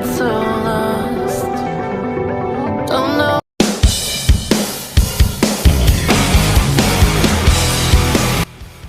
so lost. Don't know.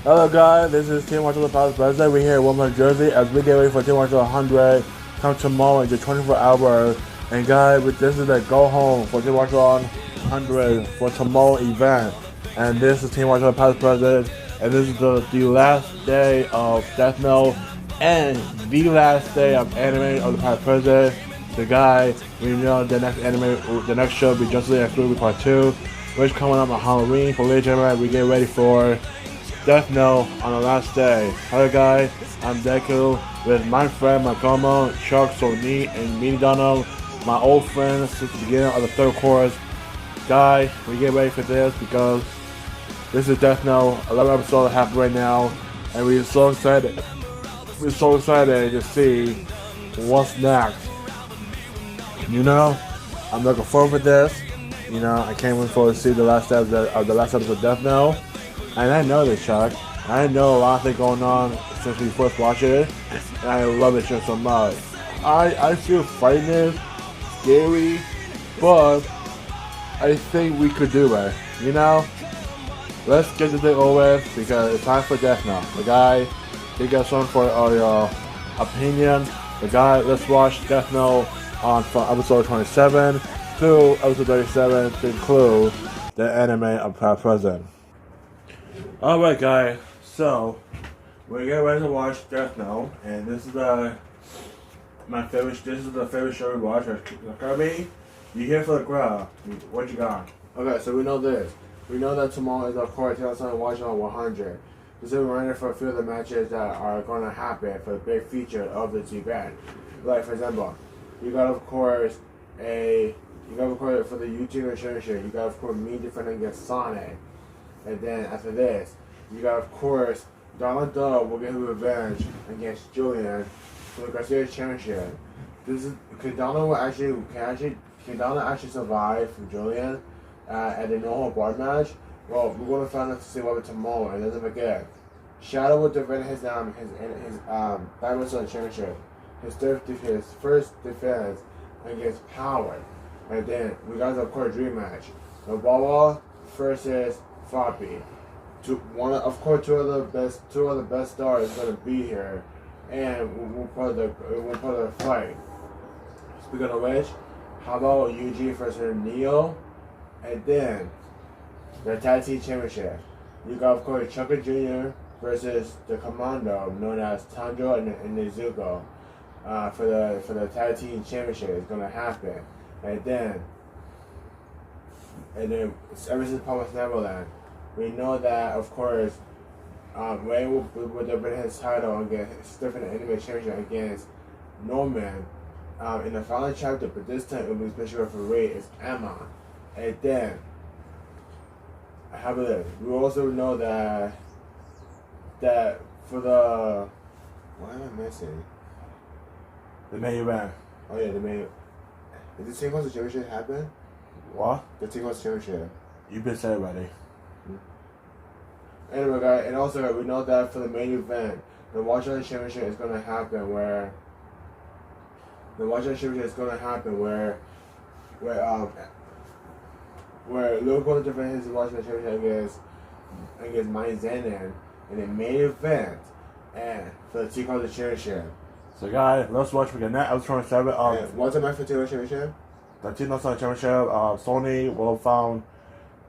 Hello guys, this is Team Marshall the Palace President. We're here in Wilmington, Jersey as we get ready for Team Marshall 100 come tomorrow in just 24 hours. And guys, this is the go home for Team Marshall 100 for tomorrow event. And this is Team Marshall the Palace President. And this is the last day of Death Note and the last day of anime of the Palace President. The guy, we know the next anime, the next show will be Justice League X RWBY Part 2, which coming up on Halloween. For ladies and gentlemen, we get ready for Death Note on the last day. Hello guys, I'm Deku with my friend Makomo, Chuck, Soni, and me Donald, my old friend since the beginning of the third course. Guys, we get ready for this because this is Death Note. 11 episodes happen right now, and we're so excited. We're so excited to see what's next. You know, I'm looking forward to this. You know, I can't wait for to see the last episode of Death Note. And I know this, Chuck. I know a lot of things going on since we first watched it, and I love it just so much. I feel frightened, scary, but I think we could do it. You know, let's get this thing over with because it's time for Death Note. The guy, he got something for your opinion. The guy, let's watch Death Note on from episode 27 to episode 37 to include the anime of past present. Alright guys, so we're getting ready to watch Death Note, and this is the favorite show we watch. Kirby, you here for the crowd. What you got? Okay, so we know this. We know that tomorrow is of course watching on 100. This is a reminder for a few of the matches that are going to happen for the big feature of this event. Like for example, you got of course for the YouTuber championship, you got of course me defending against Sonic. And then after this, you got of course Donald Duck will get his revenge against Julian for the Garcia Championship. Can Donald actually survive from Julian at the normal bar match? Well, we're gonna find out to see what tomorrow. And don't forget, Shadow will defend his Diamond Championship. His first defense against Power. And then we got of course dream match. The Wawa versus Floppy. Two of the best stars is gonna be here, and we'll put a fight. Speaking of which, how about Yuji versus Neo, and then the Tag Team Championship. You got of course Chucker Jr. versus the Commando known as Tanjiro and Nezuko for the Tag Team Championship is gonna happen, and then ever since Promised Neverland, we know that of course Ray will defend his title against Stephen Anime Championship against Norman in the final chapter, but this time it will be special for Ray is Emma. And then how about this? We also know that for the what am I missing? The main event. Oh yeah, the main. Did the Singles Championship happen? What? The Singles Championship. You've been said already. Anyway, guys, and also we know that for the main event, the Washington Championship is going to happen where Luke will defend his Washington Championship against Mike Zenon in the main event and for the T-Card Championship. So guys, let's watch again. That episode 27 of what's the match for T-Card Championship? The T-Card Championship, Sony will found.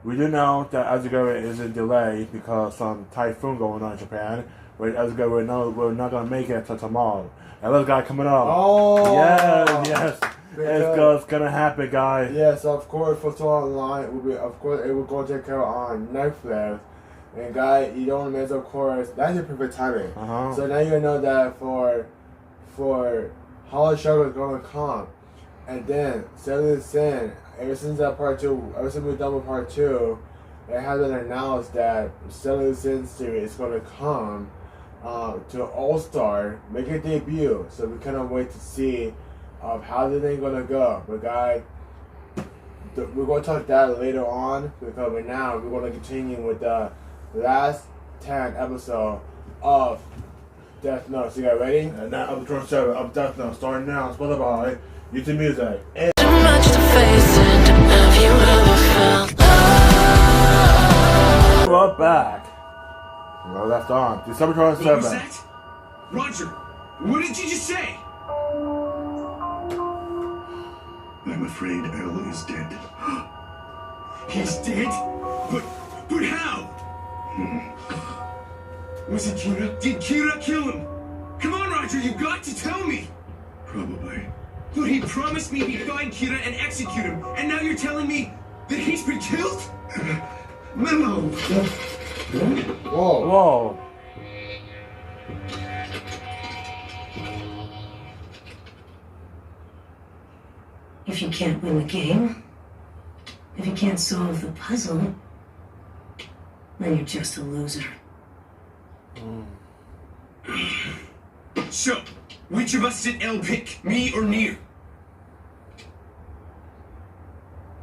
We do know that Azagura is in delay because some typhoon going on in Japan. Where Azagura we're not gonna make it until tomorrow. And this guy coming up. Oh yes. It's gonna happen, guys. Yes, of course. For so online, it will go take care on Netflix. And guys, you don't miss, of course. That's the perfect timing. So now you know that for Hollow Show is gonna come, and then Seven Sin. Ever since we're done with part 2, it has been announced that Seven Sin series is gonna come to All Star, make a debut. So we cannot wait to see how the thing gonna go. But guys, we're gonna talk that later on because right now we're gonna continue with the last 10 episode of Death Note. So you got ready? And now I'm 27 of Death Note. Starting now. Spotify. YouTube Music. And Too much to face it. Have you ever felt love? we're back. We're left on. December 27th. What was that? Roger, what did you just say? I'm afraid Al is dead. He's dead? But how? Was it Kira? Did Kira kill him? Come on, Roger, you got to tell me. Probably. But he promised me he'd find Kira and execute him, and now you're telling me that he's been killed? Memo! Whoa. Whoa. If you can't win the game, if you can't solve the puzzle, then you're just a loser. So, which of us did El pick, me or Nier?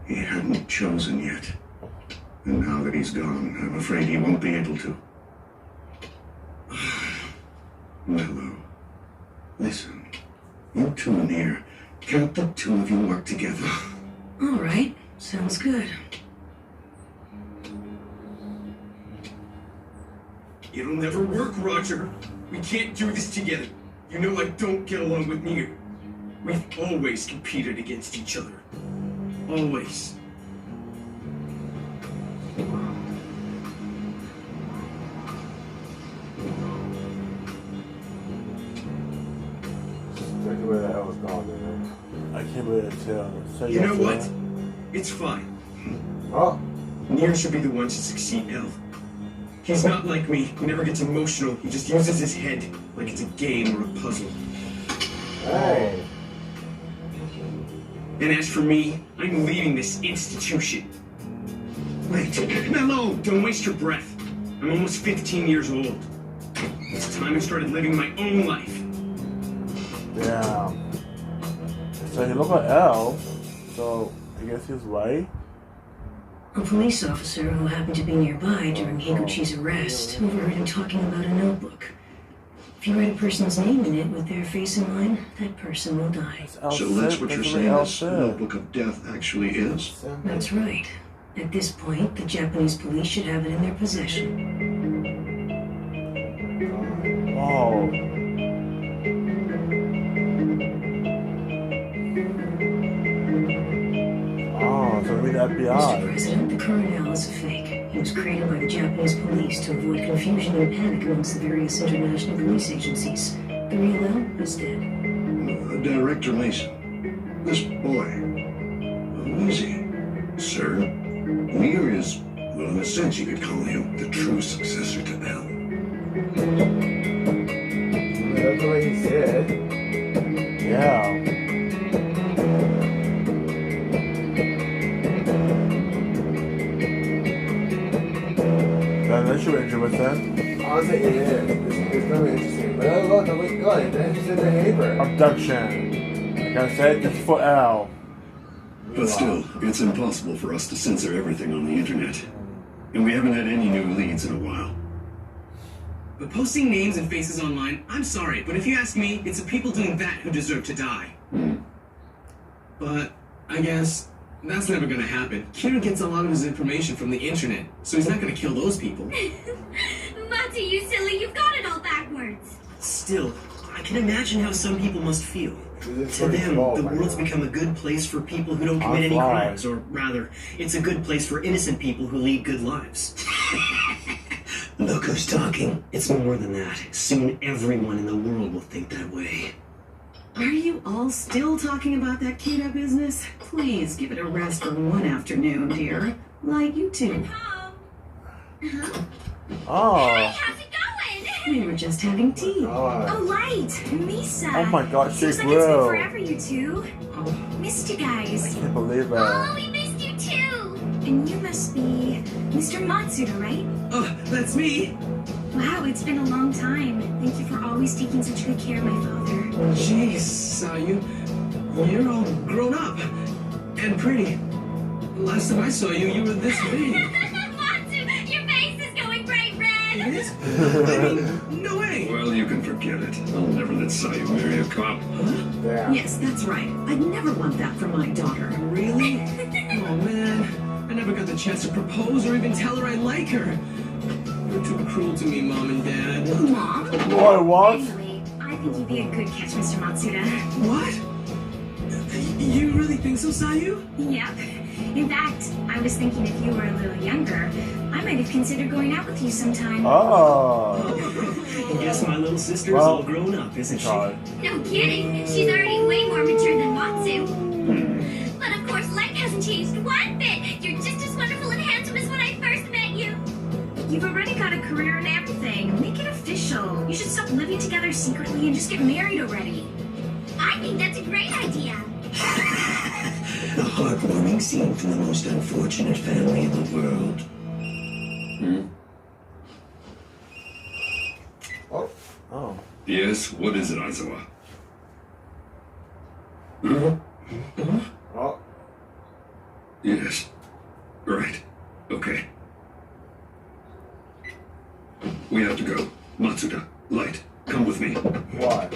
He hadn't chosen yet. And now that he's gone, I'm afraid he won't be able to. Mello, listen. You two and Nier, can't the two of you work together? All right, sounds good. It'll never work, Roger. We can't do this together. You know I don't get along with Nier. We've always competed against each other. Always. Check where the hell is going, man. I can't believe it, too. So You know what? It's fine. Oh. Nier should be the one to succeed El. He's not like me. He never gets emotional. He just uses his head like it's a game or a puzzle. Hey. And as for me, I'm leaving this institution. Wait, Mello, don't waste your breath. I'm almost 15 years old. It's time I started living my own life. Damn. So he looked like L, so I guess he's right. A police officer who happened to be nearby during Higuchi's arrest overheard him talking about a notebook. If you write a person's name in it with their face in line, that person will die. So that's what you're saying this notebook of death actually is? That's right. At this point, the Japanese police should have it in their possession. Oh. Oh, so maybe the Mr. FBI. President, the Colonel is a fake. He was created by the Japanese police to avoid confusion and panic amongst the various international police agencies. The real L is dead. Director Mason, this boy, who is he? Sir, Nier is, well, in a sense you could call him the true successor to L. That's the way he said. Yeah. That should be interesting. Honestly, it is. It's really interesting. But look, it's interesting behavior. Abduction. Like I said, it's for L. But still, it's impossible for us to censor everything on the internet. And we haven't had any new leads in a while. But posting names and faces online, I'm sorry, but if you ask me, it's the people doing that who deserve to die. But I guess that's never gonna happen. Kira gets a lot of his information from the internet, so he's not gonna kill those people. Mati, you silly, you've got it all backwards. Still, I can imagine how some people must feel. To them, the world's become a good place for people who don't commit any crimes, or rather, it's a good place for innocent people who lead good lives. Look who's talking. It's more than that. Soon everyone in the world will think that way. Are you all still talking about that Kira business? Please give it a rest for one afternoon, dear. Like you two. Oh. How's it going? We were just having tea. Oh, right. Misa. Oh my god, she Seems like it's been grew. forever, you two. Missed you guys. Can't believe it. Oh, we missed you too. And you must be Mr. Matsuda, right? Oh, that's me! Wow, it's been a long time. Thank you for always taking such good care of my father. Jeez, you're all grown up. And pretty. Last time I saw you, you were this big. Matsu, your face is going bright red. It is? I mean, no way! Well, You can forget it. I'll never let Sayu marry a cop. Yeah. Yes, that's right. I'd never want that for my daughter. Really? Oh man, I never got the chance to propose or even tell her I like her. You're too cruel to me, Mom and Dad. Mom? Boy, what? Anyway, I think you'd be a good catch, Mr. Matsuda. What? You really think so, Sayu? Yep. In fact, I was thinking if you were a little younger, I might have considered going out with you sometime. Oh. I guess my little sister is all grown up, isn't she? No kidding. She's already way more mature than Matsu. But of course, life hasn't changed one bit. You're just as wonderful and handsome as when I first met you. You've already got a career and everything. Make it official. You should stop living together secretly and just get married already. I think that's a great idea. A heartwarming scene from the most unfortunate family in the world. Oh. Oh. Yes, what is it, Aizawa? Oh. Yes. Right. Okay. We have to go. Matsuda, Light, come with me. Why?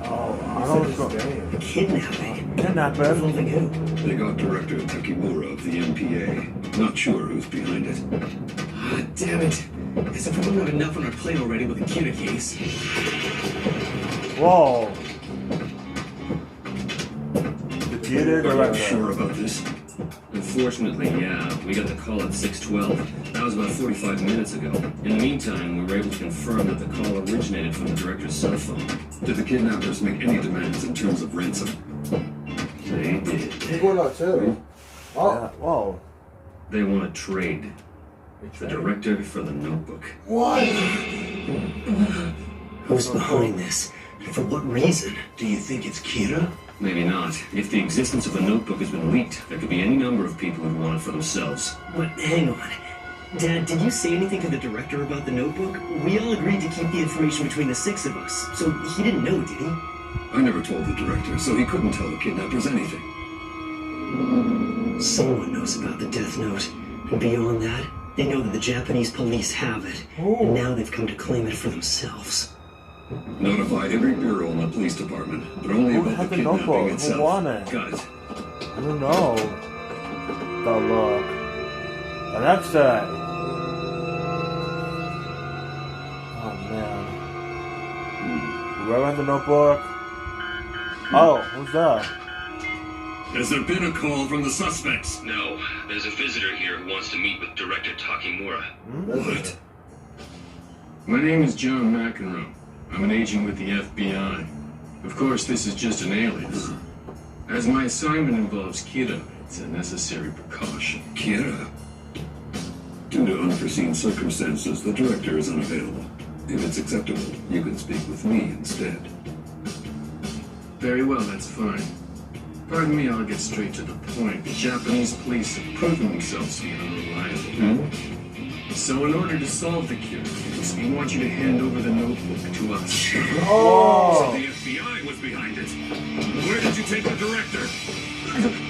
Oh, I don't know. Kidnapping? Kidnapping? Involving who? They got Director Takimura of the MPA. Not sure who's behind it. Ah, damn it. As if we don't have enough on our plate already with the Kira case. Whoa. The theater Are director. you sure about this? Unfortunately, yeah. We got the call at 6:12. That was about 45 minutes ago. In the meantime, we were able to confirm that the call originated from the director's cell phone. Did the kidnappers make any demands in terms of ransom? They did. He's going out too. Oh. Yeah. Whoa. They want to trade. The director for the notebook. What? Who's behind this? And for what reason? Do you think it's Kira? Maybe not. If the existence of the notebook has been leaked, there could be any number of people who want it for themselves. But hang on. Dad, did you say anything to the director about the notebook? We all agreed to keep the information between the six of us, so he didn't know, did he? I never told the director, so he couldn't tell the kidnappers anything. Someone knows about the Death Note. And beyond that, they know that the Japanese police have it. And now they've come to claim it for themselves. Notify every bureau in the police department, but only Who about had the the kidnapping notebook? Who itself. won it? Got it. I don't know. The look. The next day. Oh man. Whoever had the notebook. Oh, who's that? Has there been a call from the suspects? No. There's a visitor here who wants to meet with Director Takimura. What? My name is John McEnroe. I'm an agent with the FBI. Of course, this is just an alias. As my assignment involves Kira, it's a necessary precaution. Kira? Due to unforeseen circumstances, the director is unavailable. If it's acceptable, you can speak with me instead. Very well, that's fine. Pardon me, I'll get straight to the point. The Japanese police have proven themselves to be unreliable. So in order to solve the Kira case, we want you to hand over the notebook to us. Oh. So the FBI was behind it. Where did you take the director?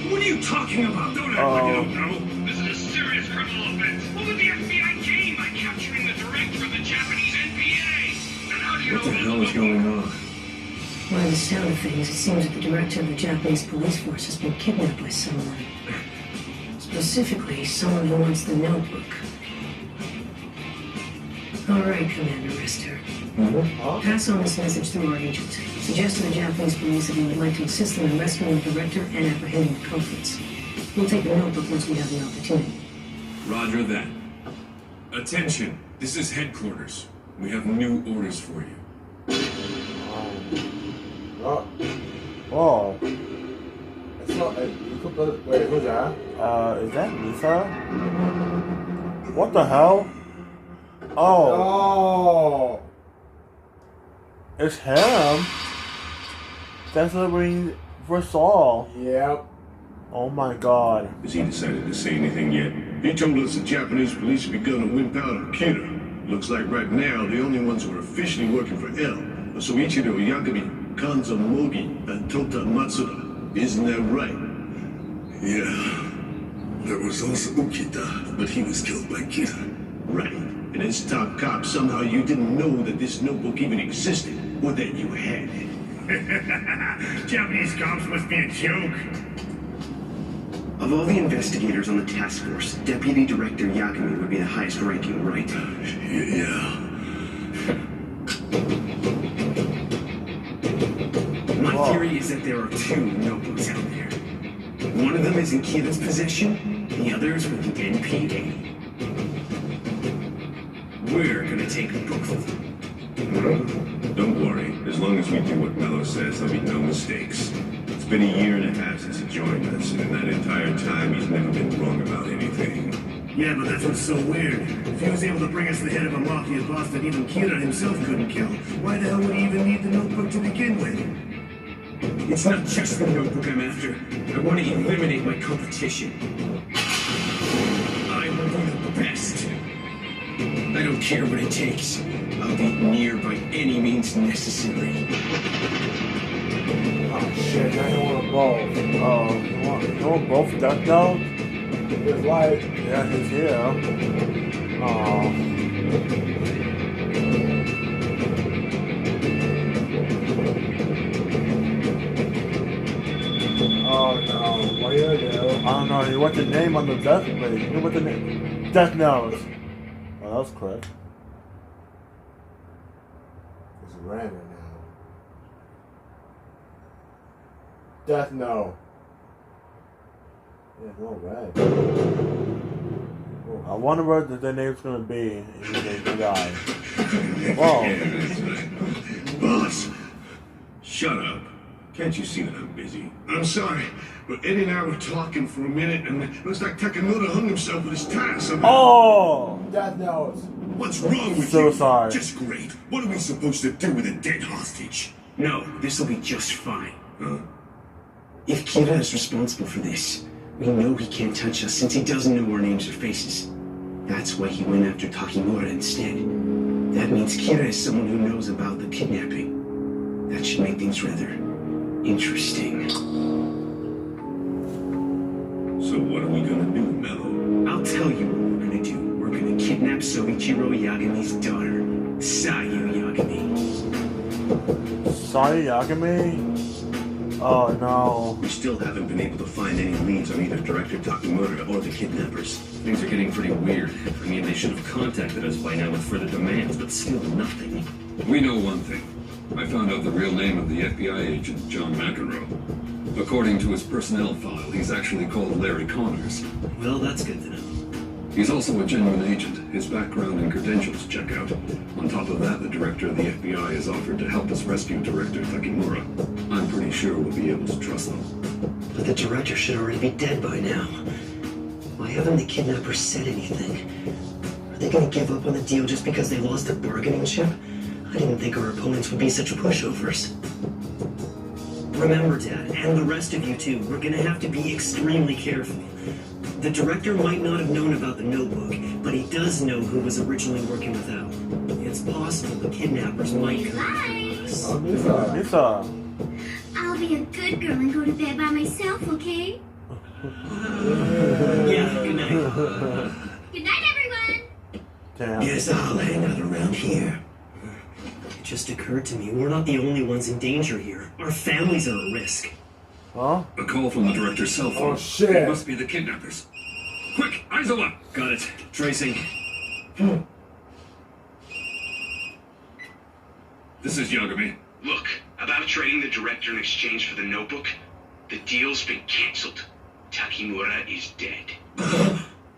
What are you talking about? Don't act like you don't know. This is a serious criminal offense. What would the FBI gain by capturing the director of the Japanese NPA? And how do you What the hell is going on? By the sound of things, it seems that the director of the Japanese police force has been kidnapped by someone. Specifically, someone who wants the notebook. All right, Commander Rister. Pass on this message through our agent. Suggest to the Japanese police that we would like to assist them in rescuing the director and apprehending the culprits. We'll take the notebook once we have the opportunity. Roger that. Attention, this is headquarters. We have new orders for you. Oh. Oh. It's not. You could put, wait, who's that? Is that Lisa? What the hell? Oh. Oh. It's him. That's what we first saw. Yep. Oh my god. Has he decided to say anything yet? He told us the Japanese police have begun to wimp out on Kira. Looks like right now the only ones who are officially working for L are Soichiro Yagami, Kanzo Mogi, and Tota Matsuda. Isn't that right? Yeah. There was also Ukita, but he was killed by Kira. Right. And And as top cop, somehow you didn't know that this notebook even existed, or that you had it. Japanese cops must be a joke. Of all the investigators on the task force, Deputy Director Yakumi would be the highest ranking, right? Yeah. My theory is that there are 2 notebooks out there. One of them is in Kira's possession, the other is with the NPA. We're gonna take both of them. Don't worry. As long as we do what Mello says, there'll be no mistakes. It's been a year and a half since he joined us, and in that entire time, he's never been wrong about anything. Yeah, but that's what's so weird. If he was able to bring us the head of a mafia boss that even Kira himself couldn't kill, why the hell would he even need the notebook to begin with? It's not just the notebook I'm after. I want to eliminate my competition. I'm one of the best. I don't care what it takes. I'll be near by any means necessary. Oh shit, now you want both. You want both Death Note? It's like, yeah, he's here. Oh no, what do you do? I don't know, you want the name on the death plate. You want the name? Death Note. Oh, that was quick. It's random now. Death Note. Yeah, no red. I wonder what their name's gonna be in the guy. Whoa. Boss! Shut up. Can't you see that I'm busy? I'm sorry, but Eddie and I were talking for a minute, and it looks like Takamura hung himself with his tie somehow. Oh! Death Note. What's wrong with so you? Sorry. Just great. What are we supposed to do with a dead hostage? No, this'll be just fine. Huh? If Kira is responsible for this, we know he can't touch us since he doesn't know our names or faces. That's why he went after Takimura instead. That means Kira is someone who knows about the kidnapping. That should make things rather interesting. So what are we gonna do, Mello? I'll tell you what we're gonna do. We're gonna kidnap Soichiro Yagumi's daughter, Sayu Yagami. Sayu Yagami? Oh no. We still haven't been able to find any leads on either Director Takimura or the kidnappers. Things are getting pretty weird. I mean, they should have contacted us by now with further demands, but still nothing. We know one thing. I found out the real name of the FBI agent, John McEnroe. According to his personnel file, he's actually called Larry Connors. Well, that's good to know. He's also a genuine agent. His background and credentials check out. On top of that, the director of the FBI has offered to help us rescue Director Takimura. I'm pretty sure we'll be able to trust them. But the director should already be dead by now. Why haven't the kidnappers said anything? Are they gonna give up on the deal just because they lost their bargaining chip? I didn't think our opponents would be such pushovers. Remember, Dad, and the rest of you too, we're gonna have to be extremely careful. The director might not have known about the notebook, but he does know who was originally working with Al. It's possible the kidnappers might come after us. Oh, Misa. I'll be a good girl and go to bed by myself, okay? Yeah, good night. Good night, everyone! Damn. Guess I'll hang out around here. It just occurred to me, we're not the only ones in danger here. Our families are at risk. Huh? A call from the director's cell phone. Oh shit. It must be the kidnappers. Quick, eyes up! Got it. Tracing. This is Yagami. Look, about trading the director in exchange for the notebook, the deal's been cancelled. Takimura is dead.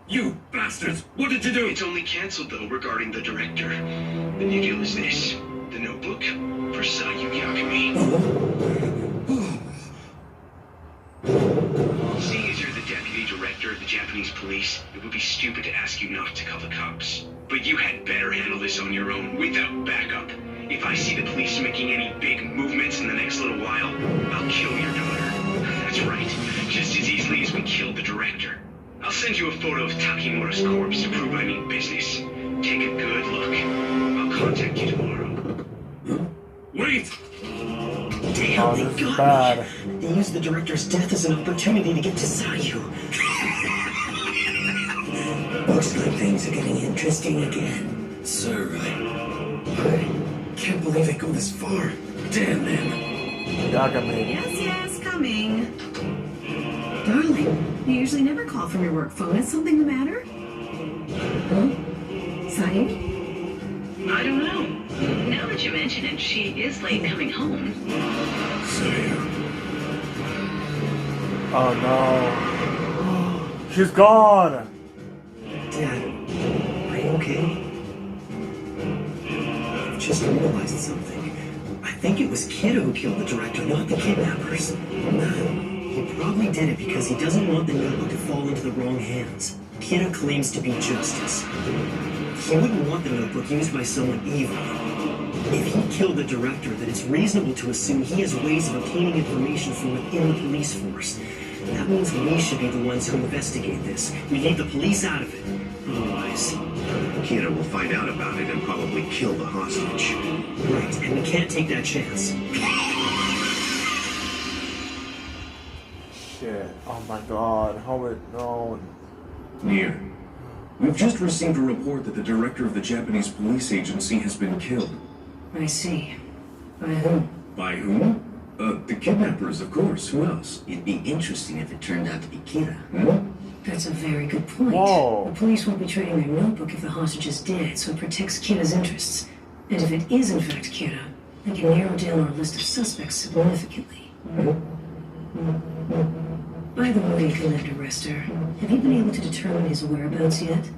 You bastards! What did you do? It's only cancelled, though, regarding the director. The new deal is this. The notebook for Sayu Yagami. Seeing as you're the deputy director of the Japanese police, it would be stupid to ask you not to call the cops. But you had better handle this on your own, without backup. If I see the police making any big movements in the next little while, I'll kill your daughter. That's right, just as easily as we killed the director. I'll send you a photo of Takimura's corpse to prove I mean business. Take a good look. I'll contact you tomorrow. Wait! Damn, they this is got bad. me. They used the director's death as an opportunity to get to Sayu. Looks like things are getting interesting again. Sir, I can't believe they go this far. Damn them. Yagami. Yes, coming. Darling, you usually never call from your work phone. Is something the matter? Huh? Saeed? I don't know. Now that you mention it, she is late coming home. Oh no. She's gone! Dad, are you okay? I've just realized something. I think it was Kiddo who killed the director, not the kidnappers. He probably did it because he doesn't want the notebook to fall into the wrong hands. Kiddo claims to be Justice. He wouldn't want the notebook used by someone evil. If he killed the director, then it's reasonable to assume he has ways of obtaining information from within the police force. That means we should be the ones who investigate this. We leave the police out of it. Otherwise, Kiddo will find out about it and probably kill the hostage. Right, and we can't take that chance. Shit. Oh my god. How it no. Nier, we've just received a report that the director of the Japanese police agency has been killed. I see. By whom? By whom? The kidnappers, of course. Who else? It'd be interesting if it turned out to be Kira. That's a very good point. Whoa. The police won't be trading their notebook if the hostage is dead, so it protects Kira's interests. And if it is in fact Kira, they can narrow down our list of suspects significantly. By the way, Commander Rester, have you been able to determine his whereabouts yet?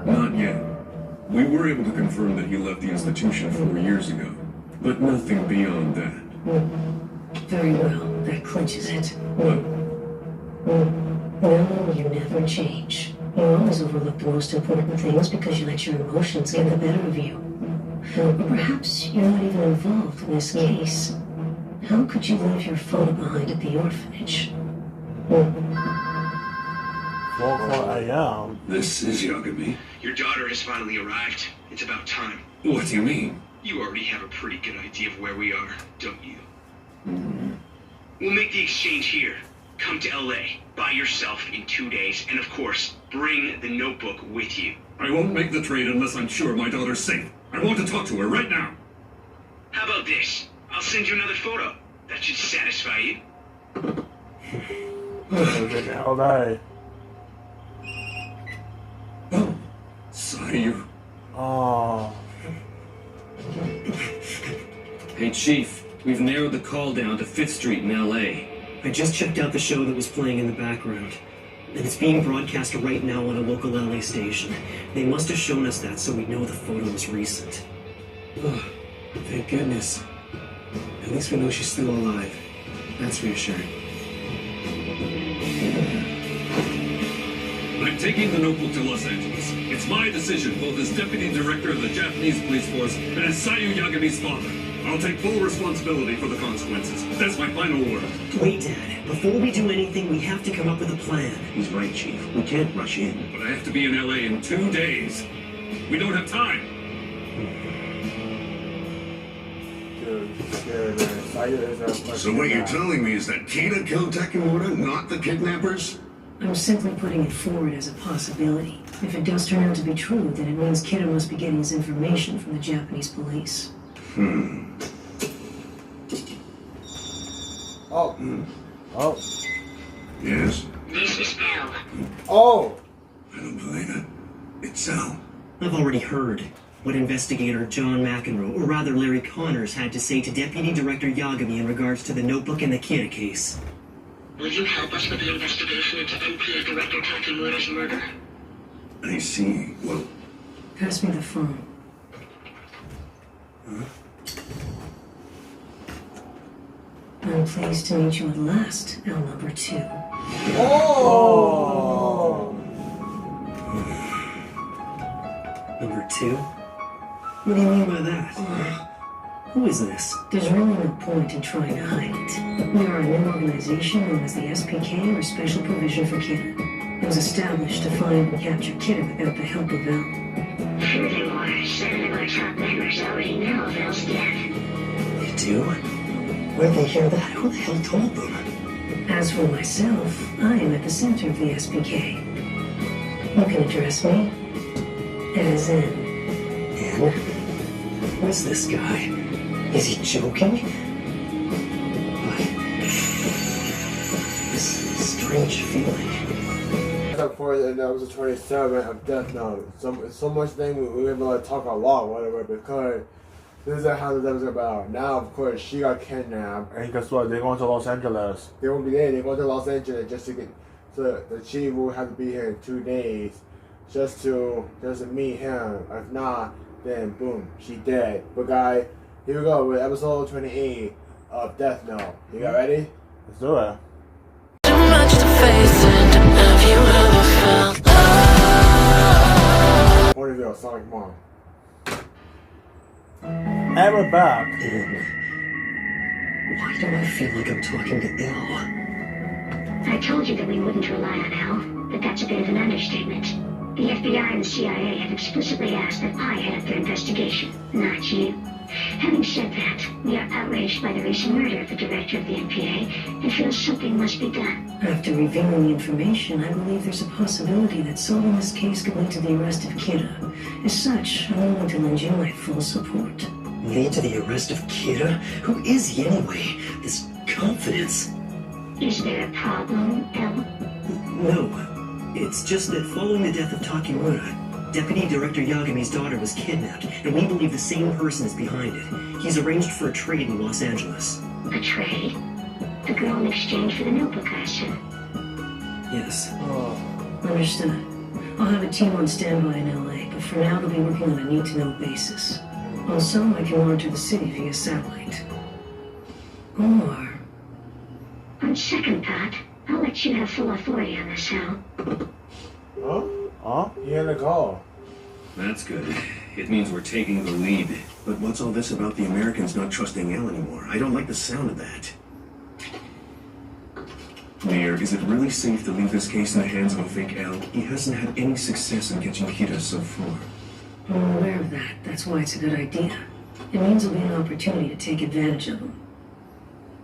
Not yet. We were able to confirm that he left the institution 4 years ago, but nothing beyond that. Very well, that clinches it. What? No, you never change. You always overlook the most important things because you let your emotions get the better of you. Or perhaps you're not even involved in this case. How could you leave your phone behind at the orphanage? 4 a.m. This is Yagami. Your daughter has finally arrived. It's about time. What do you mean? You already have a pretty good idea of where we are, don't you? We'll make the exchange here. Come to LA by yourself in 2 days, and of course, bring the notebook with you. I won't make the trade unless I'm sure my daughter's safe. I want to talk to her right now. How about this? I'll send you another photo. That should satisfy you. LA. Oh, Sayu. Oh. Hey, Chief. We've narrowed the call down to 5th Street in L.A. I just checked out the show that was playing in the background. And it's being broadcast right now on a local LA station. They must have shown us that so we know the photo is recent. Oh, thank goodness. At least we know she's still alive. That's reassuring. I'm taking the notebook to Los Angeles. It's my decision, both as Deputy Director of the Japanese Police Force and as Sayu Yagami's father. I'll take full responsibility for the consequences. That's my final word. Wait, Dad. Before we do anything, we have to come up with a plan. He's right, Chief. We can't rush in. But I have to be in LA in 2 days. We don't have time. So what you're telling me is that Kita killed Takemura, not the kidnappers? I'm simply putting it forward as a possibility. If it does turn out to be true, then it means Kiddo must be getting his information from the Japanese police. Oh. Oh. Yes? This is Al. Oh! I don't believe it. It's Al. I've already heard what investigator John McEnroe, or rather Larry Connors, had to say to Deputy Director Yagami in regards to the notebook and the Kida case. Will you help us with the investigation into NPA Director Takemura's murder? I see. Well... Pass me the phone. Huh? I'm pleased to meet you at last, L number 2. Oh! Number 2? What do you mean by that? Who is this? There's really no point in trying to hide it. We are a new organization known as the SPK, or Special Provision for Kidda. It was established to find and capture Kidda without the help of Al. Furthermore, several of our top members already know of Al's death. You do? Where'd they hear that? Who the hell told them? As for myself, I am at the center of the SPK. You can address me as N. N? again? Who is this guy? Is he joking? But this strange feeling. Of course, in episode 27 of Death Note, so much thing we were able to talk a lot, whatever, because this is how the episode about. Now, of course, she got kidnapped. And guess what? They're going to Los Angeles. They won't be there. They're going to Los Angeles just to get. So the chief will have to be here in 2 days, just to meet him. If not, then boom, she dead. But guys, here we go with episode 28 of Death Note. You got ready? Let's do it. Too much to face, and have you ever felt love? Point of view, Sonic Mom. And we're back. Why do I feel like I'm talking to Elle? I told you that we wouldn't rely on Elle, but that's a bit of an understatement. The FBI and the CIA have explicitly asked that I head up their investigation, not you. Having said that, we are outraged by the recent murder of the director of the NPA and feel something must be done. After reviewing the information, I believe there's a possibility that solving this case could lead to the arrest of Kira. As such, I'm willing to lend you my full support. Lead to the arrest of Kira? Who is he anyway? This confidence. Is there a problem, Elle? No. It's just that following the death of Takemura, Deputy Director Yagami's daughter was kidnapped, and we believe the same person is behind it. He's arranged for a trade in Los Angeles. A trade? The girl in exchange for the notebook, I assume. Yes. Understood. I'll have a team on standby in LA, but for now they'll be working on a need-to-know basis. Also, I can monitor the city via satellite. Or... On second thought, I'll let you have full authority on this, Hal. Huh? He had a call. That's good. It means we're taking the lead. But what's all this about the Americans not trusting Elle anymore? I don't like the sound of that. Mayor, is it really safe to leave this case in the hands of a fake Elle? He hasn't had any success in catching Kira so far. I'm aware of that. That's why it's a good idea. It means there'll be an opportunity to take advantage of them.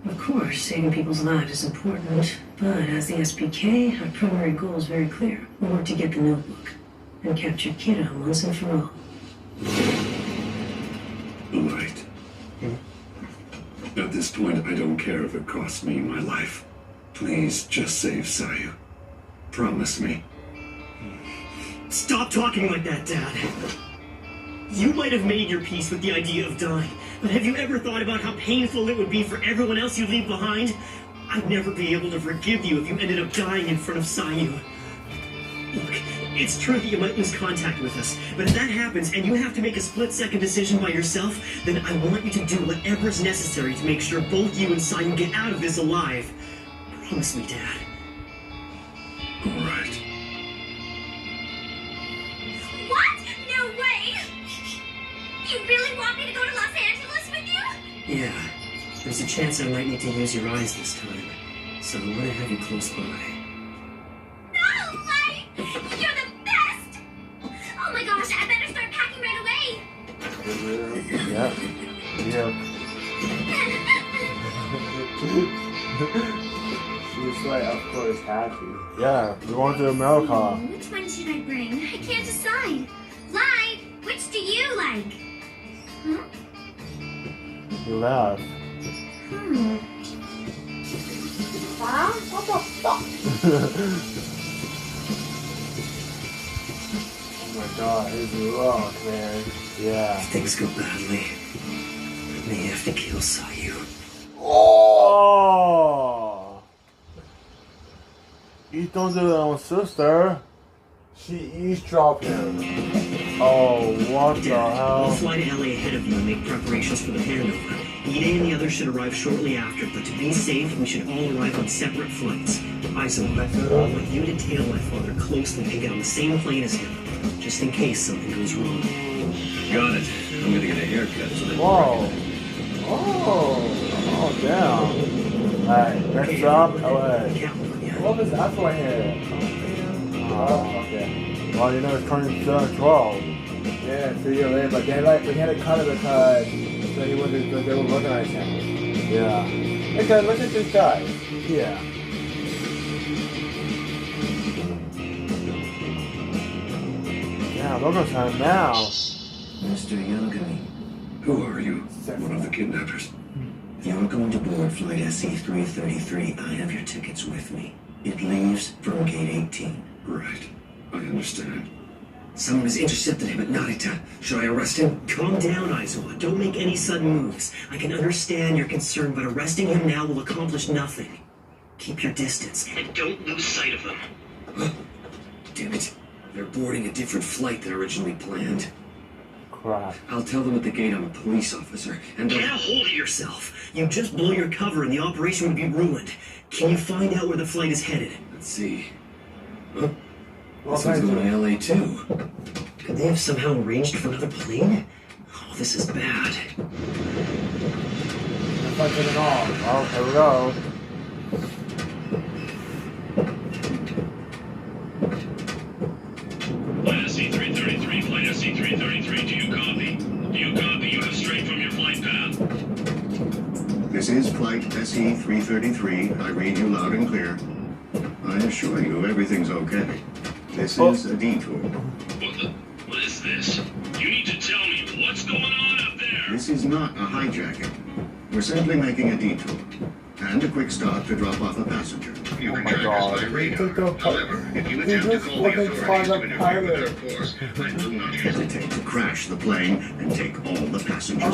Of course, saving people's lives is important, but as the SPK, our primary goal is very clear. We want to get the notebook and capture Kira once and for all. Right. At this point, I don't care if it costs me my life. Please, just save Sayu. Promise me. Stop talking like that, Dad. You might have made your peace with the idea of dying, but have you ever thought about how painful it would be for everyone else you leave behind? I'd never be able to forgive you if you ended up dying in front of Sayu. Look, it's true that you might lose contact with us, but if that happens and you have to make a split-second decision by yourself, then I want you to do whatever's necessary to make sure both you and Sayu get out of this alive. Promise me, Dad. All right. What? No way! You really want me to go to Los Angeles with you? Yeah, there's a chance I might need to use your eyes this time, so I want to have you close by. No, Light! You're the best! Oh my gosh, I better start packing right away! Yeah. She's like, of course, happy. Yeah, we're going to America. Which one should I bring? I can't decide. Light, which do you like? Huh? You laugh. Huh? What the fuck? Oh my god, he's rock, man. Yeah. If things go badly, I may have to kill Sayu. Oh! You don't do that on sister. She eavesdropped him. Oh, what the Dad, hell? I'll fly to LA ahead of you and make preparations for the handover. Ide and the others should arrive shortly after, but to be safe, we should all arrive on separate flights. Aizo, I want you to tail my father closely and get on the same plane as him, just in case something goes wrong. Got it. I'm gonna get a haircut so that Whoa. Oh, damn. Alright, next stop, LA. What was that for here? Oh, okay. Well, you know it's turning 12. Yeah, 3 years later, but they like we had to cut it because so he wouldn't they would recognize him. Yeah. Because look at this guy. Yeah. Yeah, look at him now. Mr. Mr. Yagami. Who are you? One of the kidnappers. You're going to board flight SE-333. I have your tickets with me. It leaves from gate 18. Right. I understand. Someone has intercepted him at Narita. Should I arrest him? Calm down, Aizawa. Don't make any sudden moves. I can understand your concern, but arresting him now will accomplish nothing. Keep your distance. And don't lose sight of them. Damn it. They're boarding a different flight than originally planned. Crap. I'll tell them at the gate I'm a police officer, and Get a hold of yourself. You just blow your cover and the operation would be ruined. Can you find out where the flight is headed? Let's see. Huh? This one's going to LA too. Could they have somehow arranged for another plane? Oh, this is bad. If I get it on. Oh, here we go. Flight SE-333, Flight SE-333, do you copy? Do you copy? You have straight from your flight path. This is Flight SE-333. I read you loud and clear. I assure you everything's okay. This is a detour. What is this? You need to tell me what's going on up there. This is not a hijacking. We're simply making a detour. And a quick stop to drop off a passenger. You can track us by radar. However, if you attempt to call the authorities to interfere with our course, I will not hesitate to crash the plane and take all the passengers.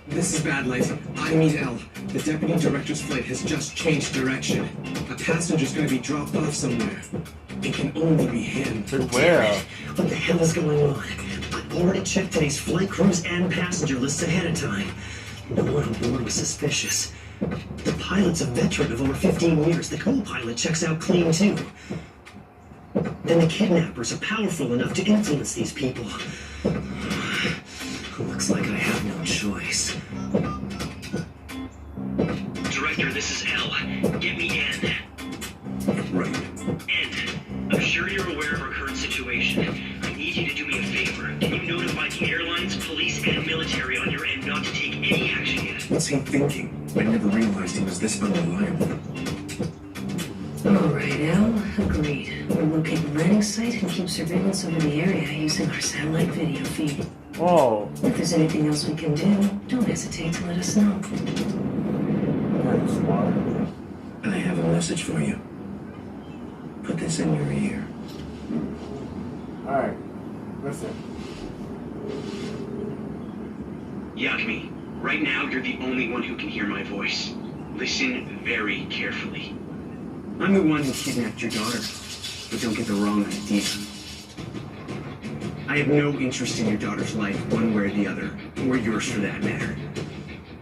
This is bad, Light. I need L. The deputy director's flight has just changed direction. A passenger's gonna be dropped off somewhere. It can only be him. Where? What the hell is going on? I already checked today's flight crews and passenger lists ahead of time. No one on board was suspicious. The pilot's a veteran of over 15 years. The co-pilot checks out clean too. Then the kidnappers are powerful enough to influence these people. Looks like I have no choice. Director, this is L. Get me N. Right. N. I'm sure you're aware of our current situation. I need you to do me a favor. Can you notify the airlines, police, and military on your end not to take any action yet? What's he thinking? I never realized he was this unreliable. All right, Al. Agreed. We'll locate the landing site and keep surveillance over the area using our satellite video feed. Oh. If there's anything else we can do, don't hesitate to let us know. That's smart. I have a message for you. Put this in your ear. Alright. Listen. Yagami, right now you're the only one who can hear my voice. Listen very carefully. I'm the one who kidnapped your daughter. But don't get the wrong idea. I have no interest in your daughter's life, one way or the other. Or yours for that matter.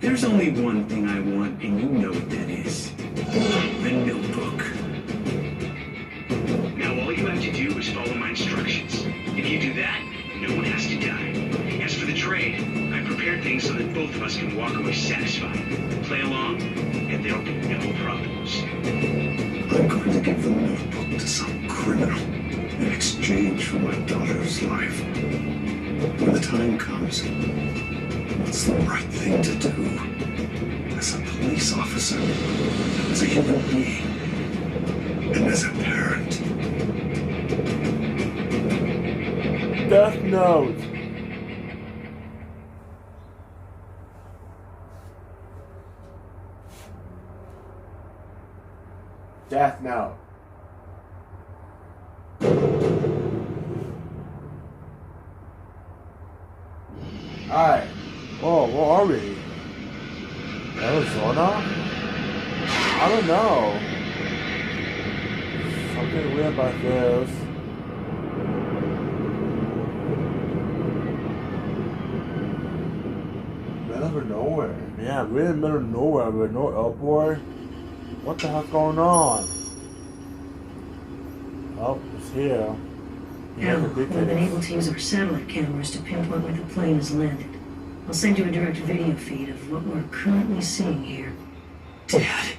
There's only one thing I want, and you know what that is. The notebook. Now all you have to do is follow my instructions. If you do that, no one has to die. As for the trade, I prepared things so that both of us can walk away satisfied. Play along, and there'll be no problems. I'm going to give the notebook to some criminal in exchange for my daughter's life. When the time comes, it's the right thing to do. As a police officer, as a human being, and as a parent. Death Note. Death Note. Alright. Oh, where are we? Arizona? I don't know. Something weird about this. Middle of nowhere. Yeah, we're in the middle of nowhere with no airport. What the hell's going on? Oh, it's here. Al, we've been able to use our satellite cameras to pinpoint where the plane has landed. I'll send you a direct video feed of what we're currently seeing here. Dad.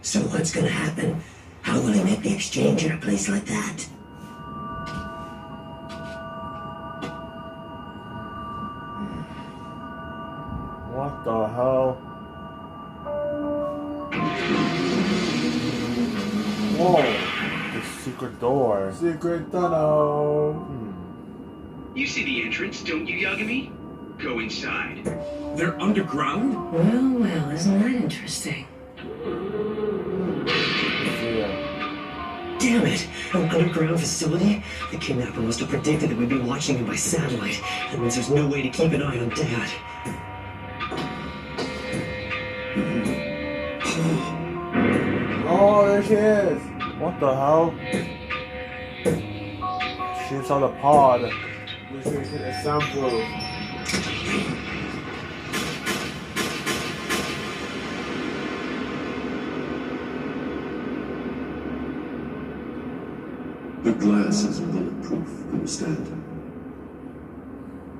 So what's gonna happen? How will he make the exchange in a place like that? What the hell? Whoa. secret door. Secret tunnel. You see the entrance, don't you, Yagami? Go inside. They're underground? Well, well, isn't that interesting? Damn it! An underground facility? The kidnapper must have predicted that we'd be watching him by satellite. That means there's no way to keep an eye on Dad. Oh, there she is. What the hell? She's on the pod. This is a soundproof. The glass is bulletproof, understand?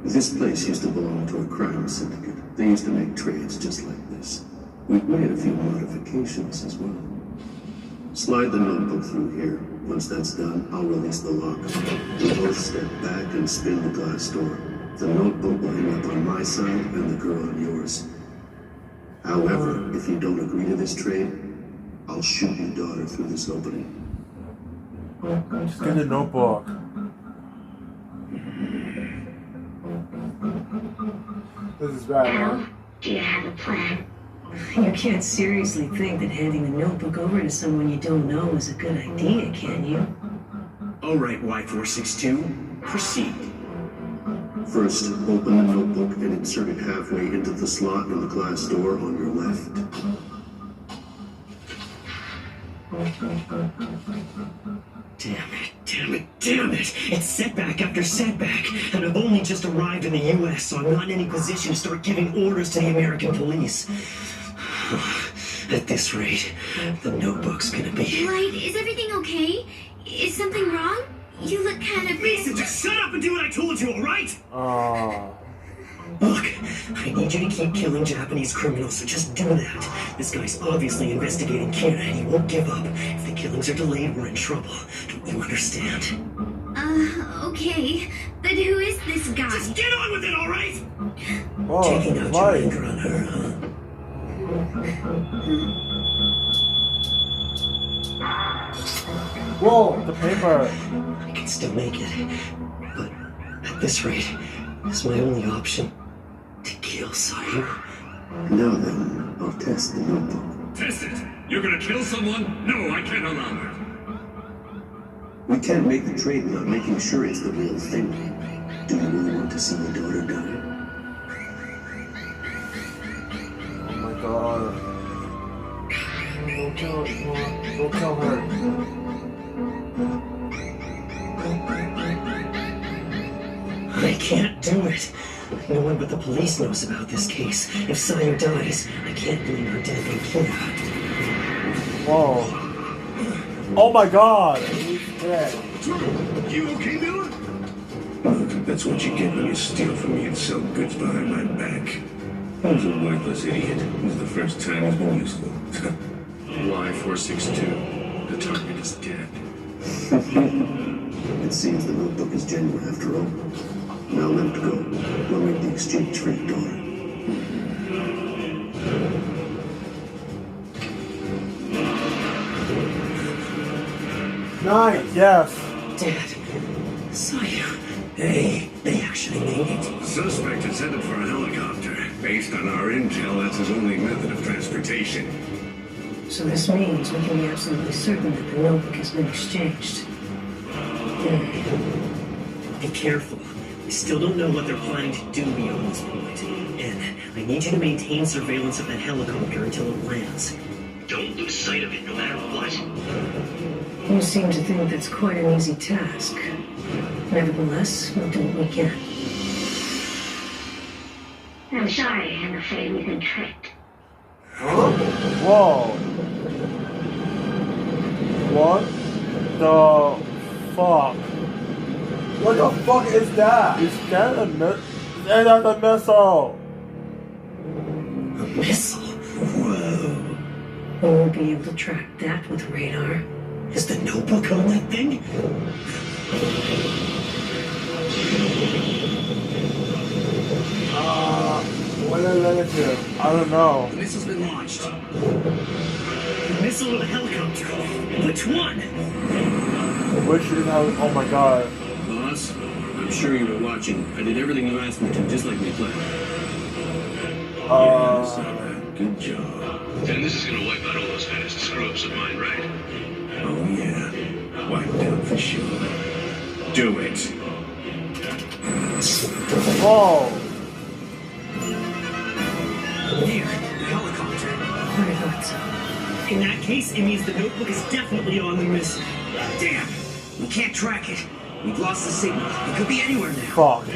This place used to belong to a crime syndicate. They used to make trades just like this. We've made a few modifications as well. Slide the notebook through here. Once that's done, I'll release the lock. We both step back and spin the glass door. The notebook will end up on my side and the girl on yours. However, if you don't agree to this trade, I'll shoot your daughter through this opening. Just get the notebook. This is bad, man. Do you have a plan? You can't seriously think that handing the notebook over to someone you don't know is a good idea, can you? All right, Y462, proceed. First, open the notebook and insert it halfway into the slot in the glass door on your left. Damn it, damn it, damn it! It's setback after setback, and I've only just arrived in the US, so I'm not in any position to start giving orders to the American police. At this rate, the notebook's gonna be... Light, is everything okay? Is something wrong? You look kind of... Lisa, just shut up and do what I told you, alright? Oh. Look, I need you to keep killing Japanese criminals, so just do that. This guy's obviously investigating Kira, and he won't give up. If the killings are delayed, we're in trouble. Don't you understand? Okay. But who is this guy? Just get on with it, alright? Whoa, Taking out your anger on her, huh? Whoa, the paper. I can still make it, but at this rate, it's my only option to kill Sayu. Now then, I'll test the notebook. Test it! You're gonna kill someone? No, I can't allow it. We can't make the trade without making sure it's the real thing. Do you really want to see your daughter die? Oh my god. Don't kill her. Don't kill her. I can't do it. No one but the police knows about this case. If Sayu dies, I can't blame her death on Kira. Whoa. Oh my god. He's dead. You okay, Miller? Look, that's what you get when you steal from me and sell goods behind my back. He's a worthless idiot. This is the first time he's been useful. Y462. The target is dead. It seems the notebook is genuine after all. Now let it go. We'll make the exchange for your daughter. Nice, yes. Dad, Sayu. Hey, they actually made it. Suspect is headed for a helicopter. Based on our intel, that's his only method of transportation. So this means we can be absolutely certain that the notebook has been exchanged. Be careful. We still don't know what they're planning to do beyond this point. And I need you to maintain surveillance of that helicopter until it lands. Don't lose sight of it no matter what. You seem to think that's quite an easy task. Nevertheless, we'll do what we can. I'm sorry, I'm afraid we've been tricked. Whoa. What the fuck? What the fuck is that? Is that a missile? A missile? Whoa. We won't be able to track that with radar. Is the notebook on that thing? What did I let it do? I don't know. The missile's been launched. The missile or the helicopter? Which one? Which is how, oh my god. Boss, I'm sure you were watching. I did everything you asked me to, just like we planned. Yes, alright. Good job. Then this is gonna wipe out all those past screw-ups of mine, right? Oh yeah. Wiped out for sure. Do it. Oh! There, the helicopter. I thought so. In that case, it means the notebook is definitely on the missile. Damn, we can't track it. We've lost the signal. It could be anywhere now. Fuck.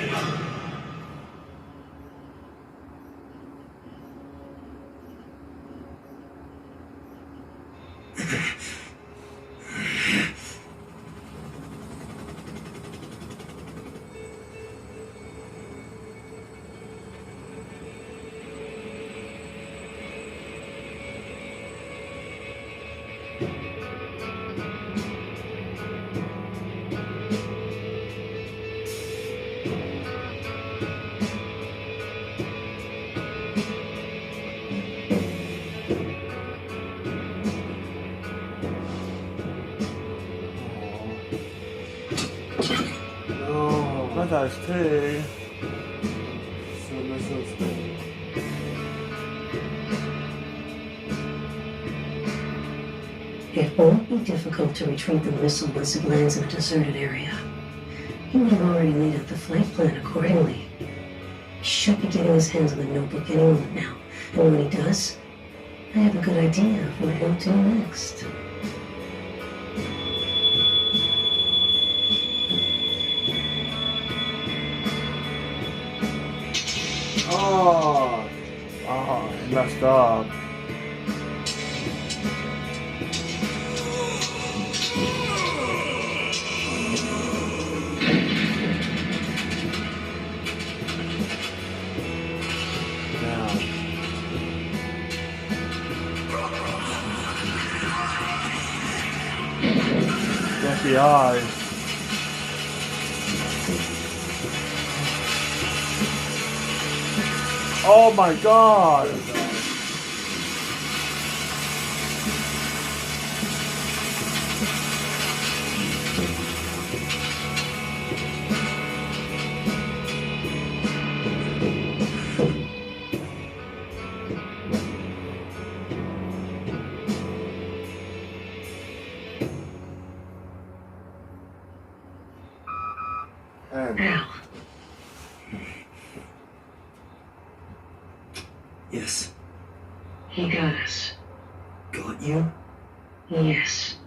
Not that tea. It won't be difficult to retrieve the missile once it lands in a deserted area. He would have already laid out the flight plan accordingly. He should be getting his hands on the notebook any moment now, and when he does, I have a good idea of what he'll do next. Oh, I messed up. FBI. Oh my god! Al. Yes. He got us. Got you? Yes.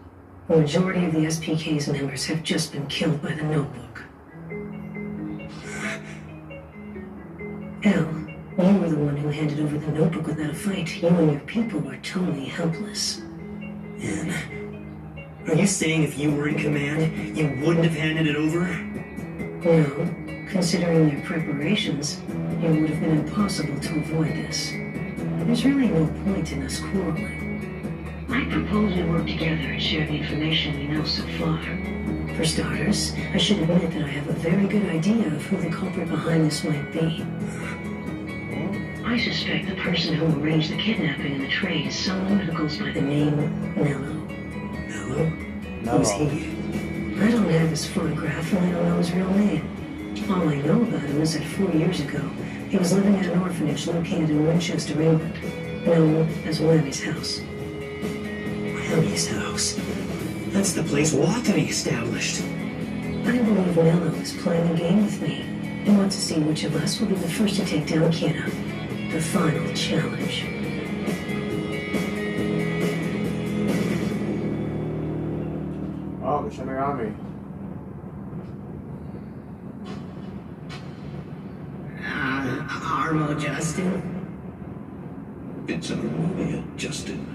The majority of the SPK's members have just been killed by the notebook. Al, you were the one who handed over the notebook without a fight. You and your people were totally helpless. And are you saying if you were in command, you wouldn't have handed it over? No. Considering your preparations, it would have been impossible to avoid this. There's really no point in us quarreling. I propose we work together and share the information we know so far. For starters, I should admit that I have a very good idea of who the culprit behind this might be. I suspect the person who arranged the kidnapping and the trade is someone who goes by the name Nello. Nello? Who's he? I don't have his photograph and I don't know his real name. All I know about him is that 4 years ago, he was living at an orphanage located in Winchester, England, known as Whammy's house. Whammy's house? That's the place Watney established. I believe Nello is playing a game with me. He wants to see which of us will be the first to take down Kira. The final challenge. Oh, the Shinigami. Armo Justin? It's Armonia, Justin.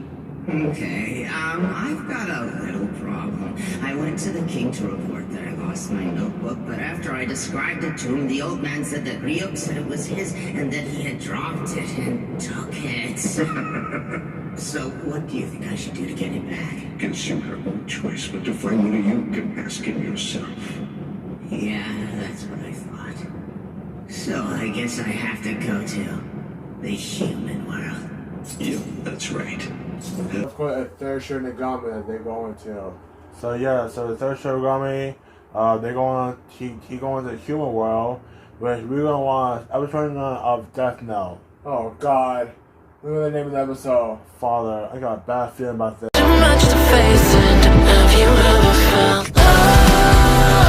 Okay, I've got a little problem. I went to the king to report that I lost my notebook, but after I described it to him, the old man said that Ryuk said it was his and that he had dropped it and took it. So, what do you think I should do to get it back? Guess you have no choice but to find one of you can ask him yourself. Yeah, that's what I thought. So, I guess I have to go to the human world. Yep, that's right. Of course, if there's Shinigami that they're going to. So yeah, so the third Shirogami, they going he going to the human world, which we're gonna watch episode 9 of Death Note. Oh God, look at the name of the episode. Father, I got a bad feeling about this. Too much to face, and have you ever felt love?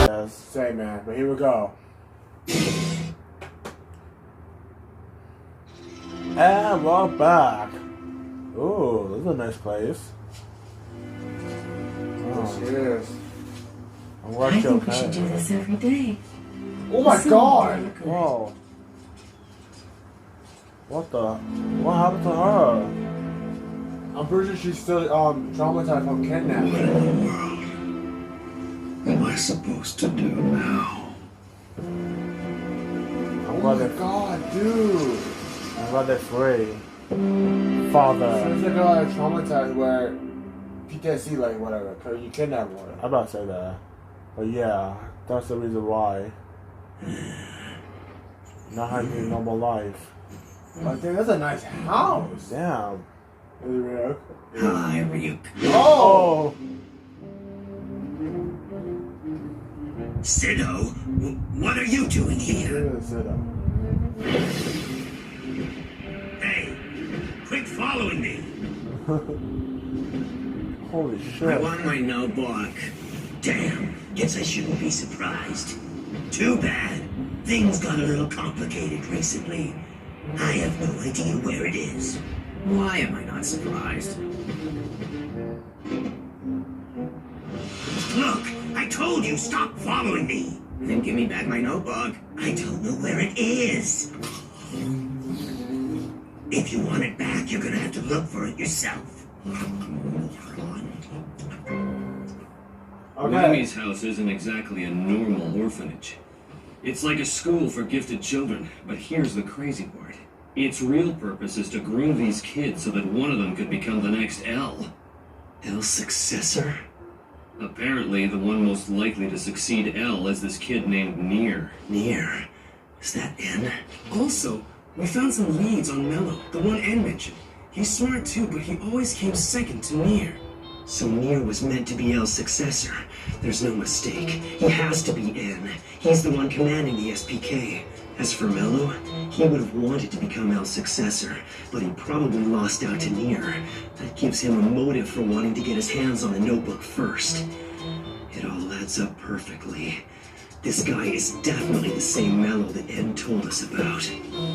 Yes. Same man, but here we go. And we're back. Ooh, this is a nice place. Yes, it is. I think we should do this every day. Oh my God! Whoa. What the? What happened to her? I'm pretty sure she's still traumatized from kidnapping. What in the world am I supposed to do now? Oh my God, dude! I'm glad they're free. Father. It's like traumatized where PTSD, like whatever, because you kidnap one. I'm about to say that. But yeah, that's the reason why. Not having a normal life. I think that's a nice house. Damn. Is it real? Hi, Ryuk. Oh! Sido, what are you doing here? Hey, quit following me. Holy shit. I want my notebook. Damn, guess I shouldn't be surprised. Too bad. Things got a little complicated recently. I have no idea where it is. Why am I not surprised? Look, I told you, stop following me. Then give me back my notebook. I don't know where it is. If you want it back, you're gonna have to look for it yourself. Mami's house isn't exactly a normal orphanage. It's like a school for gifted children, but here's the crazy part. Its real purpose is to groom these kids so that one of them could become the next L. L's successor? Apparently, the one most likely to succeed L is this kid named Nier. Nier? Is that N? Also, we found some leads on Mello, the one N mentioned. He's smart too, but he always came second to Nier. So Nier was meant to be L's successor. There's no mistake. He has to be N. He's the one commanding the SPK. As for Mello, he would have wanted to become L's successor, but he probably lost out to Nier. That gives him a motive for wanting to get his hands on the notebook first. It all adds up perfectly. This guy is definitely the same Mello that N told us about.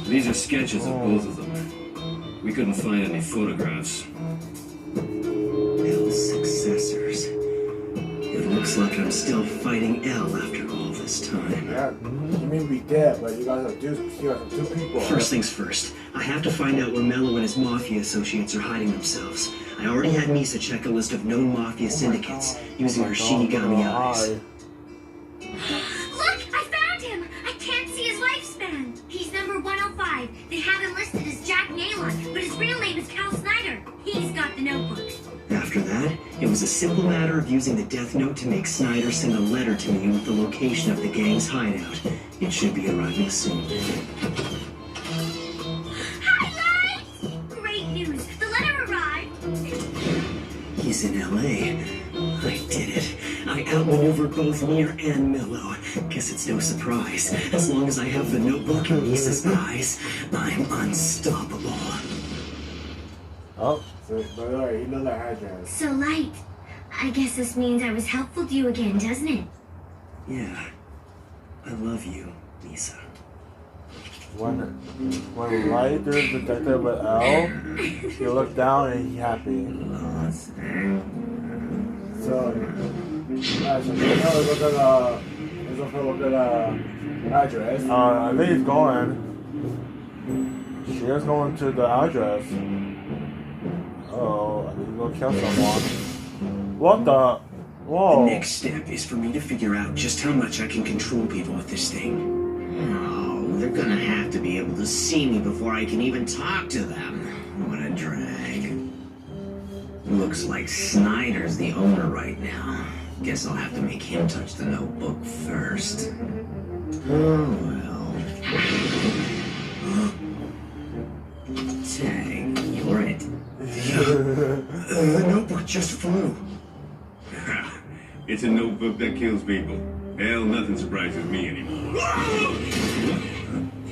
These are sketches of both of them. We couldn't find any photographs. L's successors. It looks like I'm still fighting L after all this time. Yeah, you may be dead, but you got two people. First things first, I have to find out where Mello and his mafia associates are hiding themselves. I already had Misa check a list of known mafia syndicates using her Shinigami eyes. Look, I found him! I can't see his lifespan. He's number 105. They have him listed as Jack Nalon, but his real name is Cal Snyder. He's got the notebook. After that, it was a simple matter of using the Death Note to make Snyder send a letter to me with the location of the gang's hideout. It should be arriving soon. Highlight! Great news! The letter arrived! He's in LA. I did it. I outmaneuvered both Nier and Mello. Guess it's no surprise. As long as I have the notebook in Misa's eyes, I'm unstoppable. Oh, so, but alright, he knows that address. So Light, I guess this means I was helpful to you again, doesn't it? Yeah. I love you, Misa. When Light is detected with L, you look down and he's happy. So let's look at address. I think he's going. She is going to the address. Oh, I think he's gonna kill someone. What the? Whoa. The next step is for me to figure out just how much I can control people with this thing. Oh, they're gonna have to be able to see me before I can even talk to them. What a drag. Looks like Snyder's the owner right now. Guess I'll have to make him touch the notebook first. Oh well. Tang, you're it. The notebook just flew. It's a notebook that kills people. Hell, nothing surprises me anymore.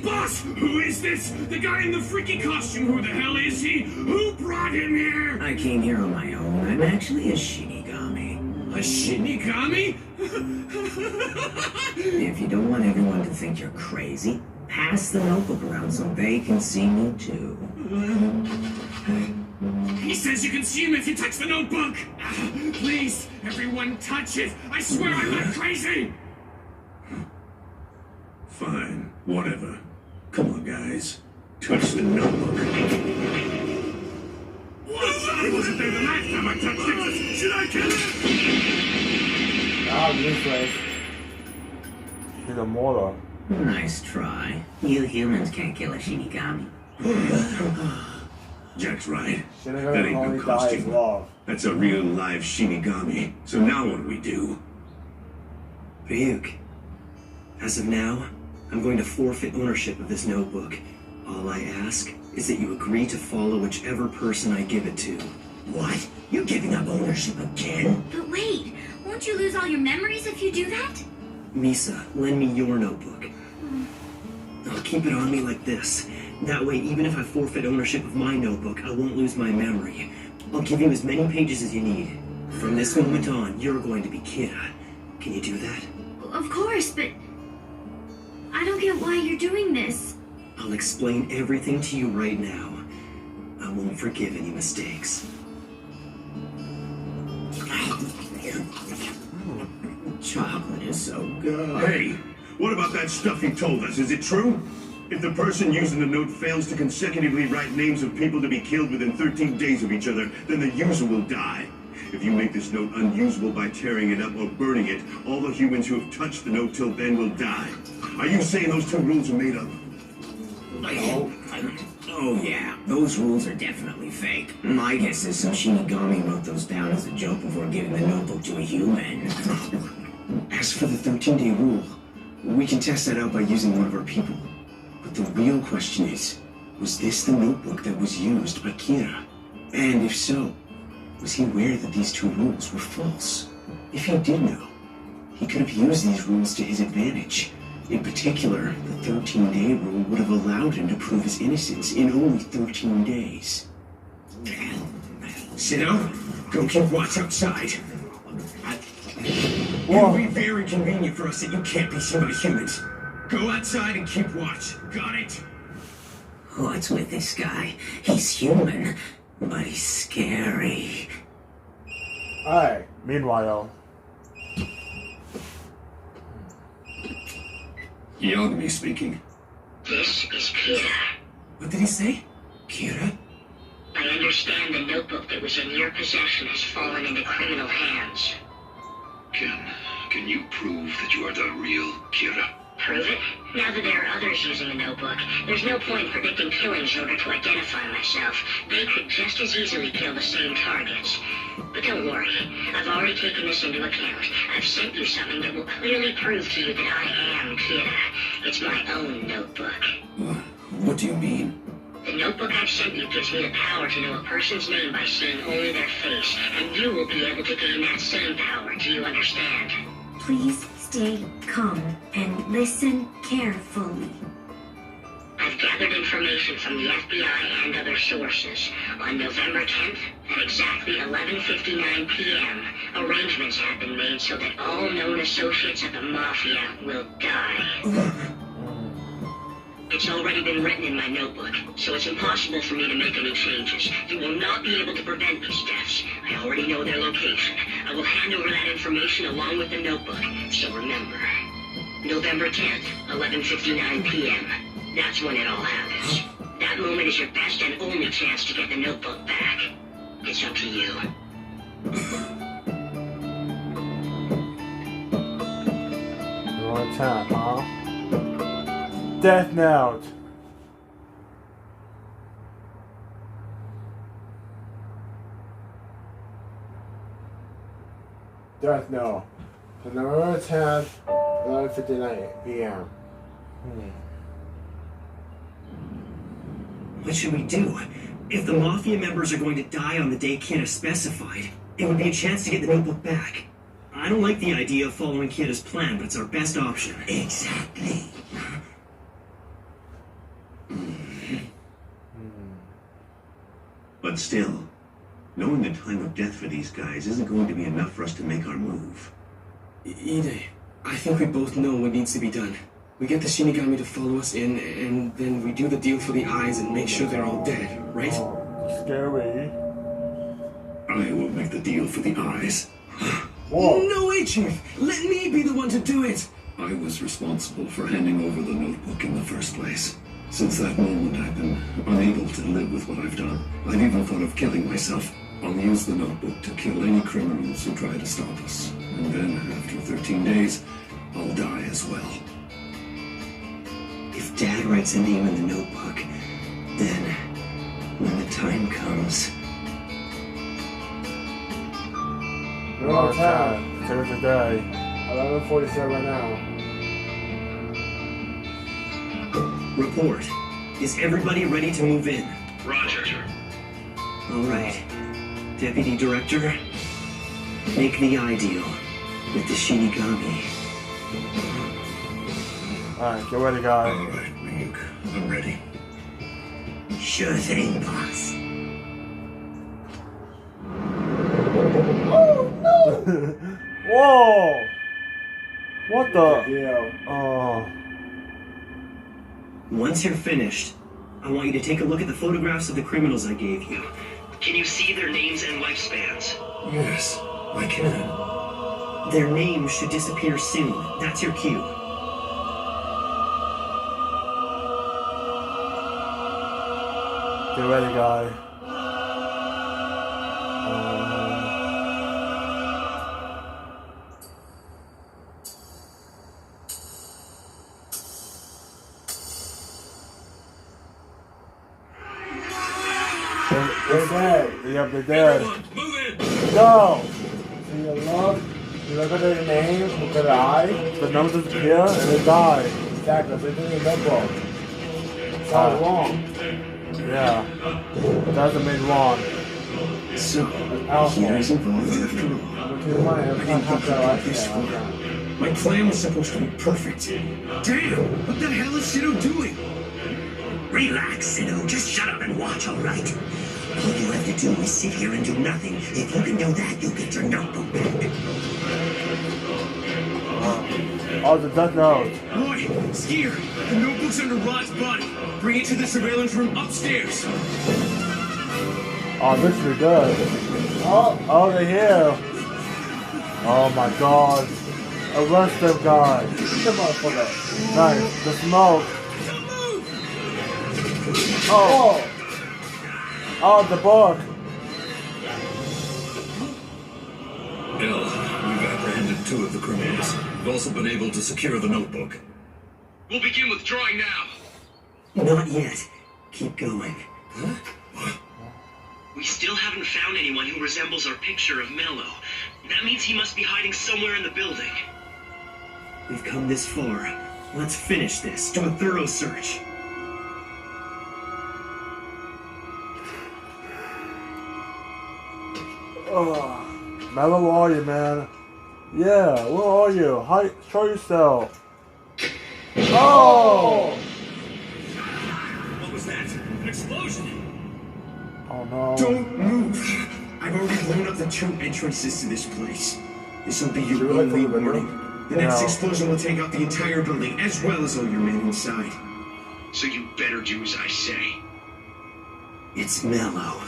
Boss, who is this? The guy in the freaky costume, who the hell is he? Who brought him here? I came here on my own. I'm actually a Shinigami. A Shinigami? If you don't want everyone to think you're crazy, pass the notebook around so they can see me too. He says you can see him if you touch the notebook. Please, everyone touch it. I swear I'm not crazy. Fine, whatever. Come on, guys. Touch the notebook. What? He wasn't there the last time I touched it. Should I kill him? Ah, useless. He's a mortal. Nice try. You humans can't kill a Shinigami. Jack's right. Shinigami That ain't only no dies costume. love. That's a real live Shinigami. So now what do we do? Ryuk, as of now, I'm going to forfeit ownership of this notebook. All I ask is that you agree to follow whichever person I give it to. What? You're giving up ownership again? But wait, won't you lose all your memories if you do that? Misa, lend me your notebook. I'll keep it on me like this. That way, even if I forfeit ownership of my notebook, I won't lose my memory. I'll give you as many pages as you need. From this moment on, you're going to be Kira. Can you do that? Of course, but I don't get why you're doing this. I'll explain everything to you right now. I won't forgive any mistakes. Chocolate is so good. Hey, what about that stuff you told us? Is it true? If the person using the note fails to consecutively write names of people to be killed within 13 days of each other, then the user will die. If you make this note unusable by tearing it up or burning it, all the humans who have touched the note till then will die. Are you saying those two rules are made up? Oh yeah, those rules are definitely fake. My guess is some Shinigami wrote those down as a joke before giving the notebook to a human. As for the 13-day rule, we can test that out by using one of our people. But the real question is, was this the notebook that was used by Kira? And if so, was he aware that these two rules were false? If he did know, he could have used these rules to his advantage. In particular, the 13-day rule would have allowed him to prove his innocence in only 13 days. Sit down. Go keep watch outside. Whoa. It'll be very convenient for us that you can't be seen by humans. Go outside and keep watch. Got it? What's with this guy? He's human, but he's scary. Alright, meanwhile. Yagami speaking. This is Kira. What did he say? Kira? I understand the notebook that was in your possession has fallen into criminal hands. Can you prove that you are the real Kira? Prove it? Now that there are others using the notebook, there's no point in predicting killings in order to identify myself. They could just as easily kill the same targets. But don't worry, I've already taken this into account. I've sent you something that will clearly prove to you that I am Kira. It's my own notebook. What do you mean? The notebook I've sent you gives me the power to know a person's name by seeing only their face, and you will be able to gain that same power. Do you understand? Please stay calm and listen carefully. I've gathered information from the FBI and other sources. On November 10th, at exactly 11:59 p.m., arrangements have been made so that all known associates of the Mafia will die. It's already been written in my notebook, so it's impossible for me to make any changes. You will not be able to prevent these deaths. I already know their location. I will hand over that information along with the notebook. So remember, November 10th, 11:59 p.m. That's when it all happens. That moment is your best and only chance to get the notebook back. It's up to you. Wrong time, huh? Death Note. Death Note. So November 10th, 11:59 p.m. What should we do? If the Mafia members are going to die on the day Kira specified, it would be a chance to get the notebook back. I don't like the idea of following Kira's plan, but it's our best option. Exactly. But still, knowing the time of death for these guys isn't going to be enough for us to make our move. Ide, I think we both know what needs to be done. We get the Shinigami to follow us in, and then we do the deal for the eyes and make sure they're all dead, right? Scary. I will make the deal for the eyes. Whoa. No way, Chief! Let me be the one to do it! I was responsible for handing over the notebook in the first place. Since that moment, I've been unable to live with what I've done. I've even thought of killing myself. I'll use the notebook to kill any criminals who try to stop us. And then, after 13 days, I'll die as well. If Dad writes a name in the notebook, then, when the time comes... No time. Take it today. 11:47 right now. Report. Is everybody ready to move in? Roger. All right. Deputy Director, make the eye deal with the Shinigami. Alright, get ready, guys. Alright, Ryuk. I'm ready. Sure thing, boss. Whoa! What the? Yeah. Oh. Once you're finished, I want you to take a look at the photographs of the criminals I gave you. Can you see their names and lifespans? Yes, I can. Their names should disappear soon. That's your cue. Get ready, guy. They're dead. Yep, they're dead. Move in! Go! So you look at their names, look at their eyes. The numbers disappear and they die. Exactly, they're doing a notebook. It's all wrong. Yeah. That's the main wrong. So, Alpha. Kira's involved after all. My plan was supposed to be perfect. Damn! What the hell is Shido doing? Relax, Sido. Just shut up and watch, all right? All you have to do is sit here and do nothing. If you can do that, you'll get your notebook back. Oh, the death note. Roy, Skier, the notebook's under Rod's body. Bring it to the surveillance room upstairs. Oh, this is good. Oh, they're here. Oh my god. Arrest them, guy. Nice. The smoke. Oh. Oh, the book. L, we've apprehended 2 of the criminals. We've also been able to secure the notebook. We'll begin withdrawing now. Not yet. Keep going. Huh? We still haven't found anyone who resembles our picture of Mello. That means he must be hiding somewhere in the building. We've come this far. Let's finish this. Do a thorough search. Oh. Mello, where are you, man? Yeah, where are you? Hi, show yourself. Oh! What was that? An explosion? Oh no. Don't move! I've already blown up the 2 entrances to this place. This will be your only warning. The next explosion will take out the entire building, as well as all your men inside. So you better do as I say. It's Mello.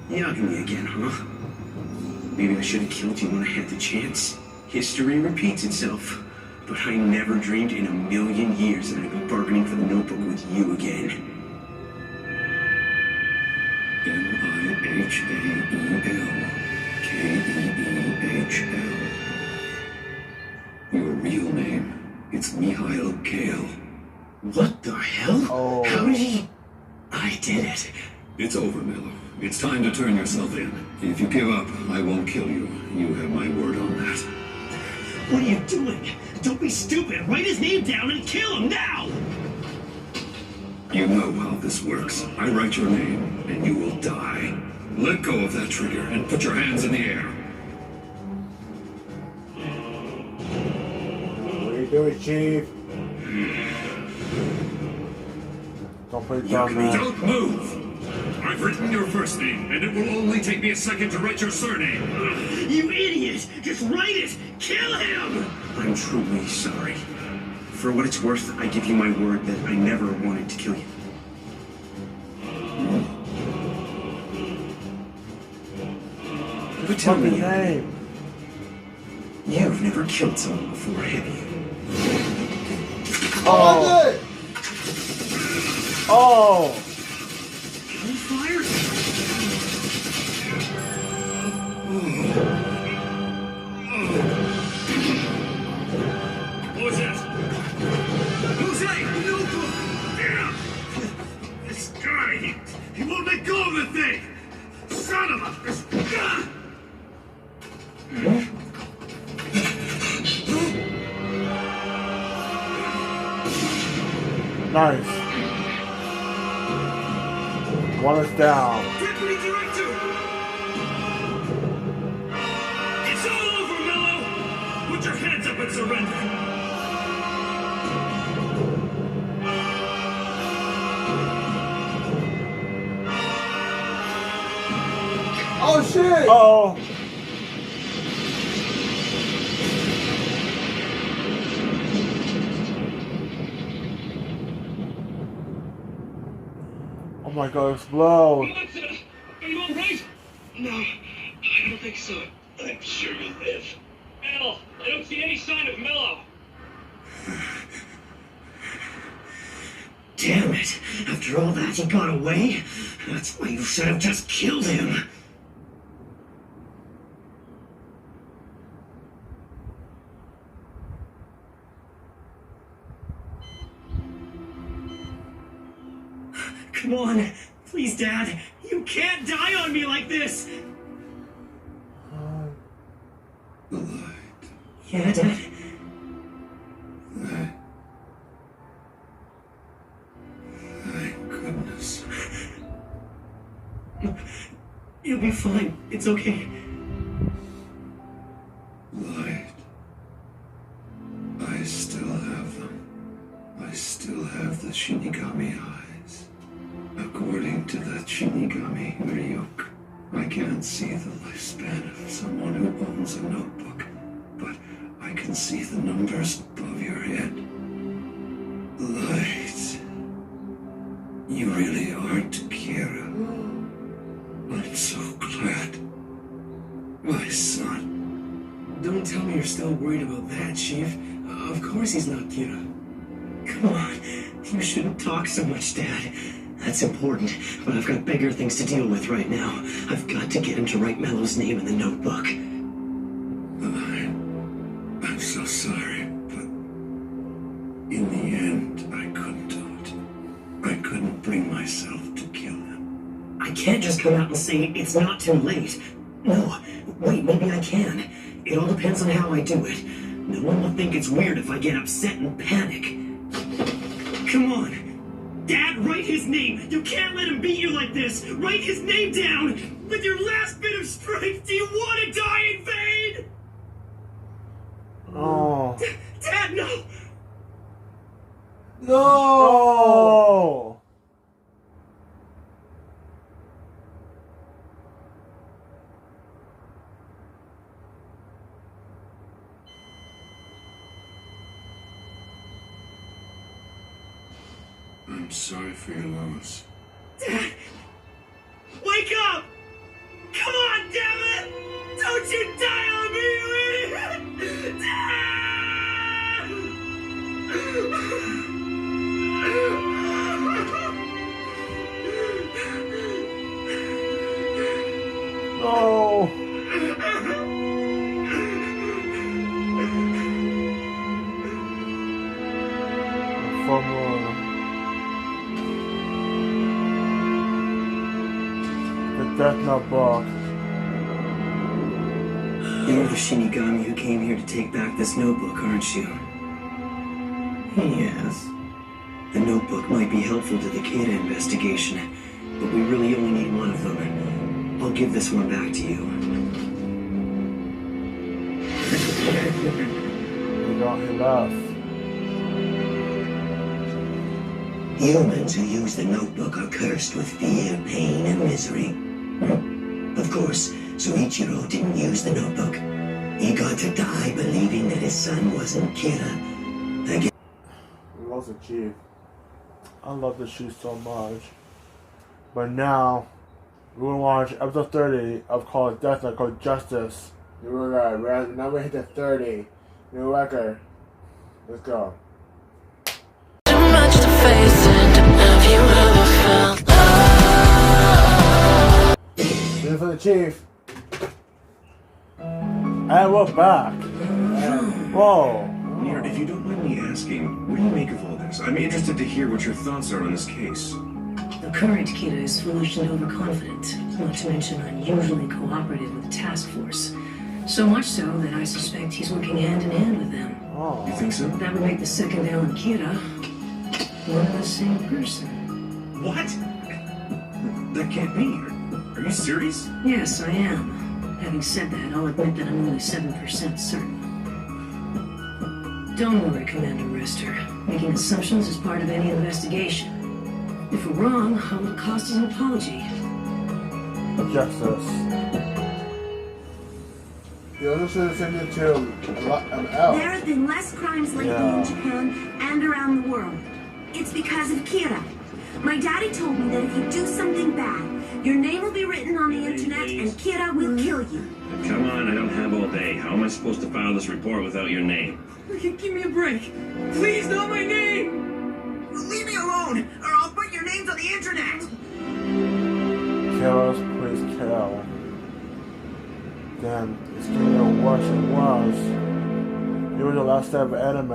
Yagami again, huh? Maybe I should have killed you when I had the chance. History repeats itself. But I never dreamed in a million years that I'd be bargaining for the notebook with you again. M-I-H-A-E-L-K-E-E-H-L. Your real name, it's Mikhail Kale. What the hell? Oh. How did he... I did it. It's over, Mello. It's time to turn yourself in. If you give up, I won't kill you. You have my word on that. What are you doing? Don't be stupid. Write his name down and kill him now! You know how this works. I write your name, and you will die. Let go of that trigger and put your hands in the air. What are you doing, Chief? Don't play dumb, man. Don't move! I've written your first name, and it will only take me a second to write your surname. You idiot! Just write it! Kill him! I'm truly sorry. For what it's worth, I give you my word that I never wanted to kill you. But tell me, you've never killed someone before, have you? Oh! Oh! On fire? What was that? Jose! Notebook! Damn! This guy, he won't let go of the thing! Son of a... Nice. One is down. Deputy Director! It's all over, Mello! Put your hands up and surrender! Oh shit! Oh. Oh my god, explode. Are you alright? No, I don't think so. I'm sure you'll live. Al, I don't see any sign of Mello. Damn it! After all that, he got away? That's why you should have just killed him! Come on! Please, Dad! You can't die on me like this! Yeah, Dad? Thank goodness. You'll be fine. It's okay. Light. I still have them. I still have the Shinigami eyes. According to the Shinigami Ryuk, I can't see the lifespan of someone who owns a notebook, but I can see the numbers above your head. Light. You really are Takira. I'm so glad. My son. Don't tell me you're still worried about that, Chief. Of course he's not Kira. Come on. You shouldn't talk so much, Dad. That's important, but I've got bigger things to deal with right now. I've got to get him to write Mello's name in the notebook. I'm so sorry, but in the end, I couldn't do it. I couldn't bring myself to kill him. I can't just come out and say it's not too late. No, wait, maybe I can. It all depends on how I do it. No one will think it's weird if I get upset and panic. Come on. Dad, write his name! You can't let him beat you like this! Write his name down! With your last bit of strength, do you want to die in vain? Oh. Dad, no! No! I'm sorry for your loss. Dad! Wake up! Come on, damn it! Don't you die on me, you idiot! Dad! No! Death Notebook. You're the Shinigami who came here to take back this notebook, aren't you? Yes. The notebook might be helpful to the Kira investigation, but we really only need one of them. I'll give this one back to you. We got him off. Humans who use the notebook are cursed with fear, pain, and misery. Of course, Soichiro didn't use the notebook. He got to die believing that his son wasn't Kira. Again. We lost the chief. I love this shoe so much. But now, we're gonna watch episode 30 of called Death Note called Justice. Now we hit the 30. New record. Let's go. Too much to face, and have you ever felt love? This is for the chief. And we're back. Whoa. Nir, if you don't mind me asking, what do you make of all this? I'm interested to hear what your thoughts are on this case. The current Kira is foolish and overconfident, not to mention unusually cooperative with the task force. So much so that I suspect he's working hand in hand with them. Oh. You think so? That would make the second Alan Kira one and the same person. What? That can't be. Are you serious? Yes, I am. Having said that, I'll admit that I'm only 7% certain. Don't worry, Commander Rester. Making assumptions is part of any investigation. If we're wrong, I will cost us an apology. Justice. You also should have sent it to L. There have been less crimes lately in Japan and around the world. It's because of Kira. My daddy told me that if you do something bad, your name will be written on the internet and Kira will kill you. Come on, I don't have all day. How am I supposed to file this report without your name? Give me a break. Please, not my name! Leave me alone, or I'll put your names on the internet! Kill us, please kill. Damn, it's getting worse and worse. It was the last step of anime.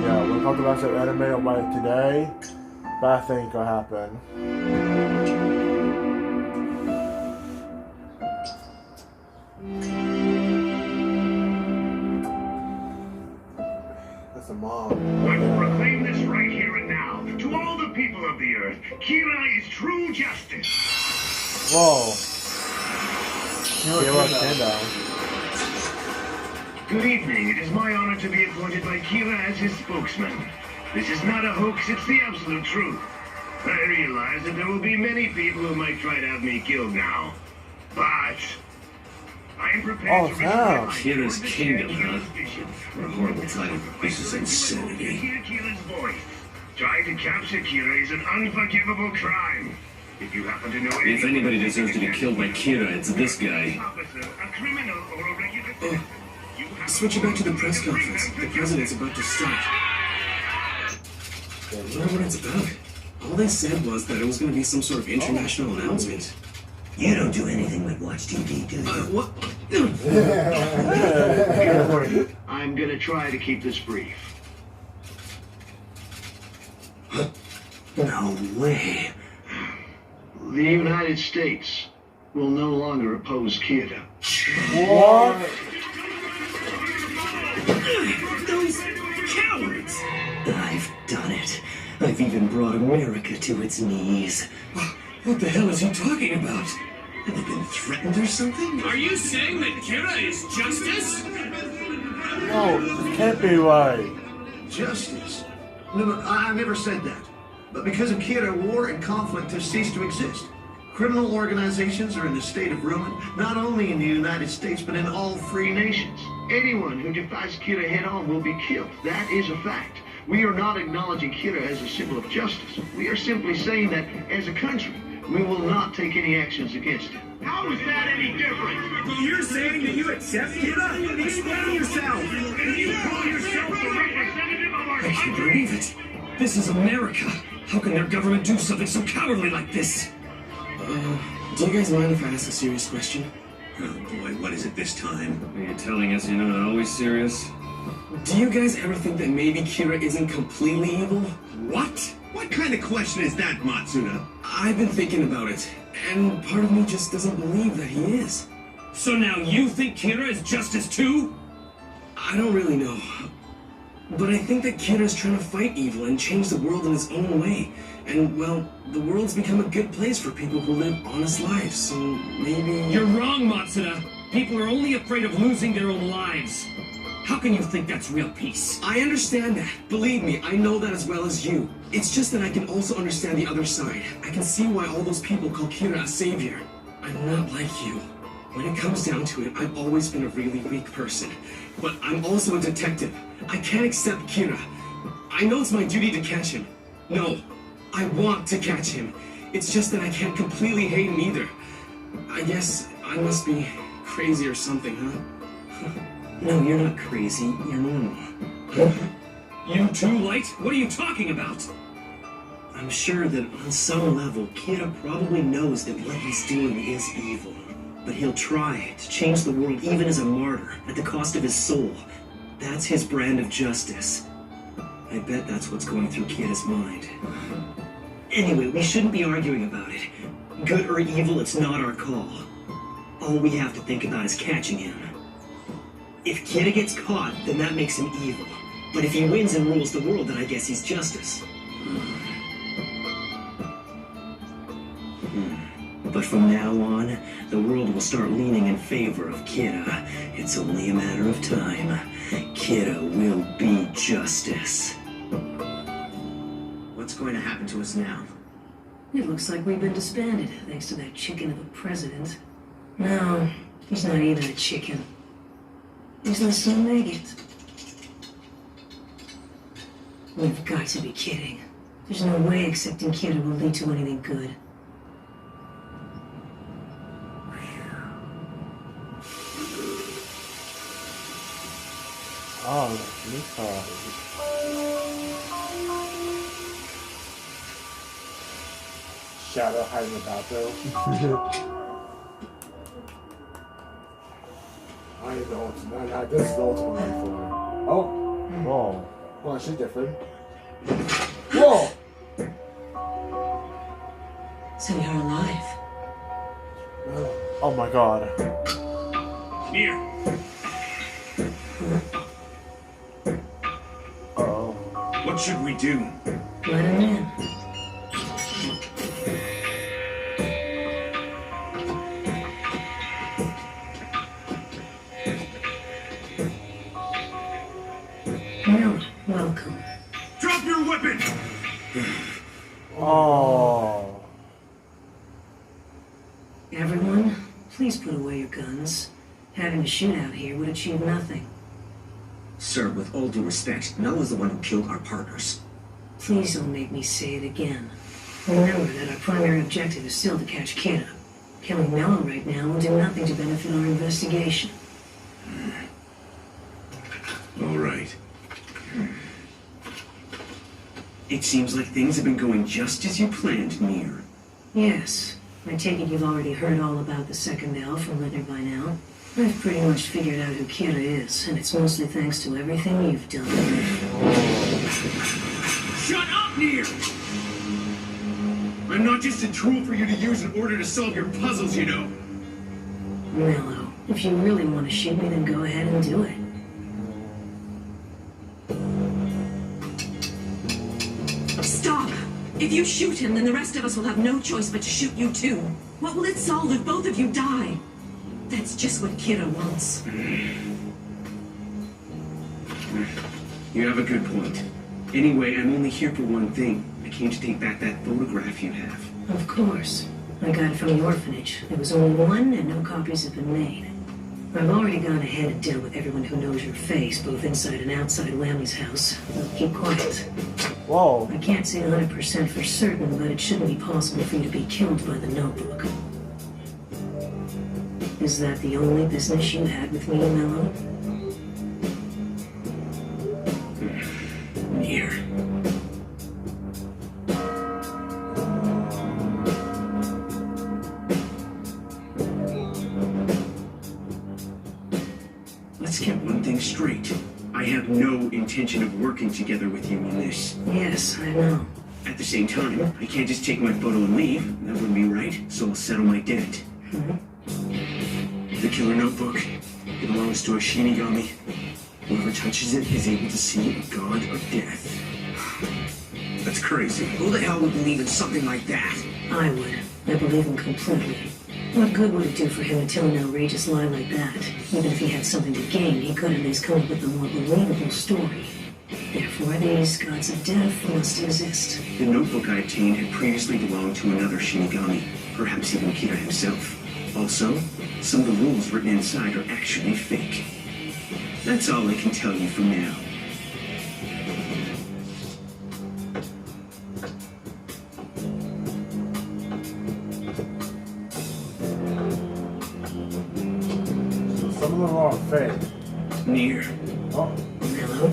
Yeah, we're going to the last step of anime right today. Bad thing could happen. That's a mom. I will proclaim this right here and now. To all the people of the earth, Kira is true justice. Whoa. Stand down. Good evening. It is my honor to be appointed by Kira as his spokesman. This is not a hoax, it's the absolute truth. I realize that there will be many people who might try to have me killed now. But I am prepared to risk my life. Kira's kingdom, huh? What a horrible title. This is insanity. Hear Kira's voice. Trying to capture Kira is an unforgivable crime. If you happen to know If anybody deserves to be killed by Kira, it's this guy. Switch it back to the press conference. The president's about to start. I wonder what it's about. All they said was that it was going to be some sort of international announcement. You don't do anything but watch TV, do you? What? I'm gonna try to keep this brief. No way. The United States will no longer oppose Kira. What? Those cowards! I've done it. I've even brought America to its knees. What the hell is he talking about? Have they been threatened or something? Are you saying that Kira is justice? No, this can't be right. Justice? No, I never said that. But because of Kira, war and conflict have ceased to exist. Criminal organizations are in a state of ruin, not only in the United States, but in all free nations. Anyone who defies Kira head-on will be killed. That is a fact. We are not acknowledging Kira as a symbol of justice. We are simply saying that, as a country, we will not take any actions against him. How is that any different? You're saying that you accept Kira? Explain yourself! And you call yourself the representative of our I can't country? believe it. This is America. How can their government do something so cowardly like this? Do you guys mind if I ask a serious question? Oh boy, what is it this time? Are you telling us you're not always serious? Do you guys ever think that maybe Kira isn't completely evil? What? What kind of question is that, Matsuda? I've been thinking about it, and part of me just doesn't believe that he is. So now you think Kira is justice too? I don't really know. But I think that Kira's trying to fight evil and change the world in his own way. And, well, the world's become a good place for people who live honest lives, so maybe... You're wrong, Matsuda. People are only afraid of losing their own lives. How can you think that's real peace? I understand that. Believe me, I know that as well as you. It's just that I can also understand the other side. I can see why all those people call Kira a savior. I'm not like you. When it comes down to it, I've always been a really weak person. But I'm also a detective. I can't accept Kira. I know it's my duty to catch him. No, I want to catch him. It's just that I can't completely hate him either. I guess I must be crazy or something, huh? No, you're not crazy. You're normal. You too, Light? What are you talking about? I'm sure that on some level, Kira probably knows that what he's doing is evil. But he'll try to change the world even as a martyr, at the cost of his soul. That's his brand of justice. I bet that's what's going through Kira's mind. Anyway, we shouldn't be arguing about it. Good or evil, it's not our call. All we have to think about is catching him. If Kira gets caught, then that makes him evil. But if he wins and rules the world, then I guess he's justice. But from now on, the world will start leaning in favor of Kira. It's only a matter of time. Kira will be justice. What's going to happen to us now? It looks like we've been disbanded, thanks to that chicken of a president. No, he's not even a chicken. He's less than a maggot. We've got to be kidding. There's no way accepting Kira will lead to anything good. Oh, Mika. Shadow hiding in the bathroom. I need the ultimate. Nah, this is the ultimate right for her. Oh. Whoa. Oh, she's different. Whoa! So you're alive. Oh my god. Here. Uh-oh. What should we do? Let him in. No, welcome. Drop your weapon! Oh. Everyone, please put away your guns. Having a shootout here would achieve nothing. Sir, with all due respect, Mel is the one who killed our partners. Please don't make me say it again. Remember that our primary objective is still to catch Kira. Killing Mello right now will do nothing to benefit our investigation. All right. It seems like things have been going just as you planned, Nier. Yes. I take it you've already heard all about the second elf from Litter by now. I've pretty much figured out who Kira is, and it's mostly thanks to everything you've done. Shut up, Nier! I'm not just a tool for you to use in order to solve your puzzles, you know. Mello, if you really want to shoot me, then go ahead and do it. Stop! If you shoot him, then the rest of us will have no choice but to shoot you too. What will it solve if both of you die? That's just what Kira wants. You have a good point. Anyway, I'm only here for one thing. I came to take back that photograph you have. Of course. I got it from the orphanage. There was only one, and no copies have been made. I've already gone ahead and dealt with everyone who knows your face, both inside and outside Lambie's house. But keep quiet. Whoa. I can't say 100% for certain, but it shouldn't be possible for you to be killed by the notebook. Is that the only business you had with me, Mello? Nier. Let's get one thing straight. I have no intention of working together with you on this. Yes, I know. At the same time, I can't just take my photo and leave. That wouldn't be right, so I'll settle my debt. Mm-hmm. The killer notebook. It belongs to a Shinigami. Whoever touches it is able to see a god of death. That's crazy. Who the hell would believe in something like that? I would. I believe him completely. What good would it do for him to tell an outrageous lie like that? Even if he had something to gain, he could at least come up with a more believable story. Therefore, these gods of death must exist. The notebook I obtained had previously belonged to another Shinigami, perhaps even Kira himself. Also, some of the rules written inside are actually fake. That's all I can tell you for now. Some of them are fake. Near. Oh. Hello?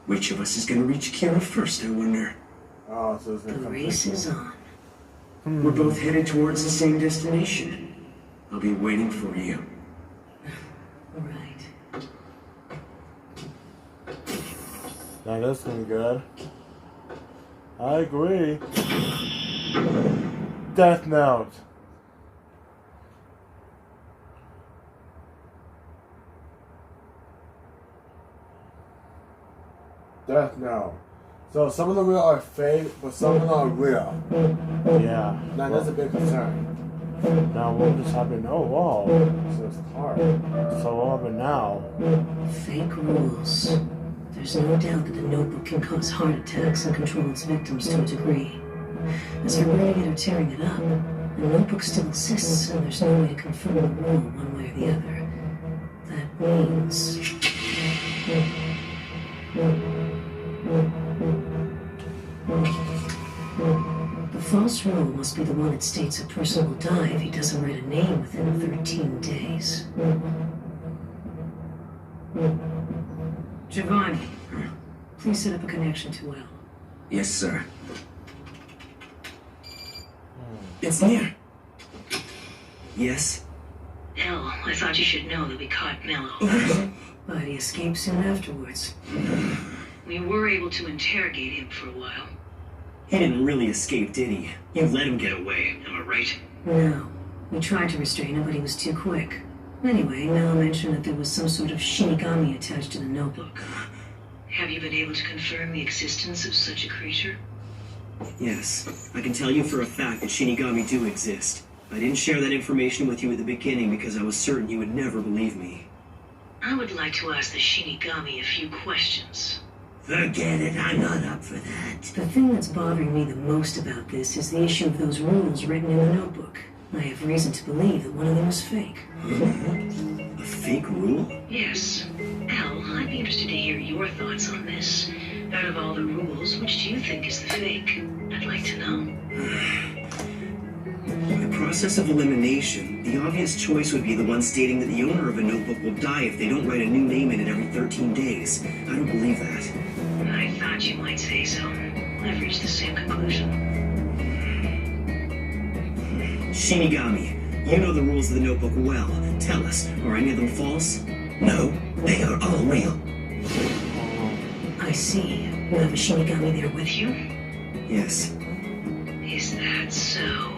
Which of us is gonna reach Kira first, I wonder? Oh, so it's The race is on. We're both headed towards the same destination. I'll be waiting for you. Right. Now that's gonna be good. I agree. Death Note. Death Note. So some of them real are fake, but some of them are real. Yeah. Now that's a big concern. Now what just happened? Oh wow. So it's hard. So what happened now? Fake rules. There's no doubt that the notebook can cause heart attacks and control its victims to a degree. As for breaking it or tearing it up, the notebook still exists, and there's no way to confirm the rule one way or the other. That means... the false rule must be the one that states a person will die if he doesn't write a name within 13 days. Giovanni, please set up a connection to L. Yes, sir. It's near. Yes? Hell, I thought you should know that we caught Mello. But he escaped soon afterwards. We were able to interrogate him for a while. He didn't really escape, did he? You let him get away, am I right? No. We tried to restrain him, but he was too quick. Anyway, Mel mentioned that there was some sort of Shinigami attached to the notebook. Have you been able to confirm the existence of such a creature? Yes. I can tell you for a fact that Shinigami do exist. I didn't share that information with you at the beginning because I was certain you would never believe me. I would like to ask the Shinigami a few questions. Forget it, I'm not up for that. The thing that's bothering me the most about this is the issue of those rules written in the notebook. I have reason to believe that one of them is fake. A fake rule? Yes. Al, I'd be interested to hear your thoughts on this. Out of all the rules, which do you think is the fake? I'd like to know. By process of elimination, the obvious choice would be the one stating that the owner of a notebook will die if they don't write a new name in it every 13 days. I don't believe that. I thought you might say so. I've reached the same conclusion. Shinigami, you know the rules of the notebook well. Tell us, are any of them false? No, they are all real. I see. You have a Shinigami there with you? Yes. Is that so?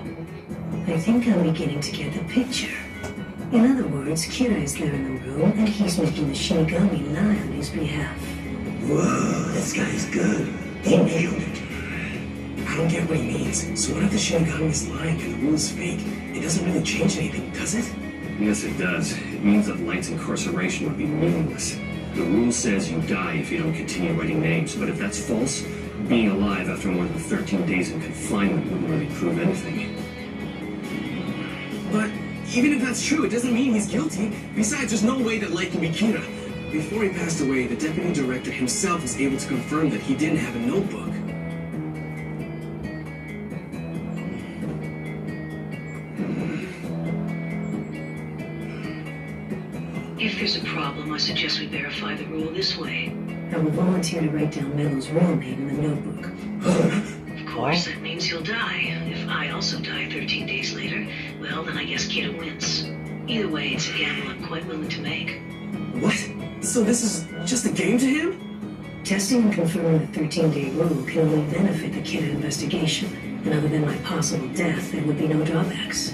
I think I'm beginning to get the picture. In other words, Kira is there in the room, and he's making the Shinigami lie on his behalf. Whoa, this guy's good. He nailed it. I don't get what he means. So what if the Shinigami's lying and the rule is fake? It doesn't really change anything, does it? Yes, it does. It means that Light's incarceration would be meaningless. The rule says you die if you don't continue writing names, but if that's false, being alive after more than 13 days in confinement wouldn't really prove anything. But even if that's true, it doesn't mean he's guilty. Besides, there's no way that Light can be Kira. Before he passed away, the deputy director himself was able to confirm that he didn't have a notebook. If there's a problem, I suggest we verify the rule this way. I will volunteer to write down Mello's real name in the notebook. Of course, that means he'll die. If I also die 13 days later, well, then I guess Kira wins. Either way, it's a gamble I'm quite willing to make. What? So this is just a game to him? Testing and confirming the 13-day rule can only benefit the Kira investigation. And other than my possible death, there would be no drawbacks.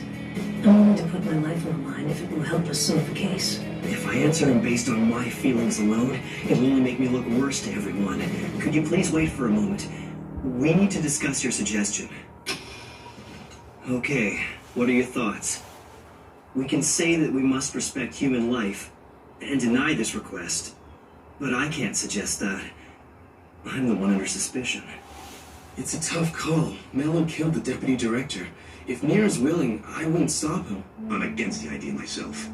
I'm willing to put my life on the line if it will help us solve the case. If I answer him based on my feelings alone, it will only make me look worse to everyone. Could you please wait for a moment? We need to discuss your suggestion. Okay, what are your thoughts? We can say that we must respect human life and deny this request, but I can't suggest that. I'm the one under suspicion. It's a tough call. Mello killed the deputy director. If Nier's willing, I wouldn't stop him. I'm against the idea myself.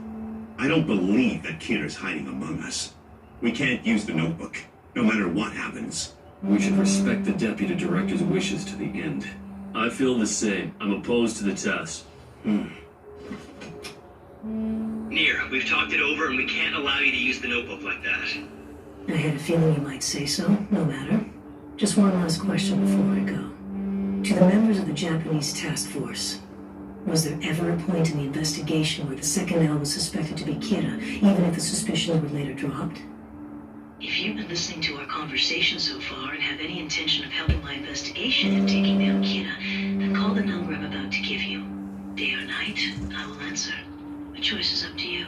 I don't believe that Kira's hiding among us. We can't use the notebook, no matter what happens. We should respect the deputy director's wishes to the end. I feel the same. I'm opposed to the test. Nier, we've talked it over and we can't allow you to use the notebook like that. I had a feeling you might say so. No matter. Just one last question before I go. To the members of the Japanese task force, was there ever a point in the investigation where the second L was suspected to be Kira, even if the suspicions were later dropped? If you've been listening to our conversation so far and have any intention of helping my investigation and taking down Kira, then call the number I'm about to give you. Day or night, I will answer. The choice is up to you.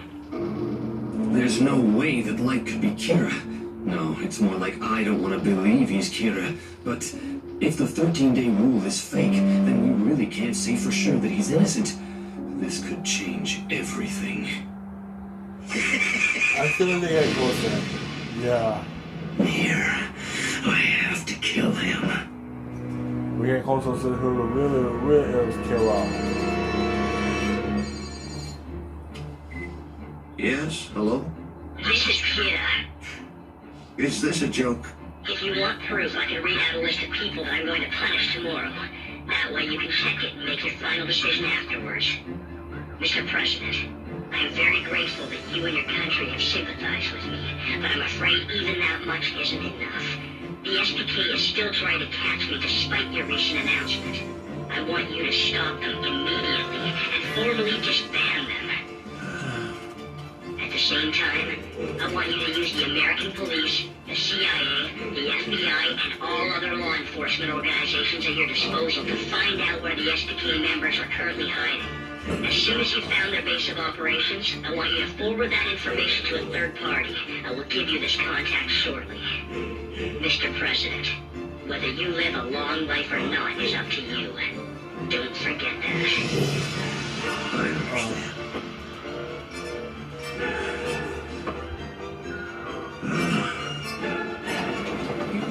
There's no way that Light could be Kira. No, it's more like I don't want to believe he's Kira. But if the 13-day rule is fake, then we really can't say for sure that he's innocent. This could change everything. I feel like they get closer. Yeah. Here, I have to kill him. We get closer to who really is Kira. Yes, hello? This is Kira. Is this a joke? If you want proof, I can read out a list of people that I'm going to punish tomorrow. That way you can check it and make your final decision afterwards. Mr. President, I am very grateful that you and your country have sympathized with me, but I'm afraid even that much isn't enough. The SPK is still trying to catch me despite your recent announcement. I want you to stop them immediately and formally disband them. At the same time, I want you to use the American police, the CIA, the FBI, and all other law enforcement organizations at your disposal to find out where the SPK members are currently hiding. As soon as you've found their base of operations, I want you to forward that information to a third party. I will give you this contact shortly. Mr. President, whether you live a long life or not is up to you. Don't forget that. I understand.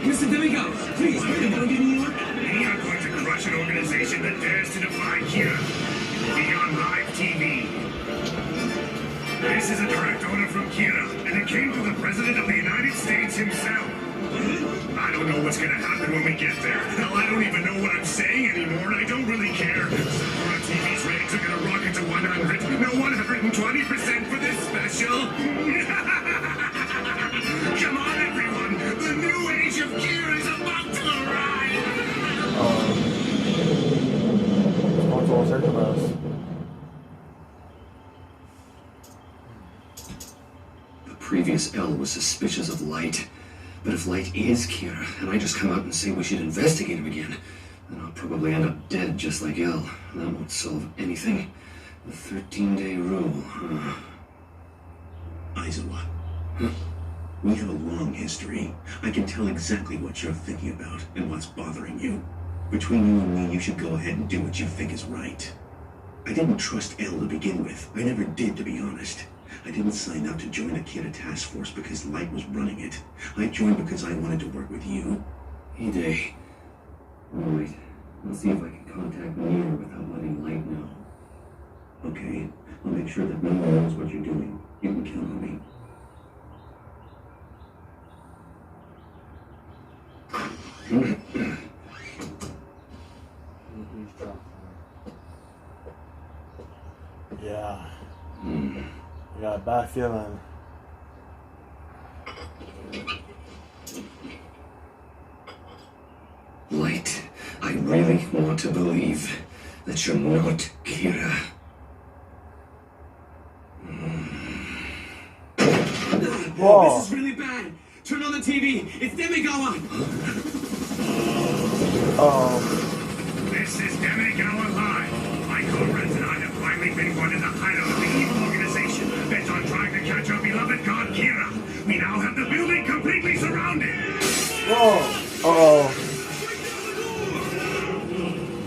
Mr. Demigod, please, we're going to New York. We are going to crush an organization that dares to defy Kira. Be on live TV. This is a direct order from Kira, and it came from the President of the United States himself. I don't know what's going to happen when we get there. Hell, I don't even know what I'm saying anymore, and I don't really care. Sakura TV's ratings are going to rocket to 100. No, 120% for this special. Come on, everyone. The new age of Kira is about to arrive. Going to Los Angeles. The previous L was suspicious of Light. But if Light is Kira, and I just come out and say we should investigate him again, then I'll probably end up dead just like L. That won't solve anything. The 13-day rule, huh? Aizawa, we have a long history. I can tell exactly what you're thinking about and what's bothering you. Between you and me, you should go ahead and do what you think is right. I didn't trust L to begin with. I never did, to be honest. I didn't sign up to join the Kira task force because Light was running it. I joined because I wanted to work with you. Hey, Alright, I'll see if I can contact Nier without letting Light know. Okay, I'll make sure that no one knows what you're doing. You can count on me. Yeah. I got a bad feeling. Light, I really want to believe that you're not Kira. Whoa. This is really bad. Turn on the TV. It's Demigawa. This is Demigawa Live. My comrades and I have finally pinpointed the hideout of the evil organization bent on trying to catch our beloved god Kira. We now have the building completely surrounded. Whoa! Uh-oh.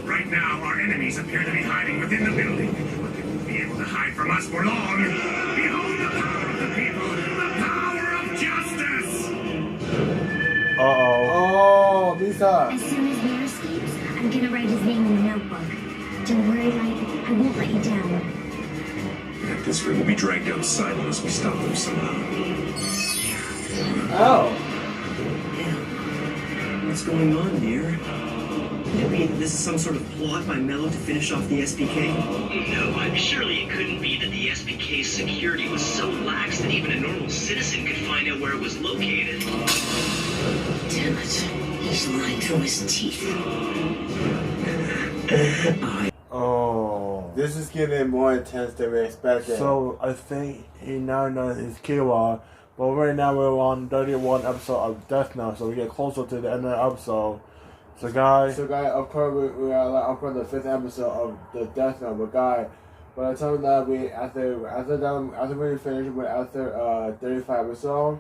Right now, our enemies appear to be hiding within the building, but they won't be able to hide from us for long. Behold the power of the people, the power of justice! Uh-oh. Oh, Lisa. As soon as Bear escapes, I'm gonna write his name in the notebook. Don't worry, Light. I won't let you down. At this rate, we'll be dragged outside unless we stop them somehow. Oh. What's going on, dear? Could it be that this is some sort of plot by Mello to finish off the SPK? No, surely it couldn't be that the SPK's security was so lax that even a normal citizen could find out where it was located. Damn it. He's lying through his teeth. Oh. This is getting more intense than we expected. So I think he now knows he's Kira, but right now we're on 31 episode of Death Note, so we get closer to the end of the episode. So guys, of course we are like, of course, the 5th episode of the Death Note, but guys, by the time that we after we finish with 35 episode,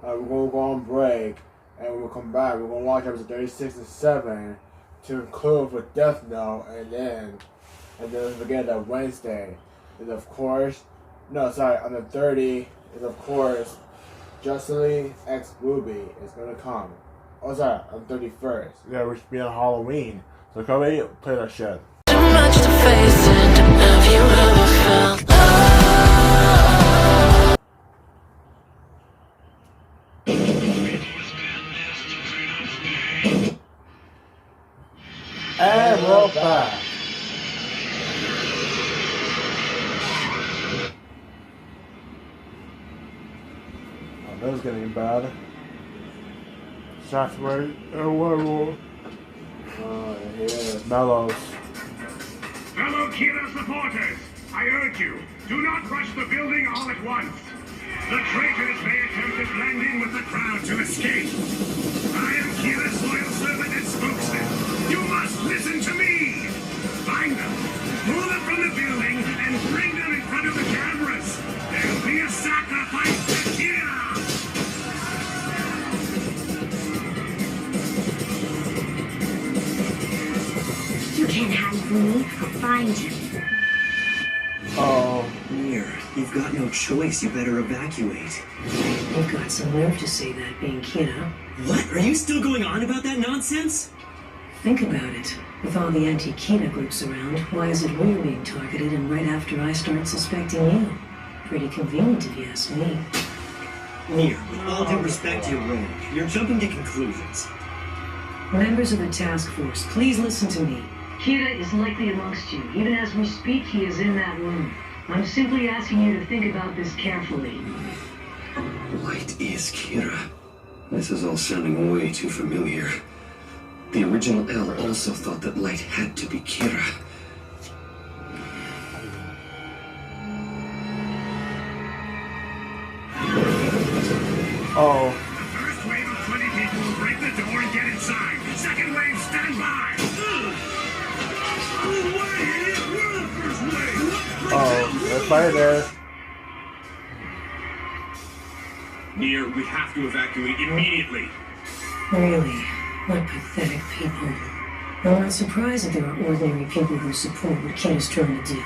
we're gonna go on break, and we'll come back. We're gonna watch episode 36 and 7 to conclude with Death Note, and then don't forget that Wednesday is of course on the 30 is of course Justice League X RWBY is gonna come. Oh sorry, on 31st. Yeah, we should be on Halloween. So come here, play that shit. Too much to face, and have you ever felt And we're back. Oh, that was getting bad. Saturate and werewolf. Mellows. Fellow Kira supporters, I urge you, do not rush the building all at once. The traitors may attempt to blend in with the crowd to escape. I am Kira's loyal servant and spokesman. You must listen to me. Find them, pull them from the building, and bring them in front of the cameras. There'll be a sacrifice to Kira. You can't hide from me. I'll find you. Oh, Mir, you've got no choice. You better evacuate. You've got some nerve to say that, being Kira. What? Are you still going on about that nonsense? Think about it. With all the anti-Kira groups around, why is it we're being targeted and right after I start suspecting you? Pretty convenient if you ask me. Mir, with all due respect to your role, you're jumping to conclusions. Members of the task force, please listen to me. Kira is likely amongst you. Even as we speak, he is in that room. I'm simply asking you to think about this carefully. Light is Kira. This is all sounding way too familiar. The original L also thought that Light had to be Kira. Oh. The first wave of 20 people will break the door and get inside. Second wave, stand by. Oh, let's fight there. Mir, we have to evacuate immediately. Really? What pathetic people. I'm not surprised that there are ordinary people who support what Kira's trying to do.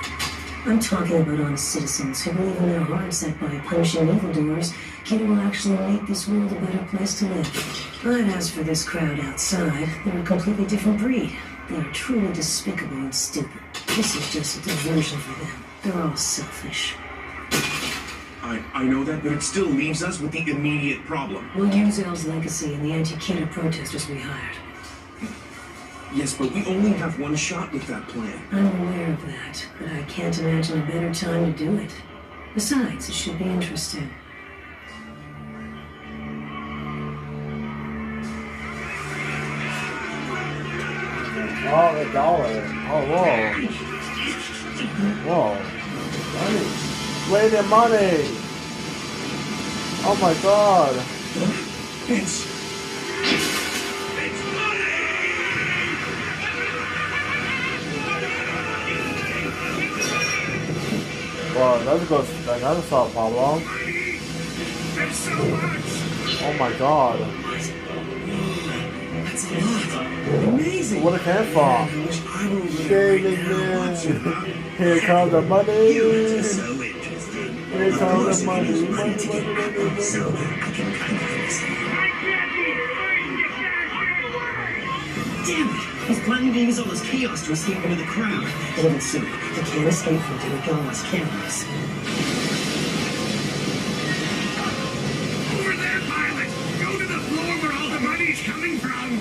I'm talking about honest citizens who believe in their hearts that by punishing evildoers, Kira will actually make this world a better place to live. But as for this crowd outside, they're a completely different breed. They are truly despicable and stupid. This is just a diversion for them. They're all selfish. I know that, but it still leaves us with the immediate problem. We'll use L's legacy and the anti-Kira protesters we hired. Yes, but we only have one shot with that plan. I'm aware of that, but I can't imagine a better time to do it. Besides, it should be interesting. Oh, the dollar. Oh, whoa. Whoa. Money. Wait the money! Oh my god! It's Well, let's go. Another solve problem. There's so much. Oh my god. That's a lot. Amazing. Where it came from? David, man. Here comes the money. Humans are so interesting. Here comes the money. So I can kind of understand. Damn it! He's planning to use all this chaos to escape into the crowd. Even so, he can't escape from Demigala's cameras. Over there, pilot. Go to the floor where all the money's coming from.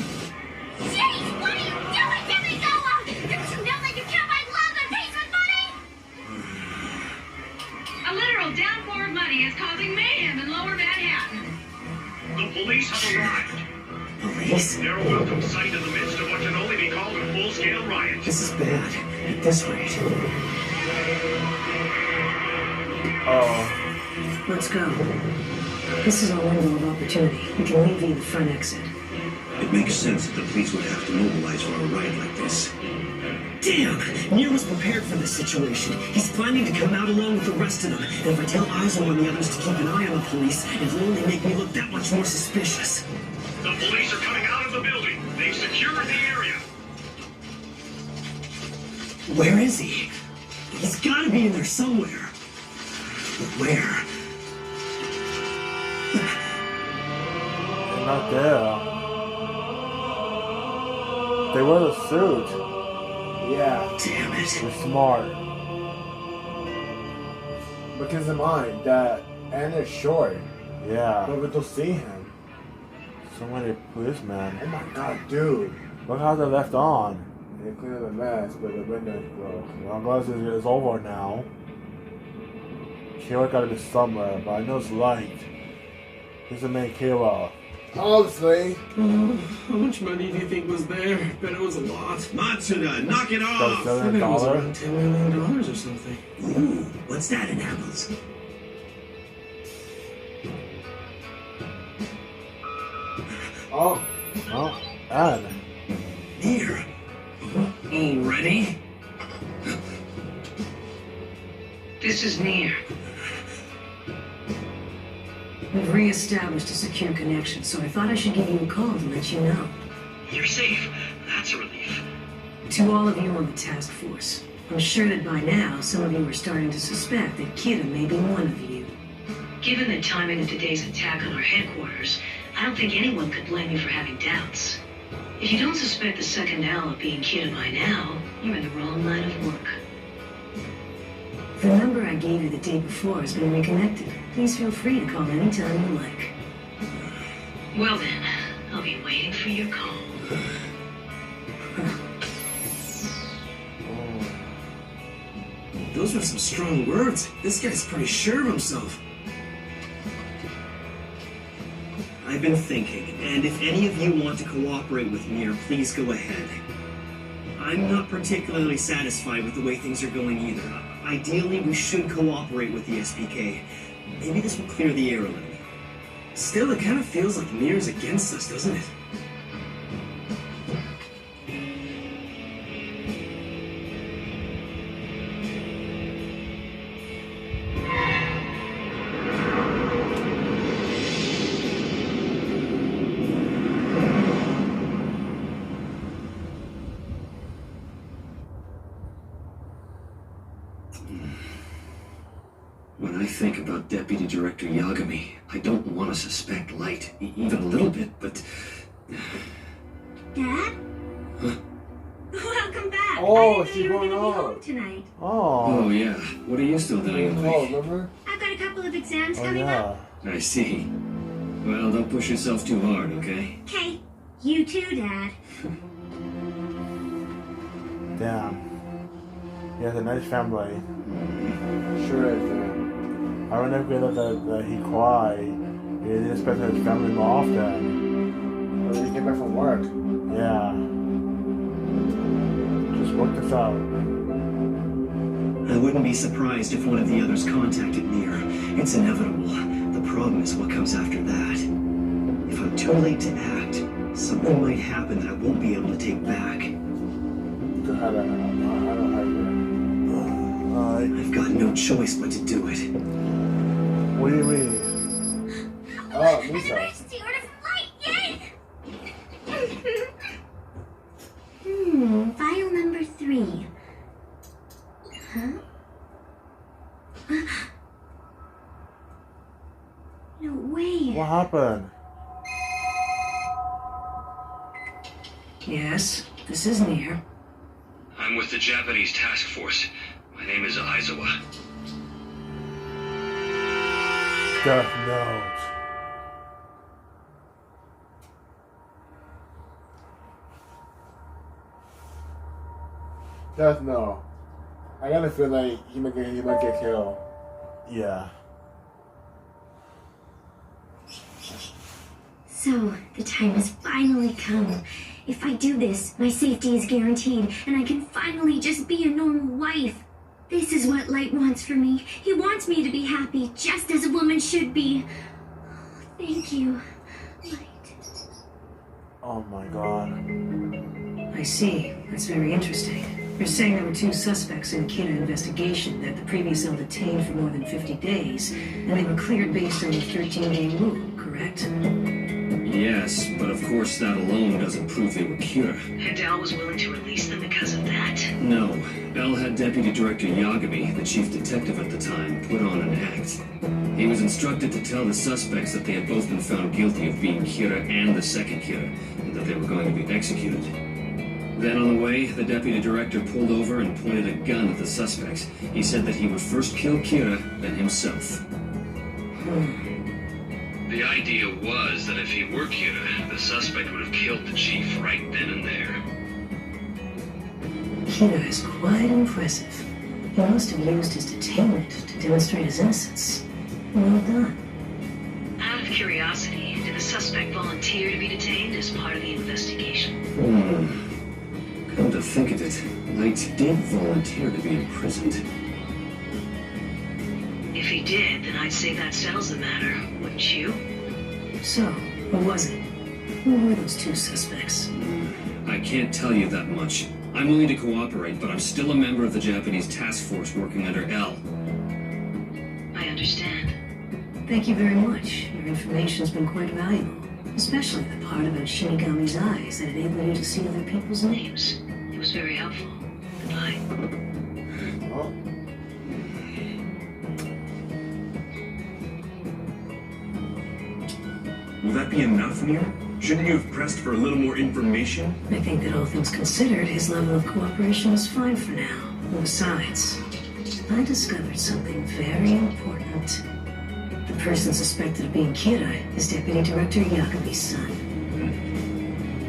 Jeez, what are you doing, Demigala? Don't you know that you can't buy love and peace with money? A literal downpour of money is causing mayhem in Lower Manhattan. The police have arrived. Police? They're a welcome sight in the midst of what can only be called a full-scale riot. This is bad. At this rate. Oh. Let's go. This is our window of opportunity. We can leave via the front exit. It makes sense that the police would have to mobilize for a riot like this. Damn! Near was prepared for this situation. He's planning to come out along with the rest of them. And if I tell Aizo and the others to keep an eye on the police, it'll only make me look that much more suspicious. The police are coming out of the building. They've secured the area. Where is he? He's gotta be in there somewhere. But where? They're not there. They wear the suit. Yeah. Damn it. They're smart. But keep in mind that Anna's short. Yeah. But we don't see him. So many policemen. Oh my god, dude. Look how they're left on. They clean up the mess, but the window's broke. Well, I'm glad it's over now. Kira gotta be somewhere, but I know it's light. He's the main Kira. Obviously. How much money do you think was there? Bet it was a lot. Matsuda, knock it off! $7 I bet it was around $10 million or something. Ooh, what's that in apples? Oh. Oh, Anne. Here. Already? This is Near. We've re-established a secure connection, so I thought I should give you a call to let you know. You're safe. That's a relief. To all of you on the task force, I'm sure that by now some of you are starting to suspect that Kira may be one of you. Given the timing of today's attack on our headquarters, I don't think anyone could blame you for having doubts. If you don't suspect the second owl of being Kira by now, you're in the wrong line of work. The number I gave you the day before has been reconnected. Please feel free to call anytime you like. Well then, I'll be waiting for your call. Those were some strong words. This guy's pretty sure of himself. I've been thinking, and if any of you want to cooperate with Mir, please go ahead. I'm not particularly satisfied with the way things are going either. Ideally, we should cooperate with the SPK. Maybe this will clear the air a little. Still, it kind of feels like Mir's against us, doesn't it? When I think about Deputy Director Yagami, I don't want to suspect Light, even a little bit, but... Dad? Huh? Welcome back. Oh, I didn't know she's you were going gonna be on. home tonight. Oh, yeah. What are you still doing? Oh, remember? I've got a couple of exams Oh, coming up. yeah. I see. Well, don't push yourself too hard, okay? Okay. You too, Dad. Damn. He has a nice family. Sure is, man. I would never get that he cried. He didn't expect his family more often. Or he came back from work. Yeah. Just work this out. I wouldn't be surprised if one of the others contacted Mir. It's inevitable. The problem is what comes after that. If I'm too late to act, something might happen that I won't be able to take back. like... I've got no choice but to do it. What do you mean? Oh, Misa. File number 3. Huh? No way. What happened? Yes, this is near. I'm with the Japanese task force. My name is Aizawa. Death Note. Death Note. I gotta feel like he might get killed. Yeah. So, the time has finally come. If I do this, my safety is guaranteed, and I can finally just be a normal wife. This is what Light wants for me. He wants me to be happy, just as a woman should be. Oh, thank you, Light. Oh my god. I see. That's very interesting. You're saying there were 2 suspects in a Kira investigation that the previous cell detained for more than 50 days, and they were cleared based on the 13-day rule, correct? Yes, but of course that alone doesn't prove they were Kira. And Al was willing to release them because of that? No. Al had Deputy Director Yagami, the chief detective at the time, put on an act. He was instructed to tell the suspects that they had both been found guilty of being Kira and the second Kira, and that they were going to be executed. Then on the way, the deputy director pulled over and pointed a gun at the suspects. He said that he would first kill Kira, then himself. The idea was that if he were Kira, the suspect would have killed the chief right then and there. Kira is quite impressive. He must have used his detainment to demonstrate his innocence. Well done. Out of curiosity, did the suspect volunteer to be detained as part of the investigation? Come to think of it, Light did volunteer to be imprisoned. If he did, then I'd say that settles the matter, wouldn't you? So, who was it? Who were those 2 suspects? I can't tell you that much. I'm willing to cooperate, but I'm still a member of the Japanese task force working under L. I understand. Thank you very much. Your information's been quite valuable. Especially the part about Shinigami's eyes that enabled you to see other people's names. It was very helpful. Goodbye. Oh. Will that be enough, Nier? Shouldn't you have pressed for a little more information? I think that all things considered, his level of cooperation is fine for now. And besides, I discovered something very important. The person suspected of being Kira is Deputy Director Yagami's son.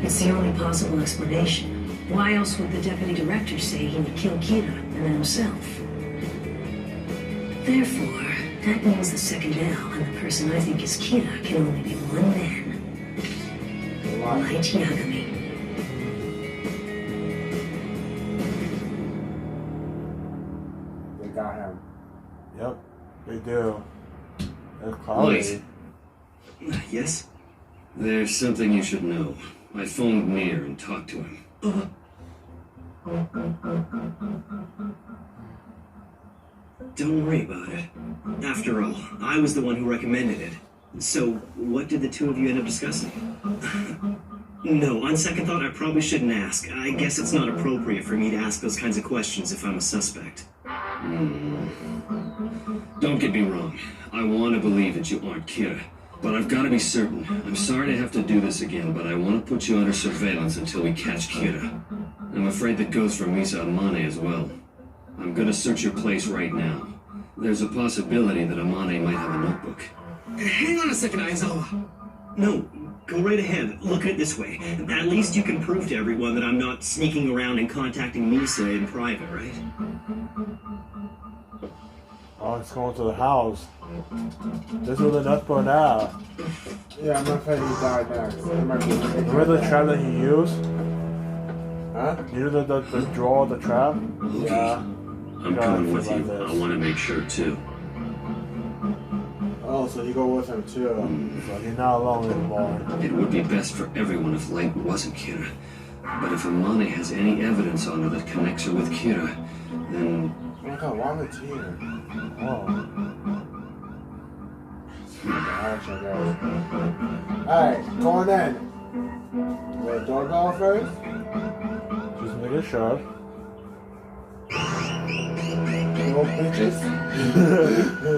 It's the only possible explanation. Why else would the Deputy Director say he would kill Kira and then himself? Therefore, that means the second L and the person I think is Kira can only be one man. Light Yagami. They got him. Yep, they do. Light. Yes? There's something you should know. I phoned Nier and talked to him. Don't worry about it. After all, I was the one who recommended it. So, what did the 2 of you end up discussing? No, on second thought, I probably shouldn't ask. I guess it's not appropriate for me to ask those kinds of questions if I'm a suspect. Don't get me wrong. I want to believe that you aren't Kira. But I've got to be certain. I'm sorry to have to do this again, but I want to put you under surveillance until we catch Kira. I'm afraid that goes for Misa Amane as well. I'm going to search your place right now. There's a possibility that Amane might have a notebook. Hang on a second, Aizawa. No, go right ahead. Look at it this way. At least you can prove to everyone that I'm not sneaking around and contacting Misa in private, right? Oh, it's going to the house. This is the notebook now. Yeah, I'm afraid he died next. Remember the trap that he used? Huh? You know the draw of the trap? Yeah. I'm coming with you. I want to make sure, too. Oh, so you go with him, too. So he's not alone anymore. It would be best for everyone if Light wasn't Kira. But if Amane has any evidence on her that connects her with Kira, And Oh my god, volunteer. Oh. Alright, going in. Wait, doorbell first? Just make it sure. Little bitches.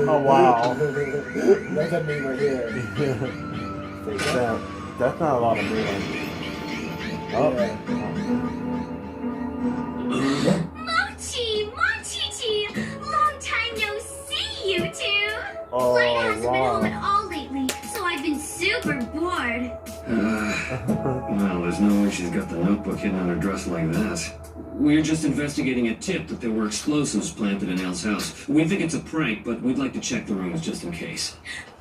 Oh wow. That's a meme right here. That's not a lot of memes. Oh. Mochi! Mochi-chi! Long time no see, you two! Oh, Light hasn't been wow. home at all lately, so I've been super bored. well, there's no way she's got the notebook hidden on her dress like that. We're just investigating a tip that there were explosives planted in Elle's house. We think it's a prank, but we'd like to check the rooms just in case.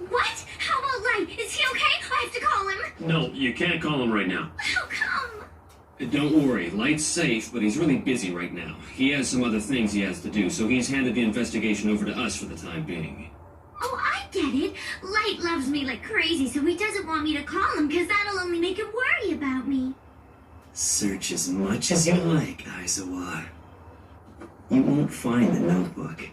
What? How about Light? Is he okay? I have to call him. No, you can't call him right now. How come? Don't worry, Light's safe, but he's really busy right now. He has some other things he has to do, so he's handed the investigation over to us for the time being. Oh, I get it. Light loves me like crazy, so he doesn't want me to call him because that'll only make him worry about me. Search as much as you like, Aizawa. You won't find the notebook.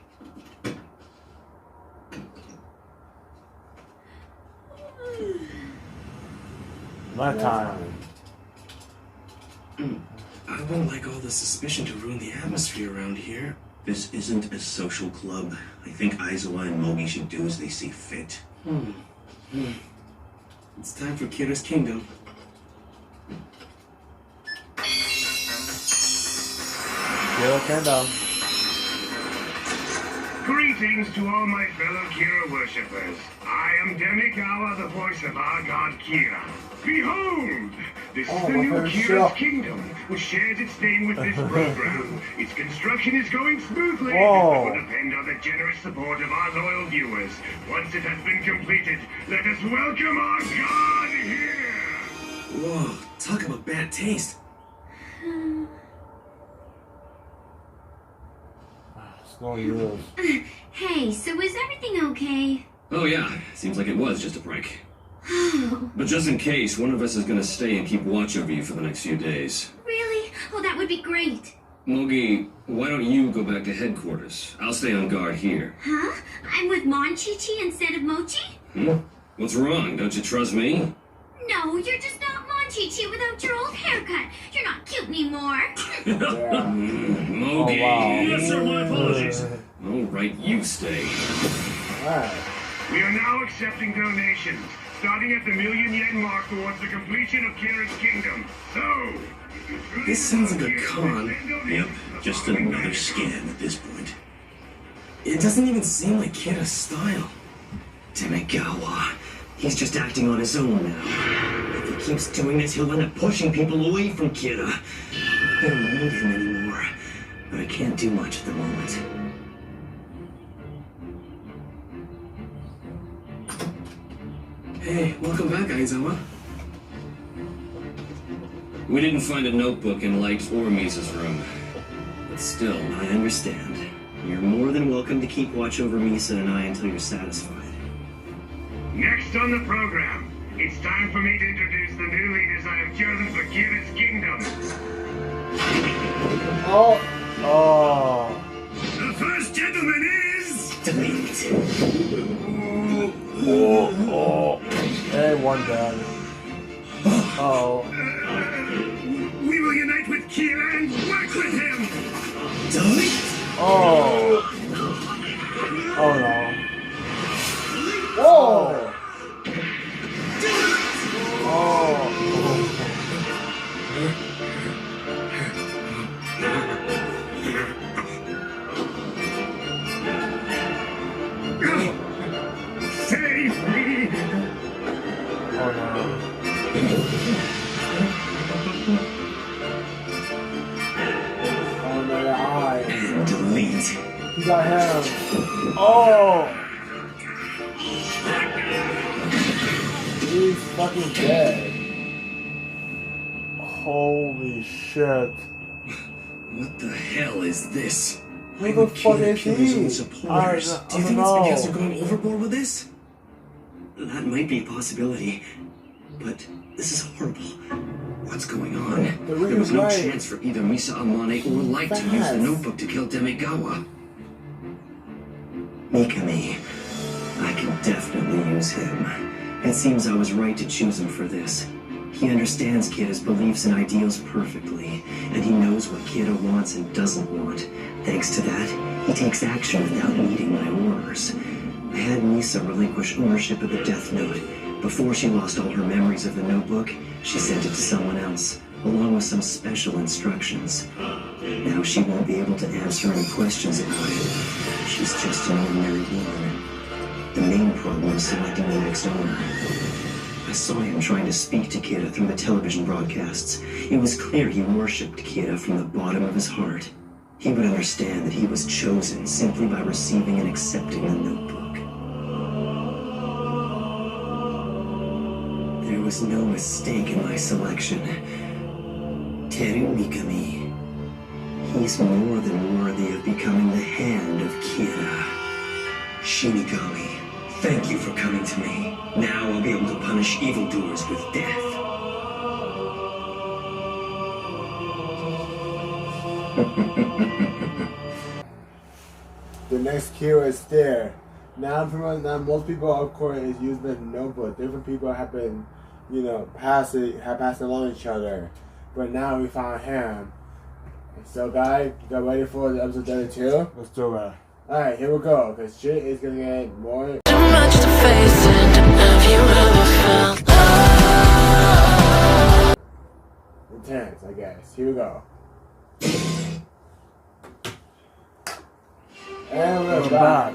My time. I wouldn't like all the suspicion to ruin the atmosphere around here. This isn't a social club. I think Aizawa and Mogi should do as they see fit. It's time for Kira's Kingdom. Kira Kingdom. Greetings to all my fellow Kira worshippers. I am Demikawa, the voice of our god Kira. Behold! This is the new Kira's Kingdom, which shares its name with this program. Its construction is going smoothly, but will depend on the generous support of our loyal viewers. Once it has been completed, let us welcome our god here! Whoa, talk about bad taste. It's no use. Hey, so is everything okay? Oh yeah, seems like it was just a prank. But just in case, one of us is gonna stay and keep watch over you for the next few days. Really? Oh, that would be great. Mogi, why don't you go back to headquarters? I'll stay on guard here. Huh? I'm with Mon-Chi-Chi instead of Mochi? What's wrong? Don't you trust me? No, you're just not Mon-Chi-Chi without your old haircut. You're not cute anymore. Mogi. Oh, wow. Yes, sir, my apologies. All right, you stay. We are now accepting donations, starting at the 1,000,000 yen mark towards the completion of Kira's Kingdom. So... This sounds like a con. Yep, just another scam at this point. It doesn't even seem like Kira's style. Demikawa. He's just acting on his own now. If he keeps doing this, he'll end up pushing people away from Kira. I don't need him anymore, but I can't do much at the moment. Hey, welcome back, Aizawa. We didn't find a notebook in Light's or Misa's room. But still, I understand. You're more than welcome to keep watch over Misa and I until you're satisfied. Next on the program, it's time for me to introduce the new leaders I have chosen for Kira's Kingdom. The first gentleman is... Delete. Hey, one down. We will unite with Kira and work with him! Delete! Oh no. Whoa! Save me! Oh no. Oh no, your eye. And delete. He got him. Oh! He's fucking dead. Holy shit. what the hell is this? Who the fuck is he? Do you think it's because they're going overboard with this? That might be a possibility, but this is horrible. what's going on. There was no chance for either Misa Amane or Light to use the notebook to kill Demigawa. Mikami. I can definitely use him. It seems I was right to choose him for this. He understands Kira's beliefs and ideals perfectly, and he knows what Kira wants and doesn't want. Thanks to that, he takes action without needing my orders. I had Misa relinquish ownership of the Death Note. Before she lost all her memories of the notebook, she sent it to someone else, along with some special instructions. Now she won't be able to answer any questions about it. She's just an ordinary woman. The main problem is selecting the next owner. I saw him trying to speak to Kira through the television broadcasts. It was clear he worshipped Kira from the bottom of his heart. He would understand that he was chosen simply by receiving and accepting the notebook. There was no mistake in my selection. Teru Mikami. He's more than worthy of becoming the hand of Kira. Shinigami, thank you for coming to me. Now I'll be able to punish evildoers with death. The next Kira is there. Now most people, of course, is using the notebook. Different people have been, have passed along each other. But now we found him. So, guys, you guys ready for the episode 32? Let's do it. Alright, here we go, because shit is gonna get more. Too much to face, and have you ever felt intense, I guess. Here we go. And we're back.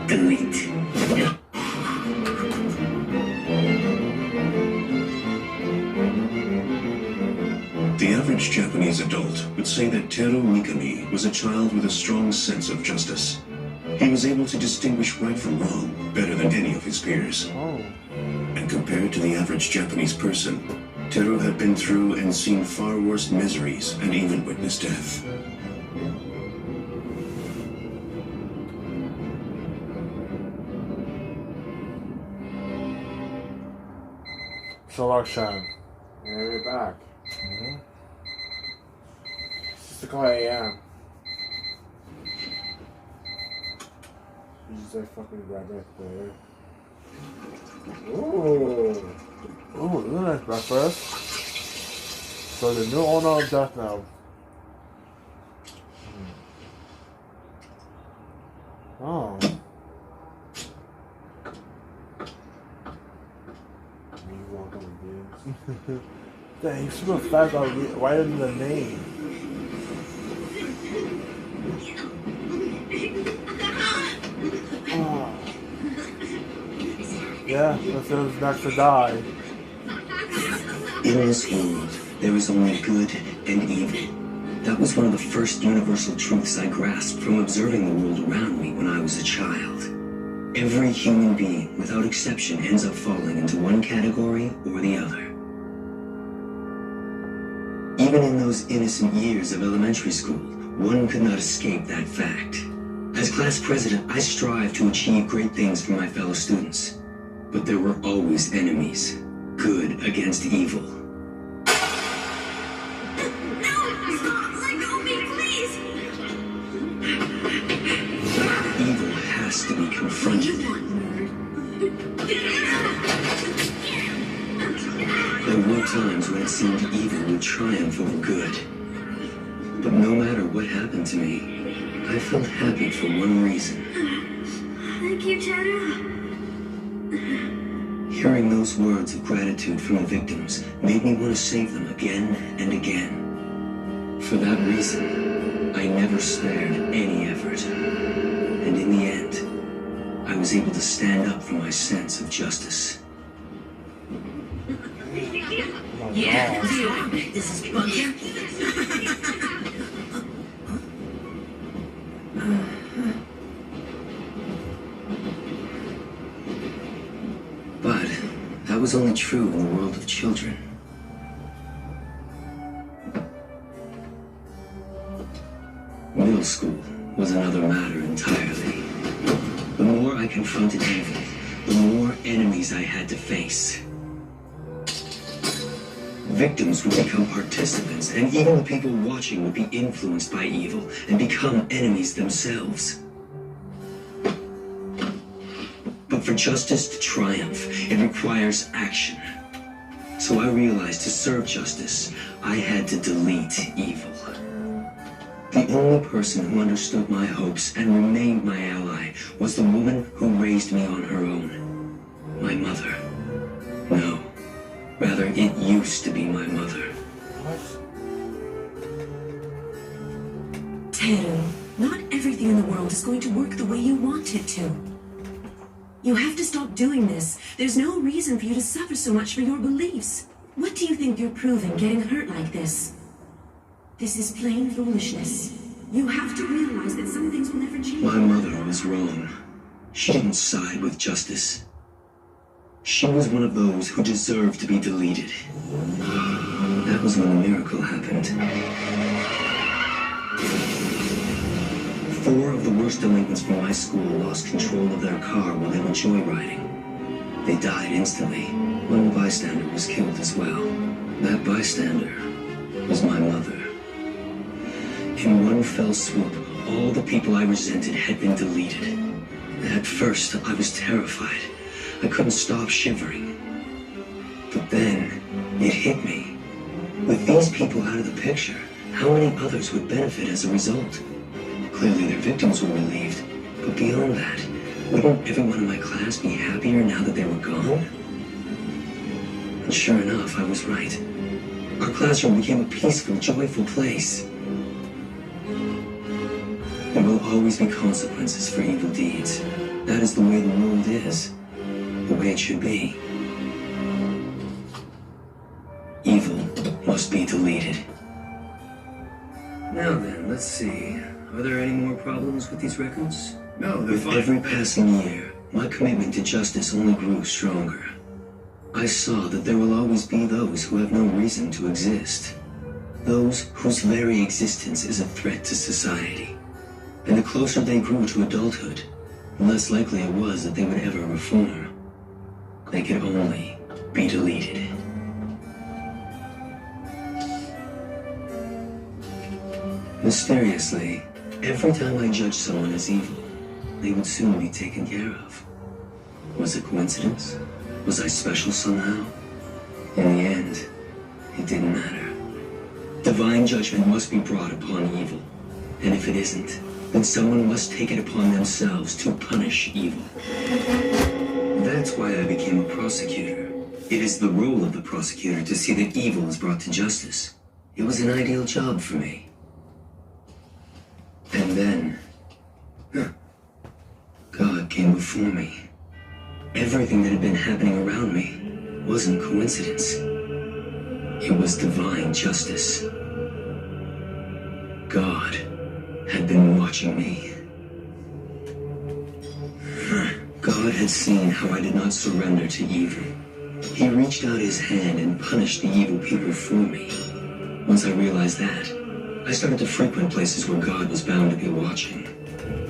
Delete. The average Japanese adult would say that Teru Mikami was a child with a strong sense of justice. He was able to distinguish right from wrong better than any of his peers. And compared to the average Japanese person, Teru had been through and seen far worse miseries and even witnessed death. Selection. And we're back. It's 6 a.m. You just like fucking right there. Ooh. Ooh, this is a nice breakfast. So the new owner of Death Note. Oh. Dang, he's super fast on writing the name. Oh. Yeah, this is next to die. In this world, there is only good and evil. That was one of the first universal truths I grasped from observing the world around me when I was a child. Every human being, without exception, ends up falling into one category or the other. Even in those innocent years of elementary school, one could not escape that fact. As class president, I strive to achieve great things for my fellow students. But there were always enemies. Good against evil. Evil has to be confronted. There were times when it seemed evil would triumph over good. But no matter what happened to me, I felt happy for one reason. Thank you, Teru. Hearing those words of gratitude from the victims made me want to save them again and again. For that reason, I never spared any effort. And in the end, I was able to stand up for my sense of justice. Yeah, this is Bunker. But that was only true in the world of children. Middle school was another matter entirely. The more I confronted evil, the more enemies I had to face. victims would become participants, and even the people watching would be influenced by evil and become enemies themselves. But for justice to triumph, it requires action. So I realized to serve justice, I had to delete evil. The only person who understood my hopes and remained my ally was the woman who raised me on her own. My mother. No. Rather, it used to be my mother. Teru, not everything in the world is going to work the way you want it to. You have to stop doing this. There's no reason for you to suffer so much for your beliefs. What do you think you're proving getting hurt like this? This is plain foolishness. You have to realize that some things will never change. My mother was wrong. She didn't side with justice. She was one of those who deserved to be deleted. That was when the miracle happened. 4 of the worst delinquents from my school lost control of their car while they were joyriding. They died instantly. One bystander was killed as well. That bystander was my mother. In one fell swoop, all the people I resented had been deleted. At first, I was terrified. I couldn't stop shivering. But then, it hit me. With these people out of the picture, how many others would benefit as a result? Clearly their victims were relieved, but beyond that, wouldn't everyone in my class be happier now that they were gone? And sure enough, I was right. Our classroom became a peaceful, joyful place. There will always be consequences for evil deeds. That is the way the world is. The way it should be. Evil must be deleted. Now then, let's see. Are there any more problems with these records? No, they're fine. With every passing year, my commitment to justice only grew stronger. I saw that there will always be those who have no reason to exist. Those whose very existence is a threat to society. And the closer they grew to adulthood, the less likely it was that they would ever reform. They could only be deleted. Mysteriously, every time I judged someone as evil, they would soon be taken care of. Was it coincidence? Was I special somehow? In the end, it didn't matter. Divine judgment must be brought upon evil. And if it isn't, then someone must take it upon themselves to punish evil. That's why I became a prosecutor. It is the role of the prosecutor to see that evil is brought to justice. It was an ideal job for me. And then, God came before me. Everything that had been happening around me wasn't coincidence. It was divine justice. God had been watching me. God had seen how I did not surrender to evil. He reached out his hand and punished the evil people for me. Once I realized that, I started to frequent places where God was bound to be watching.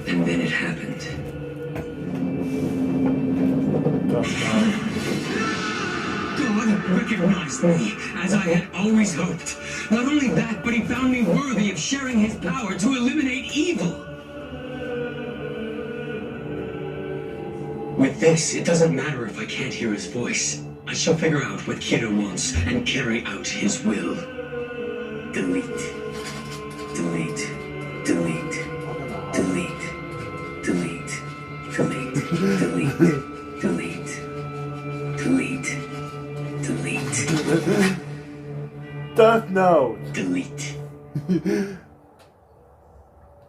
And then it happened. God recognized me, as I had always hoped. Not only that, but he found me worthy of sharing his power to eliminate evil. With this, it doesn't matter if I can't hear his voice. I shall figure out what Kira wants and carry out his will. Delete. Delete. Delete. Delete. Delete. Delete. Delete. Delete. Delete. Delete. Death Note. Delete.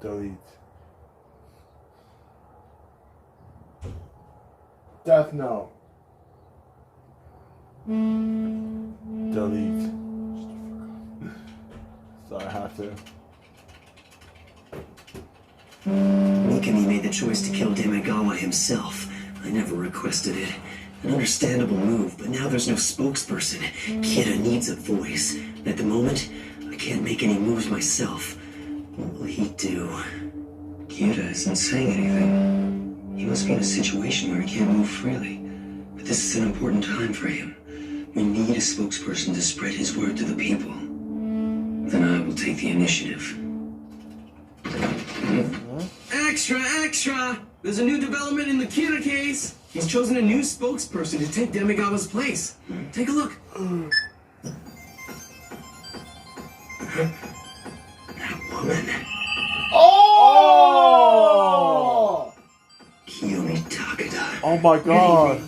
Delete. Death Note. Delete. Sorry, I have to. Mikami made the choice to kill Demigawa himself. I never requested it. An understandable move, but now there's no spokesperson. Kira needs a voice. At the moment, I can't make any moves myself. What will he do? Kira isn't saying anything. He must be in a situation where he can't move freely. But this is an important time for him. We need a spokesperson to spread his word to the people. Then I will take the initiative. Extra, extra! There's a new development in the Kira case. He's chosen a new spokesperson to take Demigawa's place. Take a look. That woman. Oh! Kiyomi Takeda. Oh my god.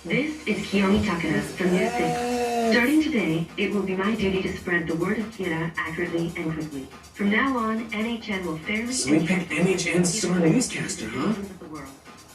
This is Kiyomi Takeda from News 6. Starting today, it will be my duty to spread the word of Kira accurately and quickly. From now on, NHN will fairly... So we picked NHN's star newscaster, huh?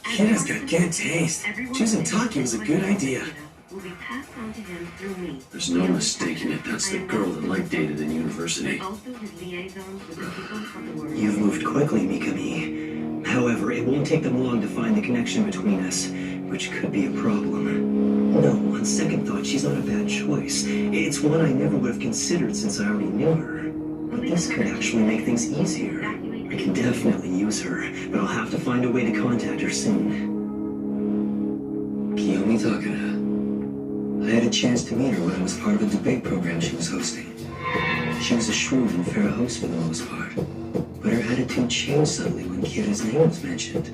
Kira's got good taste. Choosing Taki was a good idea. Will be passed on to him through me. There's no mistaking it. That's the girl that Light dated in university. Also his liaisons with the people of the world. You've moved quickly, Mikami. However, it won't take them long to find the connection between us, which could be a problem. No, on second thought, she's not a bad choice. It's one I never would have considered since I already knew her. But this could actually make things easier. I can definitely use her, but I'll have to find a way to contact her soon. Kiyomi Takeda. I had a chance to meet her when I was part of a debate program she was hosting. She was a shrewd and fair host for the most part, but her attitude changed suddenly when Kira's name was mentioned.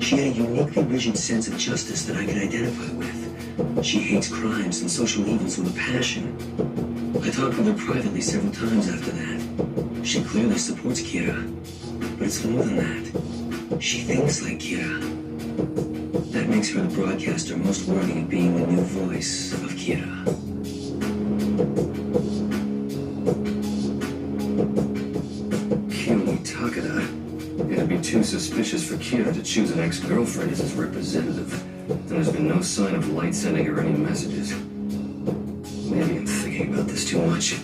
She had a uniquely rigid sense of justice that I could identify with. She hates crimes and social evils with a passion. I talked with her privately several times after that. She clearly supports Kira, but it's more than that. She thinks like Kira. That makes her the broadcaster most worthy of being the new voice of Kira. Kiyomi Takeda. It'd be too suspicious for Kira to choose an ex-girlfriend as his representative. And there's been no sign of Light sending her any messages. Maybe I'm thinking about this too much.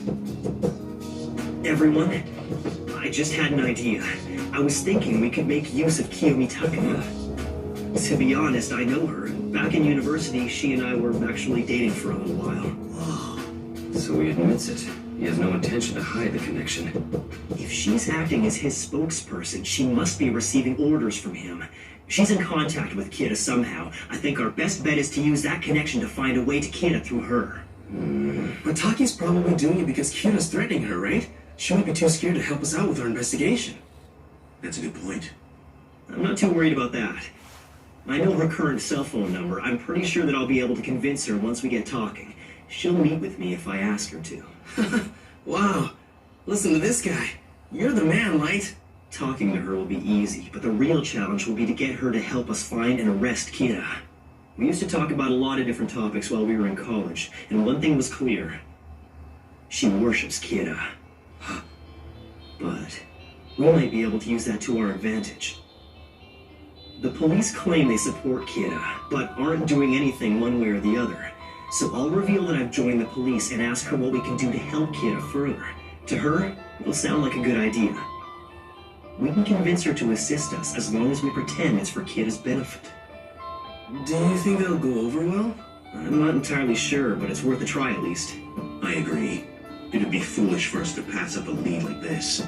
Everyone, I just had an idea. I was thinking we could make use of Kiyomi Takeda. To be honest, I know her. Back in university, she and I were actually dating for a little while. So he admits it. He has no intention to hide the connection. If she's acting as his spokesperson, she must be receiving orders from him. She's in contact with Kira somehow. I think our best bet is to use that connection to find a way to Kira through her. But Taki's probably doing it because Kira's threatening her, right? She might be too scared to help us out with our investigation. That's a good point. I'm not too worried about that. I know her current cell phone number. I'm pretty sure that I'll be able to convince her once we get talking. She'll meet with me if I ask her to. Wow. Listen to this guy. You're the man, Light. Talking to her will be easy, but the real challenge will be to get her to help us find and arrest Kira. We used to talk about a lot of different topics while we were in college, and one thing was clear. She worships Kira. But we might be able to use that to our advantage. The police claim they support Kira, but aren't doing anything one way or the other. So I'll reveal that I've joined the police and ask her what we can do to help Kira further. To her, it'll sound like a good idea. We can convince her to assist us as long as we pretend it's for Kira's benefit. Do you think that'll go over well? I'm not entirely sure, but it's worth a try at least. I agree. It'd be foolish for us to pass up a lead like this.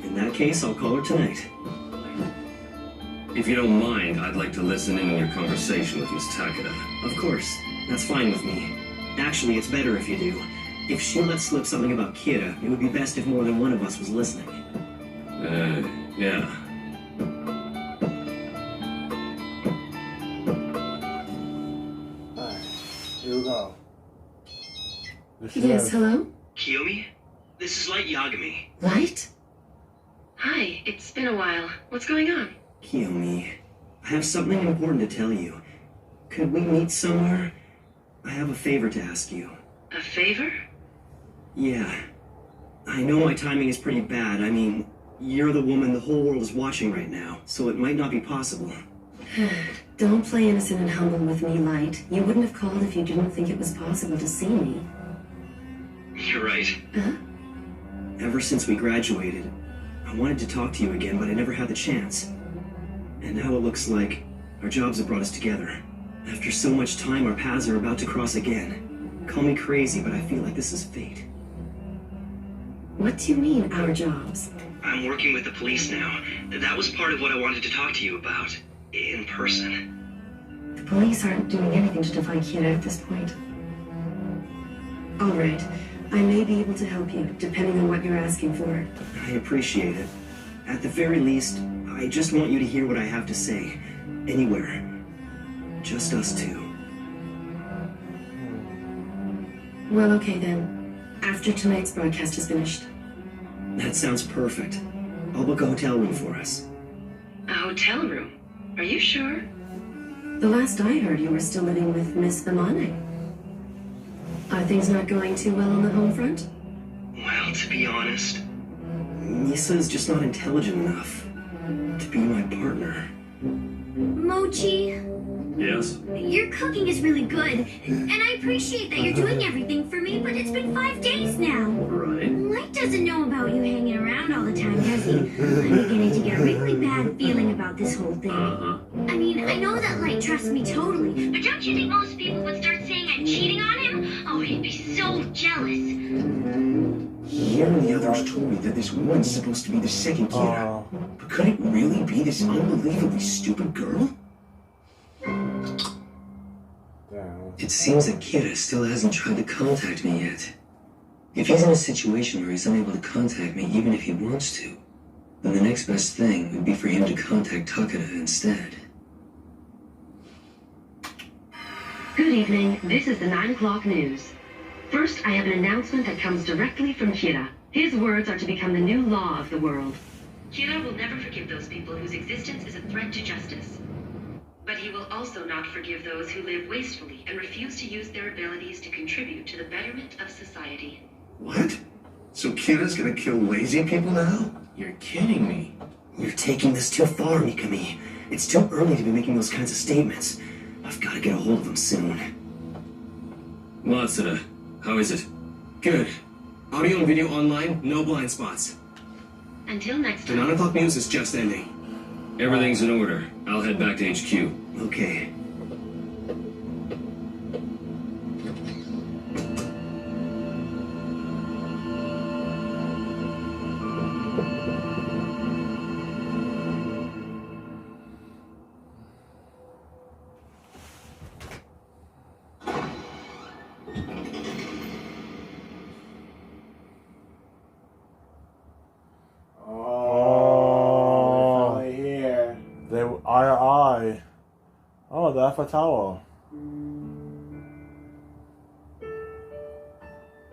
In that case, I'll call her tonight. If you don't mind, I'd like to listen in on your conversation with Miss Takeda. Of course. That's fine with me. Actually, it's better if you do. If she lets slip something about Kira, it would be best if more than one of us was listening. Yeah. Alright, here we go. Yes, hello? Kiyomi? This is Light Yagami. Light? Hi, it's been a while. What's going on? Kiyomi, I have something important to tell you. Could we meet somewhere? I have a favor to ask you. A favor? Yeah. I know my timing is pretty bad. I mean, you're the woman the whole world is watching right now, so it might not be possible. Don't play innocent and humble with me, Light. You wouldn't have called if you didn't think it was possible to see me. You're right. Huh? Ever since we graduated, I wanted to talk to you again, but I never had the chance. And now it looks like our jobs have brought us together. After so much time, our paths are about to cross again. Call me crazy, but I feel like this is fate. What do you mean, our jobs? I'm working with the police now. That was part of what I wanted to talk to you about. In person. The police aren't doing anything to defy Kira at this point. All right. I may be able to help you, depending on what you're asking for. I appreciate it. At the very least, I just want you to hear what I have to say. Anywhere. Just us two. Well, okay then. After tonight's broadcast is finished. That sounds perfect. I'll book a hotel room for us. A hotel room? Are you sure? The last I heard, you were still living with Miss Thamane. Are things not going too well on the home front? Well, to be honest, Misa's just not intelligent enough to be my partner. Mochi, Yes? your cooking is really good, and I appreciate that you're doing everything for me, but it's been 5 days now. Right. Light doesn't know about you hanging around all the time, does he? I'm beginning to get a really bad feeling about this whole thing. I mean, I know that Light trusts me totally, but don't you think most people would start saying I'm cheating on him? Oh, he'd be so jealous. He and the others told me that this woman's supposed to be the second Kira. But could it really be this unbelievably stupid girl? It seems that Kira still hasn't tried to contact me yet. If he's in a situation where he's unable to contact me even if he wants to, then the next best thing would be for him to contact Takeda instead. Good evening. This is the 9 o'clock news. First, I have an announcement that comes directly from Kira. His words are to become the new law of the world. Kira will never forgive those people whose existence is a threat to justice. But he will also not forgive those who live wastefully and refuse to use their abilities to contribute to the betterment of society. What? So Kira's gonna kill lazy people now? You're kidding me. You're taking this too far, Mikami. It's too early to be making those kinds of statements. I've got to get a hold of them soon. Matsuda, how is it? Good. Audio and video online, no blind spots. Until next The time. 9 o'clock news is just ending. Everything's in order. I'll head back to HQ. Okay. Oh, the Alpha Tower.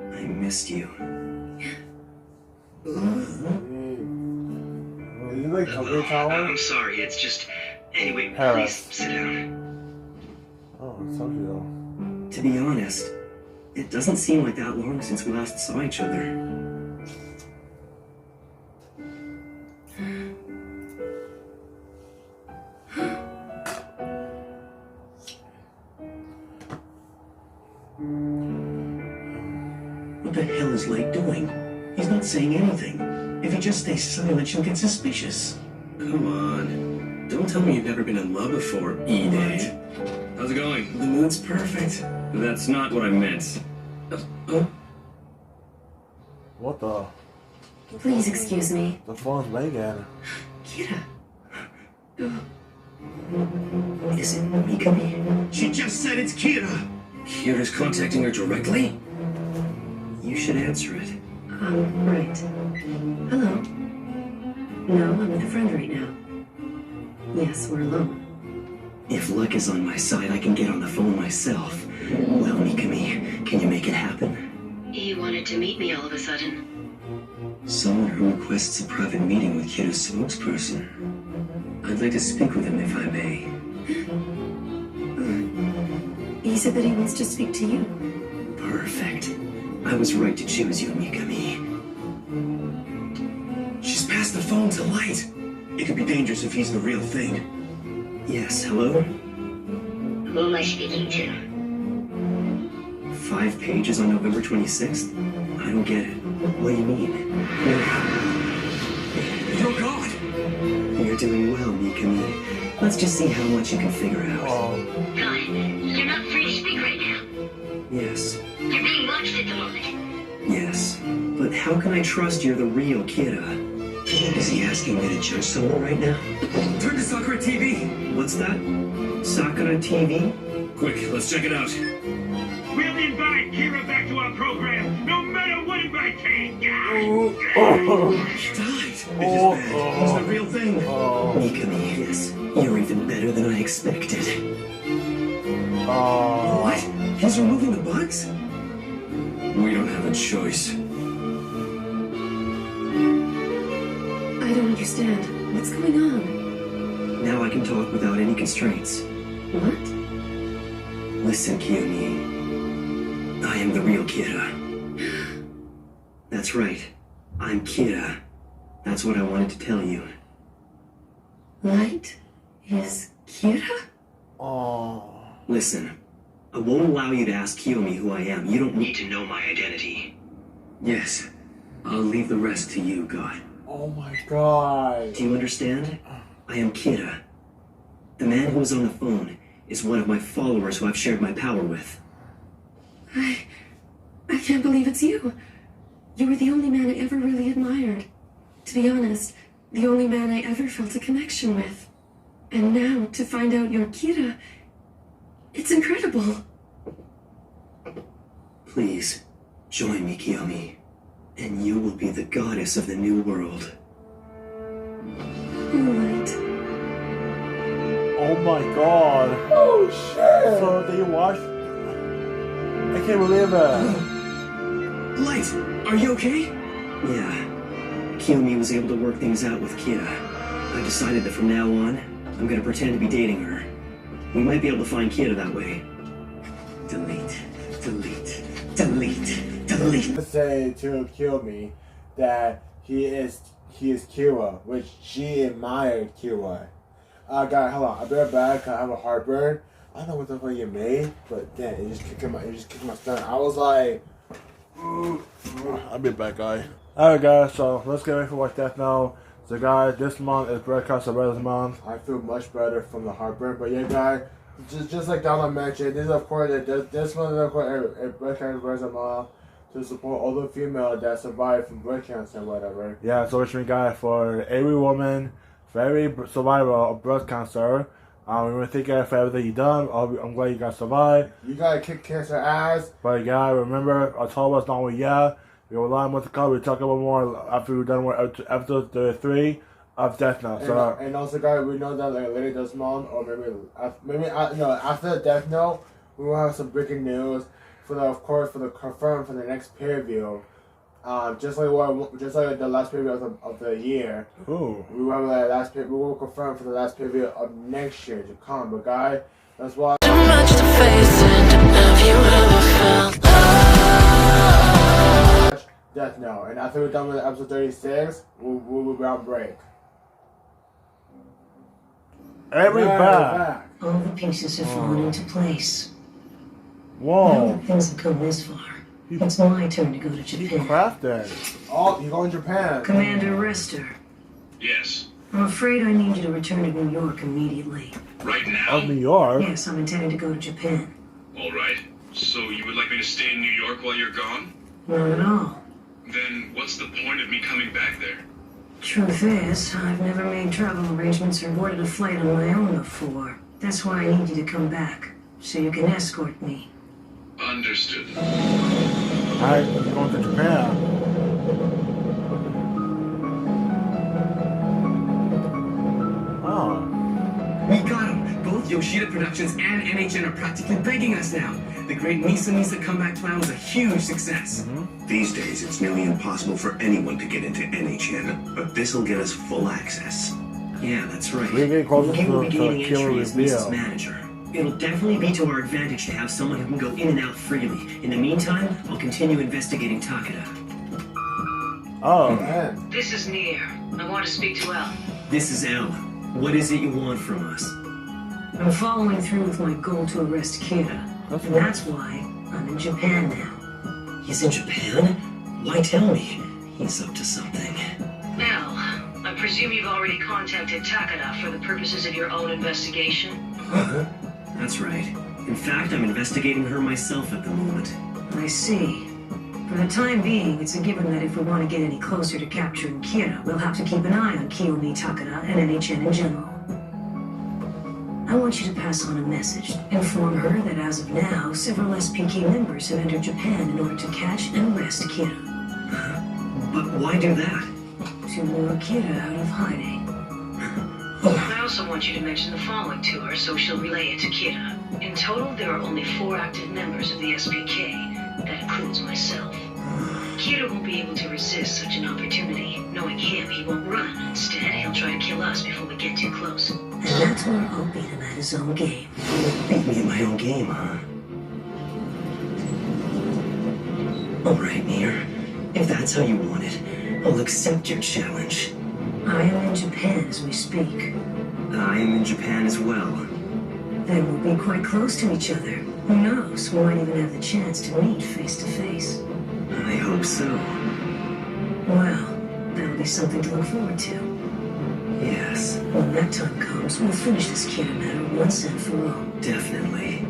I missed you. Is it like Tokyo Tower? I'm sorry, it's just... Anyway, Paris. please sit down. Oh, it's Tokyo. To be honest, it doesn't seem like that long since we last saw each other. What the hell is Light doing? He's not saying anything. If he just stays silent, she'll get suspicious. Come on. Don't tell me you've never been in love before, Edith. How's it going? The mood's perfect. That's not what I meant. What the? Please excuse me. The phone's ringing. Kira. Is it Mikami? She just said it's Kira! Kira's contacting her directly? You should answer it. Right. Hello. No, I'm with a friend right now. Yes, we're alone. If luck is on my side, I can get on the phone myself. Well, Mikami, can you make it happen? He wanted to meet me all of a sudden. Someone who requests a private meeting with Kira's spokesperson. I'd like to speak with him if I may. He said that he wants to speak to you. Perfect. I was right to choose you, Mikami. She's passed the phone to Light. It could be dangerous if he's the real thing. Yes, hello? Who am I speaking to? 5 pages on November 26th? I don't get it. What do you mean? Oh, God! You're doing well, Mikami. Let's just see how much you can figure out. God, you're not free to speak right now. Yes. You're being watched at the moment. Yes. But how can I trust you're the real Kira? Is he asking me to judge someone right now? Turn to Sakura TV! What's that? Sakura TV? Quick, let's check it out. We'll invite Kira back to our program, no matter what it might take. He died. He's the real thing. Mikami, yes. You're even better than I expected. What? He's removing the bugs? We don't have a choice. I don't understand. What's going on? Now I can talk without any constraints. What? Listen, Kiyomi. I am the real Kira. That's right. I'm Kira. That's what I wanted to tell you. Light is Kira? Listen, I won't allow you to ask Kiyomi who I am. You don't need to know my identity. Yes, I'll leave the rest to you, God. Oh my god. Do you understand? I am Kira. The man who was on the phone is one of my followers who I've shared my power with. I can't believe it's you. You were the only man I ever really admired. To be honest, the only man I ever felt a connection with. And now, to find out you're Kira, it's incredible. Please, join me, Kiyomi, and you will be the goddess of the new world. Light. Oh my god. Oh shit. So they watched. I can't believe it. Light, are you okay? Yeah. Kiyomi was able to work things out with Kira. I decided that from now on, I'm gonna pretend to be dating her. We might be able to find Kira that way. Delete, delete, delete, delete. Say to Kiyomi that he is Kira, which she admired Kira. Guys, hold on. I'll be right back. I have a heartburn. I don't know what the fuck you made, but damn, it just kicked my stomach. I was like, I'll be back, guys. Alright, guys, so let's get ready for Watch Death Note. So, guys, this month is Broadcast of this month. I feel much better from the heartburn, but yeah, guys, just like Donald mentioned, this is of course this month is of course a breast cancer awareness month to support all the females that survived from breast cancer and whatever. Yeah, so which means, guys, for every woman, for every survivor of breast cancer, we want to thank you for everything you done. I'm glad you guys survived. You gotta kick cancer ass. But guys, remember, October's not over yet. We have a lot more to come. We'll talk about more after we're done with episode 33 of Death Note. And also, guys, we know that like later this month, or maybe after Death Note, we will have some breaking news for the confirmed for the next peer review. Just like the last peer review of the year. Ooh. We will have we will confirm for the last peer review of next year to come. But guys, that's why. Too much to face, and have you ever felt? Death Note, and after we're done with episode 36, we'll be on break. Back. All the pieces have fallen into place. Whoa. Now that things have come this far, it's my turn to go to Japan. Crafted. Oh, you're going to Japan. Commander Rester. Yes. I'm afraid I need you to return to New York immediately. Right now? Of New York? Yes, I'm intending to go to Japan. All right. So you would like me to stay in New York while you're gone? Not at all. Then what's the point of me coming back there? Truth is, I've never made travel arrangements or boarded a flight on my own before. That's why I need you to come back, so you can escort me. Understood. Alright, we're going to Japan. Oh. We got him! Both Yoshida Productions and NHN are practically begging us now. The great Misa Misa comeback plan was a huge success. These days, it's nearly impossible for anyone to get into NHN, but this'll get us full access. Yeah, that's right. We're getting closer You will be to gaining Killer entry as Reveal. Misa's manager. It'll definitely be to our advantage to have someone who can go in and out freely. In the meantime, I'll continue investigating Takeda. Oh. Man. This is Nier. I want to speak to El. This is L. What is it you want from us? I'm following through with my goal to arrest Kira. And that's why I'm in Japan now. He's in Japan? Why tell me? He's up to something. El, I presume you've already contacted Takeda for the purposes of your own investigation? That's right. In fact, I'm investigating her myself at the moment. I see. For the time being, it's a given that if we want to get any closer to capturing Kira, we'll have to keep an eye on Kiyomi, Takeda, and NHN in general. I want you to pass on a message. Inform her that as of now, several SPK members have entered Japan in order to catch and arrest Kira. But why do that? To lure Kira out of hiding. I also want you to mention the following to her so she'll relay it to Kira. In total, there are only 4 active members of the SPK. That includes myself. Kira won't be able to resist such an opportunity. Knowing him, he won't run. Instead, he'll try to kill us before we get too close. And that's where I'll beat him at his own game. Beat me at my own game, huh? Alright, Nier. If that's how you want it, I'll accept your challenge. I am in Japan as we speak. I am in Japan as well. Then we'll be quite close to each other. Who knows, we might even have the chance to meet face to face. I hope so. Well, that'll be something to look forward to. Yes. When that time comes, we'll finish this Kira matter once and for all. Definitely.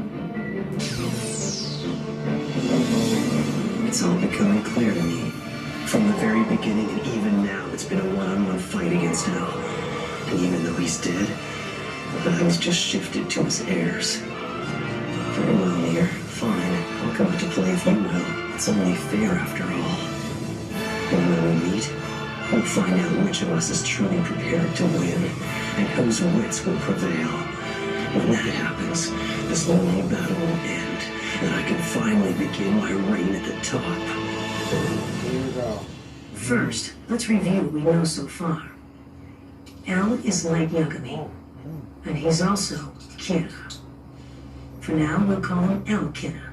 It's all becoming clear to me. From the very beginning and even now, it's been a one-on-one fight against Al. And even though he's dead, the baton's just shifted to his heirs. Very well, Nier. Fine. I'll come out to play if you will. It's only fair after all. And when we meet, we'll find out which of us is truly prepared to win, and whose wits will prevail. When that happens, this long battle will end, and I can finally begin my reign at the top. Here we go. First, let's review what we know so far. L is like Yagami, and he's also Kira. For now, we'll call him L Kira.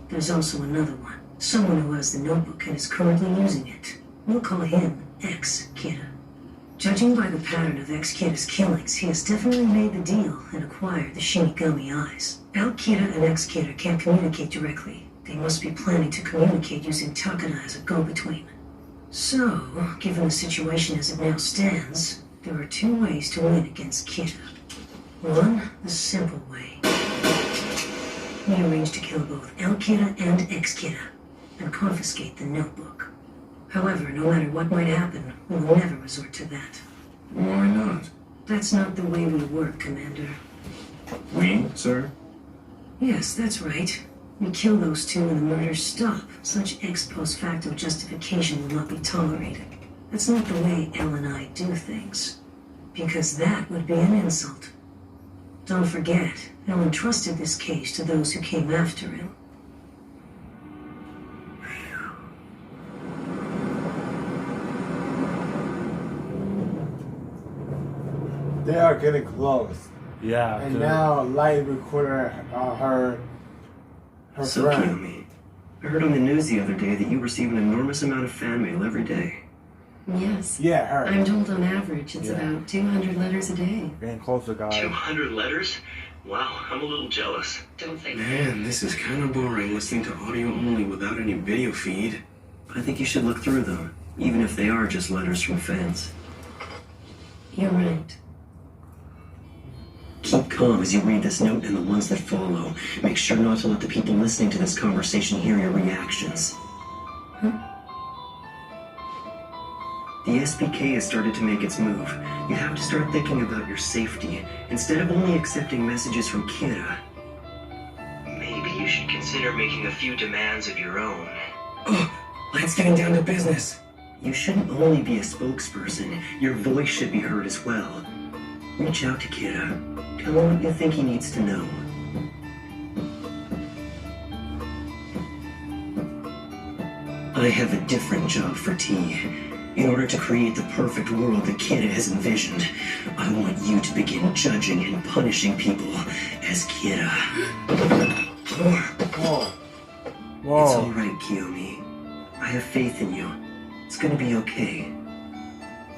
There's also another one, someone who has the notebook and is currently using it. We'll call him X Kira. Judging by the pattern of X Kira's killings, he has definitely made the deal and acquired the Shinigami eyes. L Kira and X Kira can't communicate directly. They must be planning to communicate using Takada as a go-between. So, given the situation as it now stands, there are 2 ways to win against Kira. One, the simple way. We arrange to kill both L Kira and X Kira, and confiscate the notebook. However, no matter what might happen, we will never resort to that. Why not? That's not the way we work, Commander. We, sir? Yes, that's right. We kill those 2 and the murders stop. Such ex post facto justification will not be tolerated. That's not the way Elle and I do things. Because that would be an insult. Don't forget, Elle entrusted this case to those who came after him. They are getting close. Yeah. And now Light recorded her So, friend. Kiyomi, I heard on the news the other day that you receive an enormous amount of fan mail every day. Yes. Yeah, her. I'm told on average it's about 200 letters a day. Getting closer, guys. 200 letters? Wow, I'm a little jealous. Don't think. Man, this is kind of boring listening to audio only without any video feed. I think you should look through them, even if they are just letters from fans. You're right. Keep calm as you read this note and the ones that follow. Make sure not to let the people listening to this conversation hear your reactions. The SPK has started to make its move. You have to start thinking about your safety, instead of only accepting messages from Kira. Maybe you should consider making a few demands of your own. Oh, let's get down to business. You shouldn't only be a spokesperson. Your voice should be heard as well. Reach out to Kira. Tell him what you think he needs to know. I have a different job for T. In order to create the perfect world that Kira has envisioned, I want you to begin judging and punishing people as Kira. Whoa. It's all right, Kiyomi. I have faith in you. It's gonna be okay.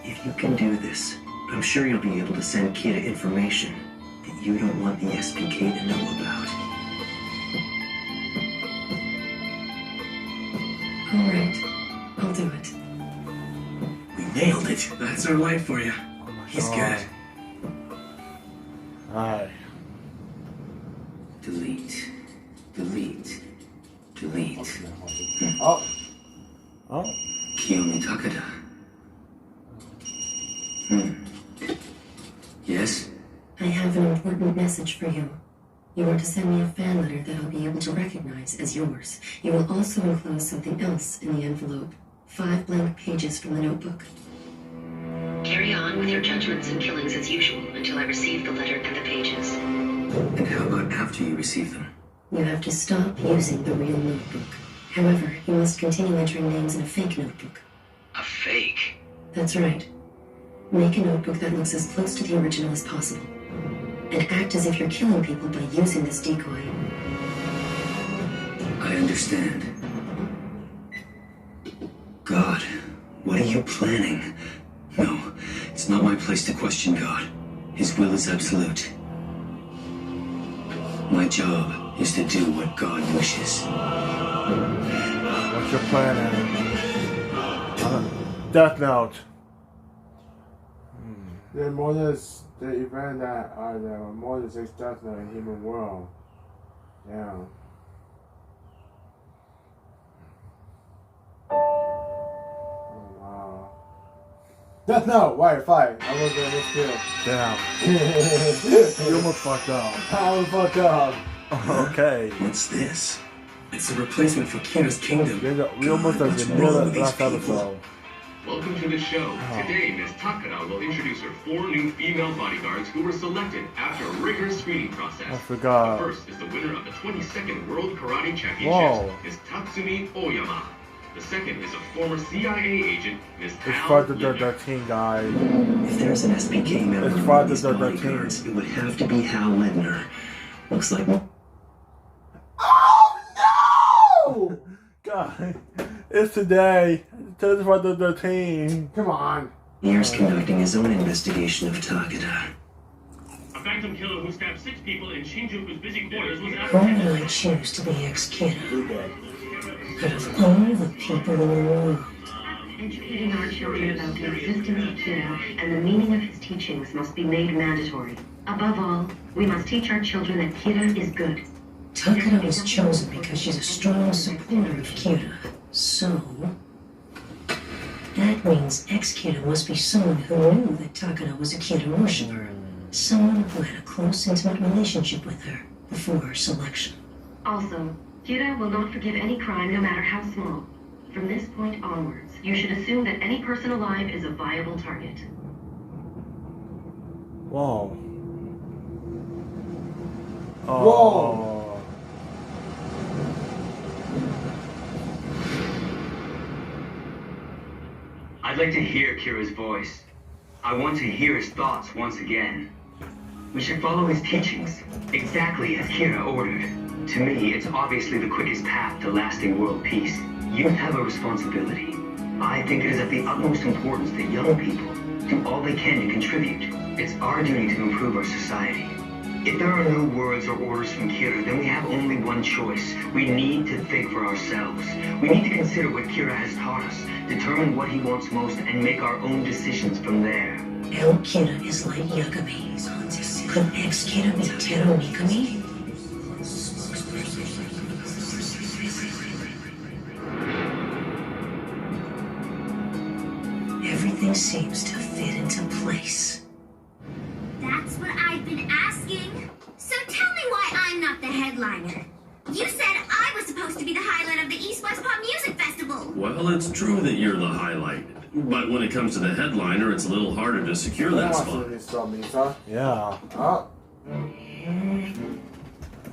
If you can do this, I'm sure you'll be able to send Kira information that you don't want the SPK to know about. All right. I'll do it. We nailed it. That's our Light for you. He's good. Alright. Delete. Delete. Delete. Oh. Oh. Kiyomi Takada. Yes? I have an important important message for you. You are to send me a fan letter that I'll be able to recognize as yours. You will also enclose something else in the envelope. 5 blank pages from the notebook. Carry on with your judgments and killings as usual until I receive the letter and the pages. And how about after you receive them? You have to stop using the real notebook. However, you must continue entering names in a fake notebook. A fake? That's right. Make a notebook that looks as close to the original as possible. And act as if you're killing people by using this decoy. I understand. God, what are you planning? No, it's not my place to question God. His will is absolute. My job is to do what God wishes. What's your plan, Death Note. There are more than the event that are there are more than 6 Death Note in the human world. Yeah. Oh, wow. Death Note! Wire, fight! I was going to kill. Damn. You almost fucked up. I almost fucked up. Okay. What's this? It's a replacement for Kira's kingdom. We almost have the middle of the last episode. Welcome to the show. Today, Ms. Takada will introduce her 4 new female bodyguards who were selected after a rigorous screening process. I forgot. The first is the winner of the 22nd World Karate Championships, Whoa. Ms. Tatsumi Oyama. The second is a former CIA agent, Ms. It's Hal Friday the Lindner. 13th, guys. If there's an SPK member It's of Friday these the bodyguards, 13th. it would have to be Hal Lindner. Looks like... Oh, God. It's today. Today's Friday the 13th. Come on. Here's conducting his own investigation of Takada. A phantom killer who stabbed 6 people in Shinjuku's busy quarters was Why do I choose to be ex-Kira? Out of all the people in the world. Educating our children about the existence of Kira and the meaning of his teachings must be made mandatory. Above all, we must teach our children that Kira is good. Takada was chosen because she's a strong supporter of Kira. So, that means ex-Kira must be someone who knew that Takada was a Kira worshiper. Someone who had a close, intimate relationship with her before her selection. Also, Kira will not forgive any crime, no matter how small. From this point onwards, you should assume that any person alive is a viable target. Whoa. Whoa. I'd like to hear Kira's voice. I want to hear his thoughts once again. We should follow his teachings, exactly as Kira ordered. To me, it's obviously the quickest path to lasting world peace. You have a responsibility. I think it is of the utmost importance that young people do all they can to contribute. It's our duty to improve our society. If there are no words or orders from Kira, then we have only one choice. We need to think for ourselves. We need to consider what Kira has taught us, determine what he wants most, and make our own decisions from there. El Kira is like Yagami. Could ex-Kira be Teru Mikami? Everything seems to fit into place. That's what I've been asking. So tell me why I'm not the headliner. You said I was supposed to be the highlight of the East West Pop Music Festival. Well, it's true that you're the highlight. But when it comes to the headliner, it's a little harder to secure that spot. Yeah. Oh.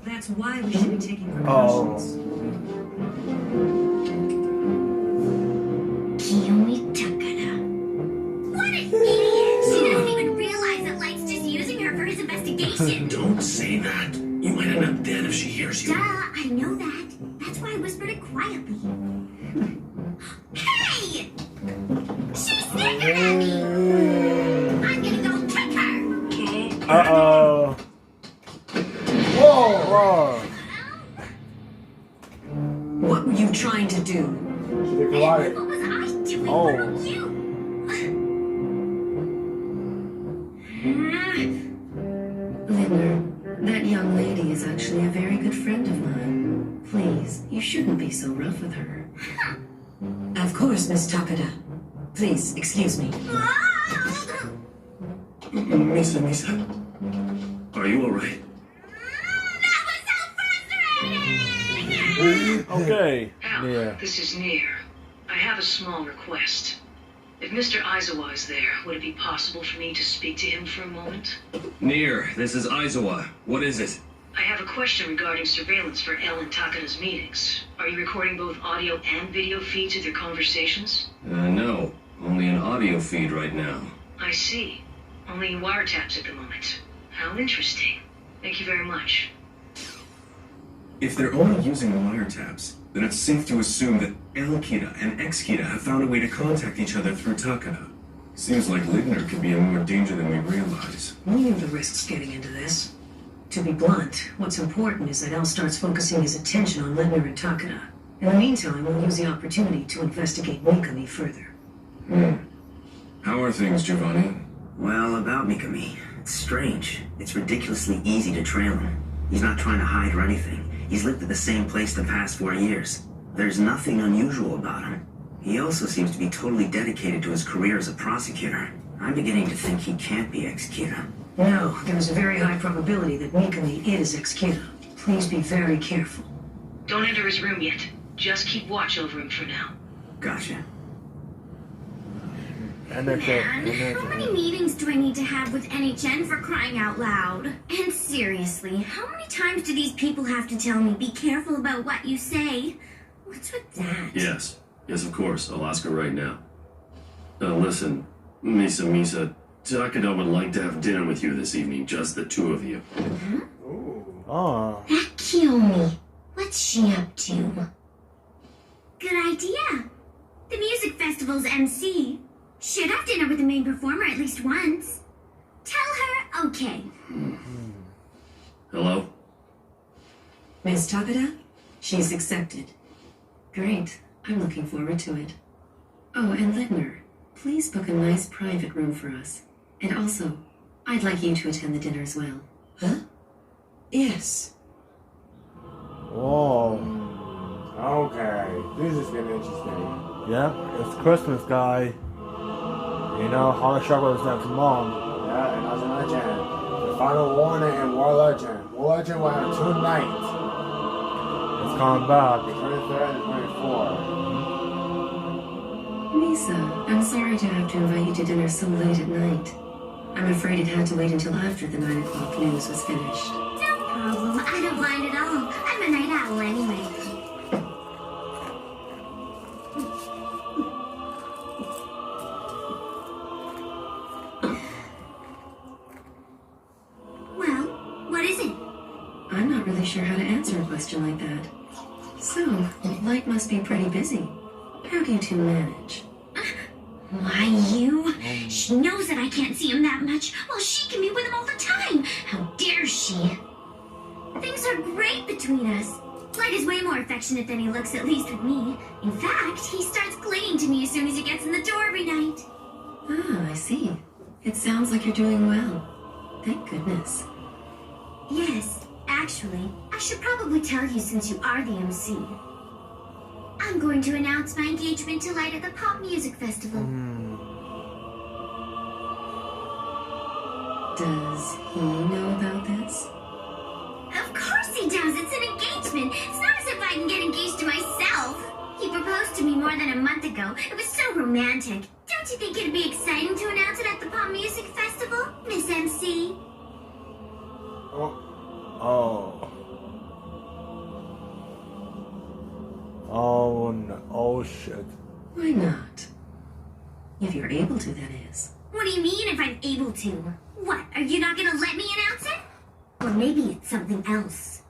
That's why we should be taking precautions. Kiyomi Takada. What an idiot! She doesn't even realize that Light's just using her for his investigation. Don't say that. You might end up dead if she hears you. Duh, I know that. That's why I whispered it quietly. Hey! She's sniffing at me! I'm gonna go kick her! Uh-oh. Whoa! Whoa! What were you trying to do? What was I doing? Oh. What are you? Lindner, that young lady is actually a very good friend of mine. Please, you shouldn't be so rough with her. Of course, Miss Takada. Please, excuse me. Misa. Are you alright? Okay. Al, Yeah. this is Near. I have a small request. If Mr. Aizawa is there, would it be possible for me to speak to him for a moment? Near, this is Aizawa. What is it? I have a question regarding surveillance for El and Takada's meetings. Are you recording both audio and video feeds of their conversations? No. Only an audio feed right now. I see. Only wiretaps at the moment. How interesting. Thank you very much. If they're only using the wiretaps, then it's safe to assume that L Kira and X Kira have found a way to contact each other through Takada. Seems like Ligner could be in more danger than we realize. We knew the risks getting into this. To be blunt, what's important is that El starts focusing his attention on Ligner and Takada. In the meantime, we'll use the opportunity to investigate Mikami further. How are things, Giovanni? Well, about Mikami, it's strange. It's ridiculously easy to trail him. He's not trying to hide or anything. He's lived at the same place the past 4 years. There's nothing unusual about him. He also seems to be totally dedicated to his career as a prosecutor. I'm beginning to think he can't be ex-Kira. No, there is a very high probability that Mikami is ex-Kira. Please be very careful. Don't enter his room yet. Just keep watch over him for now. Gotcha. Man, how many meetings do I need to have with NHN for crying out loud? And seriously, how many times do these people have to tell me, be careful about what you say? What's with that? Yes. Yes, of course. I'll ask her right now. Listen, Misa, Takada would like to have dinner with you this evening, just the two of you. Oh. That Kiyomi. What's she up to? Good idea. The music festival's MC. Should have dinner with the main performer at least once. Tell her, okay. Hello? Miss Takada? She's accepted. Great. I'm looking forward to it. Oh, and Lidner, please book a nice private room for us. And also, I'd like you to attend the dinner as well. Huh? Yes. Whoa. Okay. This is getting interesting. Yep, it's Christmas, guy. You know, Holly Sharper is next month. Yeah, and as I mentioned, the final warning in War Legend. War Legend will have 2 nights. It's coming back. The 23rd and 24th. Misa, I'm sorry to have to invite you to dinner so late at night. I'm afraid it had to wait until after the 9 o'clock news was finished. No problem. I don't mind at all. I'm a night owl anyway. Well, what is it? I'm not really sure how to answer a question like that. So, Light must be pretty busy. How do you two manage? Why, you? She knows that I can't see him that much, while she can be with him all the time. How dare she? Things are great between us. Light is way more affectionate than he looks, at least with me. In fact, he starts clinging to me as soon as he gets in the door every night. Ah, I see. It sounds like you're doing well. Thank goodness. Yes, actually, I should probably tell you since you are the MC. I'm going to announce my engagement to Light at the Pop Music Festival. Does he know about this? Of course he does. It's an engagement. It's not as if I can get engaged to myself. He proposed to me more than a month ago. It was so romantic. Don't you think it'd be exciting to announce it at the Pop Music Festival, Miss MC? Oh no. Oh shit. Why not? If you're able to, that is. What do you mean if I'm able to? What, are you not gonna let me announce it? Or maybe it's something else.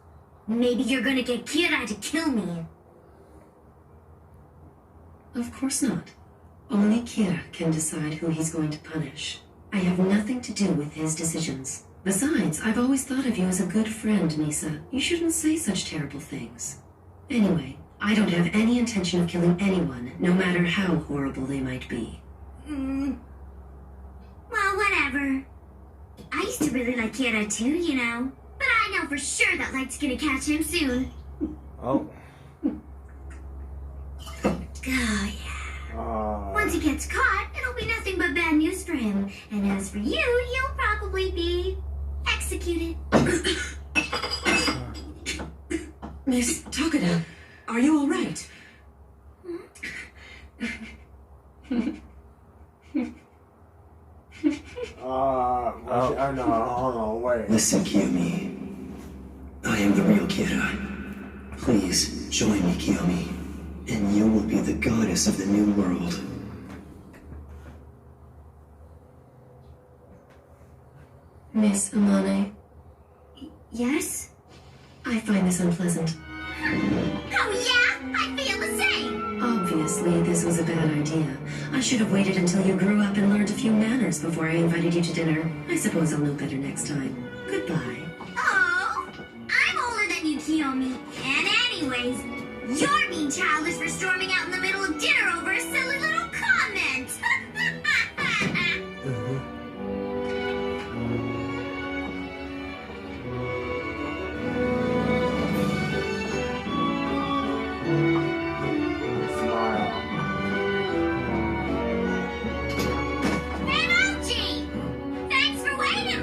Maybe you're gonna get Kira to kill me. Of course not. Only Kira can decide who he's going to punish. I have nothing to do with his decisions. Besides, I've always thought of you as a good friend, Misa. You shouldn't say such terrible things. Anyway, I don't have any intention of killing anyone, no matter how horrible they might be. Well, whatever. I used to really like Kira too, you know. But I know for sure that Light's gonna catch him soon. Oh. Oh, yeah. Once he gets caught, it'll be nothing but bad news for him. And as for you, you'll probably be executed? Miss Takeda, are you all right? I know, hold on, wait. Listen, Kiyomi. I am the real Kira. Please, join me, Kiyomi. And you will be the goddess of the new world. Miss Amane, Yes? I find this unpleasant. Oh yeah? I feel the same! Obviously, this was a bad idea. I should have waited until you grew up and learned a few manners before I invited you to dinner. I suppose I'll know better next time. Goodbye. Oh! I'm older than you, Kiyomi. And anyways, you're being childish for storming out in the middle of dinner over a silly little comment!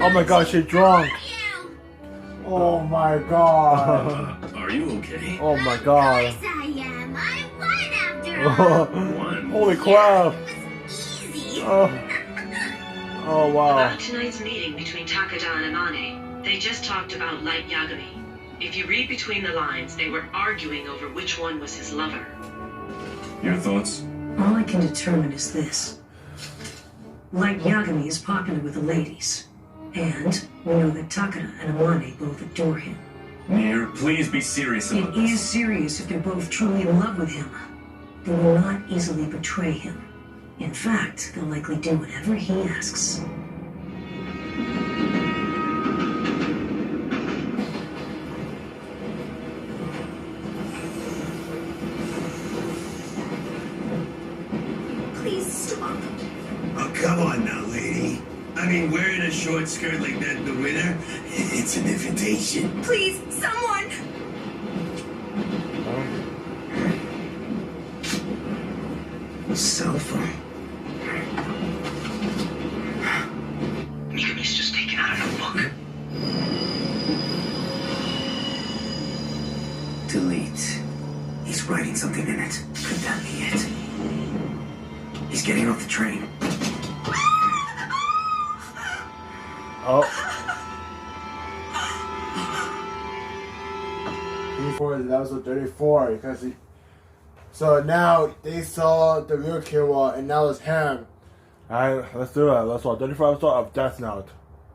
Oh my god, she's drunk. Oh my god. Are you okay? Oh my god. Of course I am. I won after all. Holy crap. Easy. Oh wow. About tonight's meeting between Takeda and Amane, they just talked about Light Yagami. If you read between the lines, they were arguing over which one was his lover. Your thoughts? All I can determine is this. Light Yagami is popular with the ladies. And we know that Takeda and Amane both adore him. Mir, please be serious about It is serious if they're both truly in love with him. They will not easily betray him. In fact, they'll likely do whatever he asks. Please stop. Oh, come on now, lady. I mean, wearing a short skirt like that in the winter, it's an invitation. Please, someone! Cell phone. Mikami's just taken out a notebook. Delete. He's writing something in it. Could that be it? He's getting off the train. Oh. Before that was 34 because he. So now they saw the real Kira and now it's him. Alright, let's do it. Let's watch 34 episode of Death Note.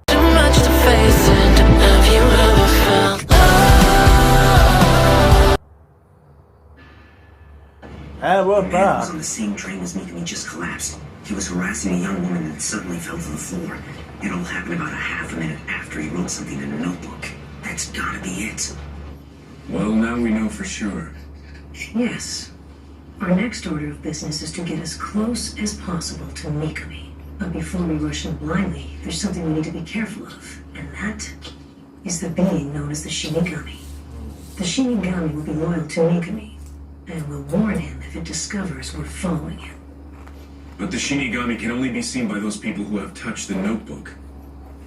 Too much to face, and have you ever felt love? And we're Man back. was on the same train as Mikami just collapsed. He was harassing a young woman that suddenly fell to the floor. It all happened about a half a minute after he wrote something in a notebook. That's gotta be it. Well, now we know for sure. Yes. Our next order of business is to get as close as possible to Mikami. But before we rush in blindly, there's something we need to be careful of. And that is the being known as the Shinigami. The Shinigami will be loyal to Mikami, and will warn him if it discovers we're following him. But the Shinigami can only be seen by those people who have touched the notebook.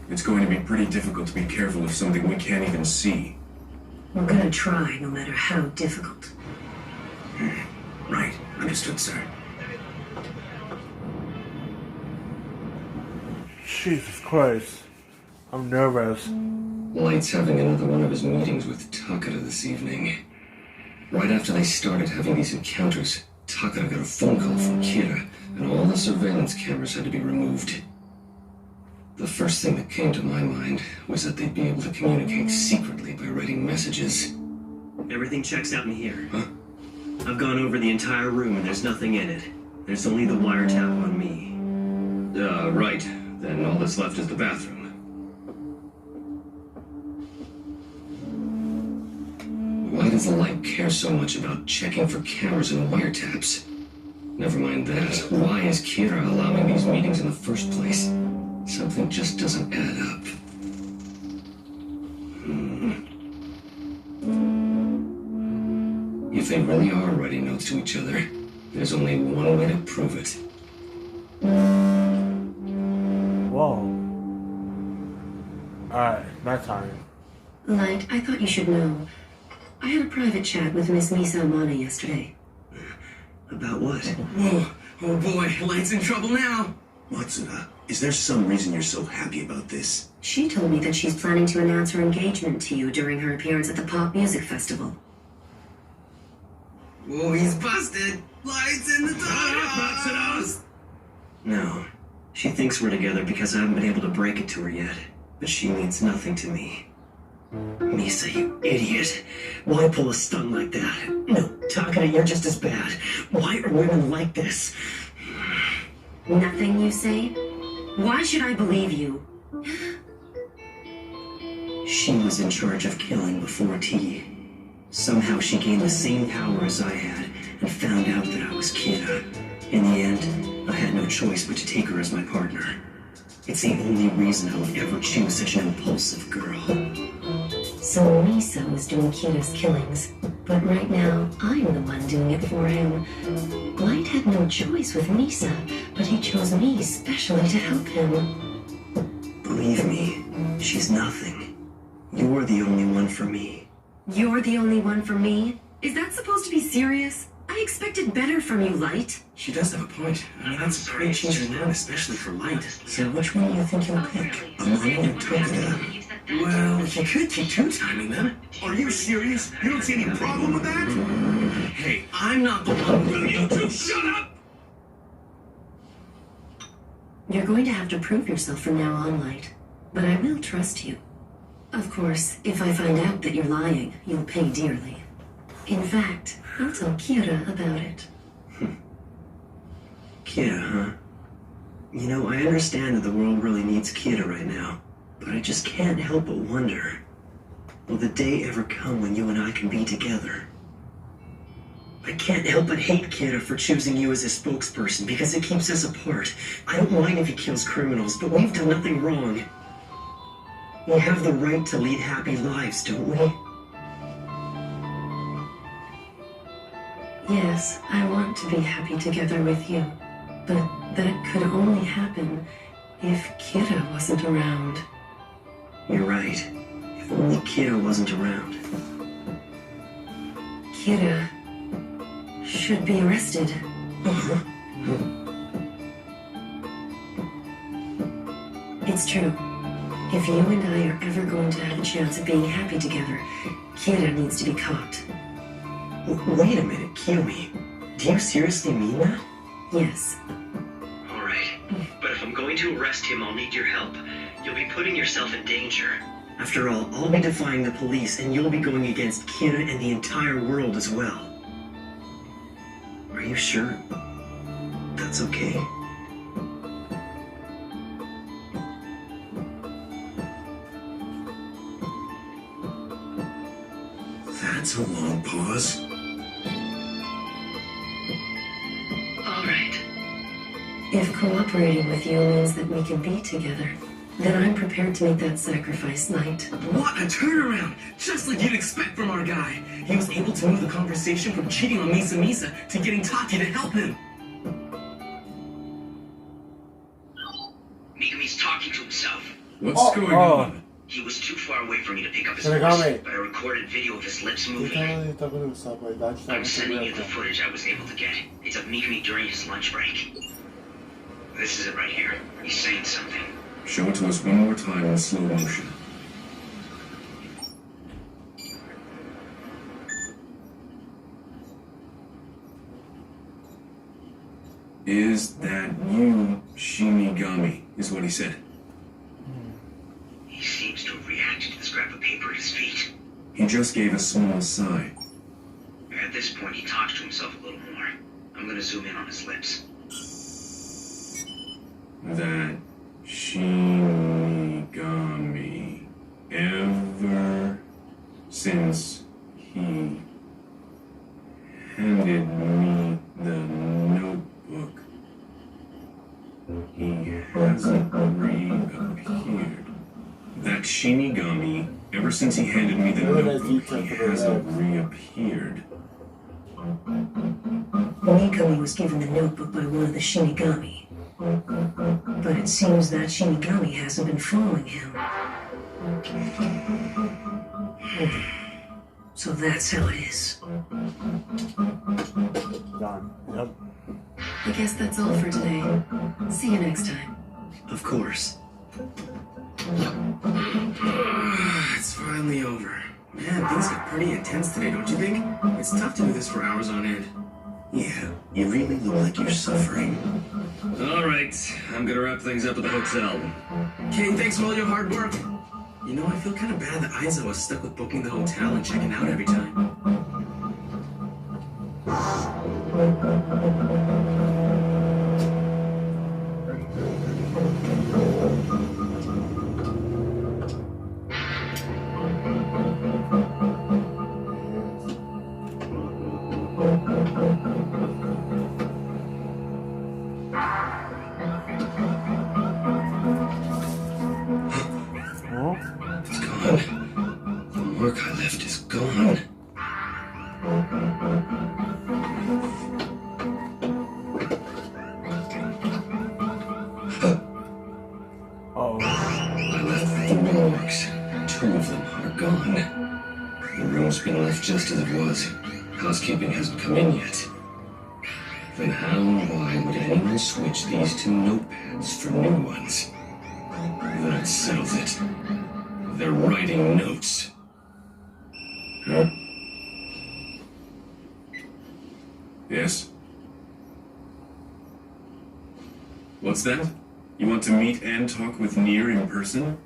It's going to be pretty difficult to be careful of something we can't even see. We're gonna try, no matter how difficult. Right. Understood, sir. Jesus Christ. I'm nervous. Light's having another one of his meetings with Takeda this evening. Right after they started having these encounters, Takeda got a phone call from Kira, and all the surveillance cameras had to be removed. The first thing that came to my mind was that they'd be able to communicate secretly by writing messages. Everything checks out in here. Huh? I've gone over the entire room and there's nothing in it. There's only the wiretap on me. Right. Then all that's left is the bathroom. Why does the Light care so much about checking for cameras and wiretaps? Never mind that. Why is Kira allowing these meetings in the first place? Something just doesn't add up. If they really are writing notes to each other, there's only one way to prove it. Whoa. Alright, night time. Light, I thought you should know. I had a private chat with Miss Misa Amana yesterday. About what? Whoa. Oh boy, Light's in trouble now. Matsuda, is there some reason you're so happy about this? She told me that she's planning to announce her engagement to you during her appearance at the Pop Music Festival. Whoa, he's busted. Light's in the doghouse. No. She thinks we're together because I haven't been able to break it to her yet. But she means nothing to me. Misa, you idiot. Why pull a stunt like that? No, Takada, you're just as bad. Why are women like this? Nothing, you say? Why should I believe you? She was in charge of killing before T. Somehow she gained the same power as I had and found out that I was Kira. In the end, I had no choice but to take her as my partner. It's the only reason I would ever choose such an impulsive girl. So Misa was doing Kira's killings, but right now, I'm the one doing it for him. Light had no choice with Misa, but he chose me specially to help him. Believe me, she's nothing. You're the only one for me. You're the only one for me? Is that supposed to be serious? I expected better from you, Light. She does have a point. I mean, that's a pretty change of mind, especially for Light. So which one do you think you'll pick? Amana or Takada? Well, you could keep two-timing them. Are you serious? You don't see any problem with that? Hey, I'm not the one. Will you two shut up? You're going to have to prove yourself from now on, Light. But I will trust you. Of course, if I find out that you're lying, you'll pay dearly. In fact, I'll tell Kira about it. Kira, huh? You know, I understand that the world really needs Kira right now, but I just can't help but wonder, will the day ever come when you and I can be together? I can't help but hate Kira for choosing you as a spokesperson because it keeps us apart. I don't mind if he kills criminals, but we've done nothing wrong. We have the right to lead happy lives, don't we? Yes, I want to be happy together with you. But that could only happen if Kira wasn't around. You're right. If only Kira wasn't around. Kira should be arrested. It's true. If you and I are ever going to have a chance of being happy together, Kira needs to be caught. Wait a minute, Kiyomi. Do you seriously mean that? Yes. Alright. But if I'm going to arrest him, I'll need your help. You'll be putting yourself in danger. After all, I'll be defying the police, and you'll be going against Kira and the entire world as well. Are you sure that's okay? That's a long pause. Alright. If cooperating with you means that we can be together, then I'm prepared to make that sacrifice, Light. What a turnaround! Just like you'd expect from our guy. He was able to move the conversation from cheating on Misa to getting Taki to help him. Megami's talking to himself. What's going on? He was too far away for me to pick up his Can I voice, comment? but I recorded video of his lips moving. I'm sending you the footage I was able to get. It's of Megami during his lunch break. This is it right here. He's saying something. Show it to us one more time in slow motion. Is that you, Shinigami, is what he said. He seems to have reacted to the scrap of paper at his feet. He just gave a small sigh. At this point, he talks to himself a little more. I'm gonna zoom in on his lips. That Shinigami, ever since he handed me the notebook, he hasn't reappeared. That Shinigami, ever since he handed me the notebook, he hasn't reappeared. Megami was given the notebook by one of the Shinigami. But it seems that Shinigami hasn't been following him. So that's how it is. Done. Yep. I guess that's all for today. See you next time. Of course. It's finally over. Man, things get pretty intense today, don't you think? It's tough to do this for hours on end. Yeah, you really look like you're suffering. Alright, I'm gonna wrap things up at the hotel. Okay, thanks for all your hard work. You know, I feel kind of bad that Aiza was stuck with booking the hotel and checking out every time. It's gone. The mark I left is gone. Oh. I left 4 marks. 2 of them are gone. The room's been left just as it was. Housekeeping hasn't come in yet. Then how and why would anyone switch these 2 notepads for new ones? That settles it. They're writing notes. Huh? Yes? What's that? You want to meet and talk with Nier in person?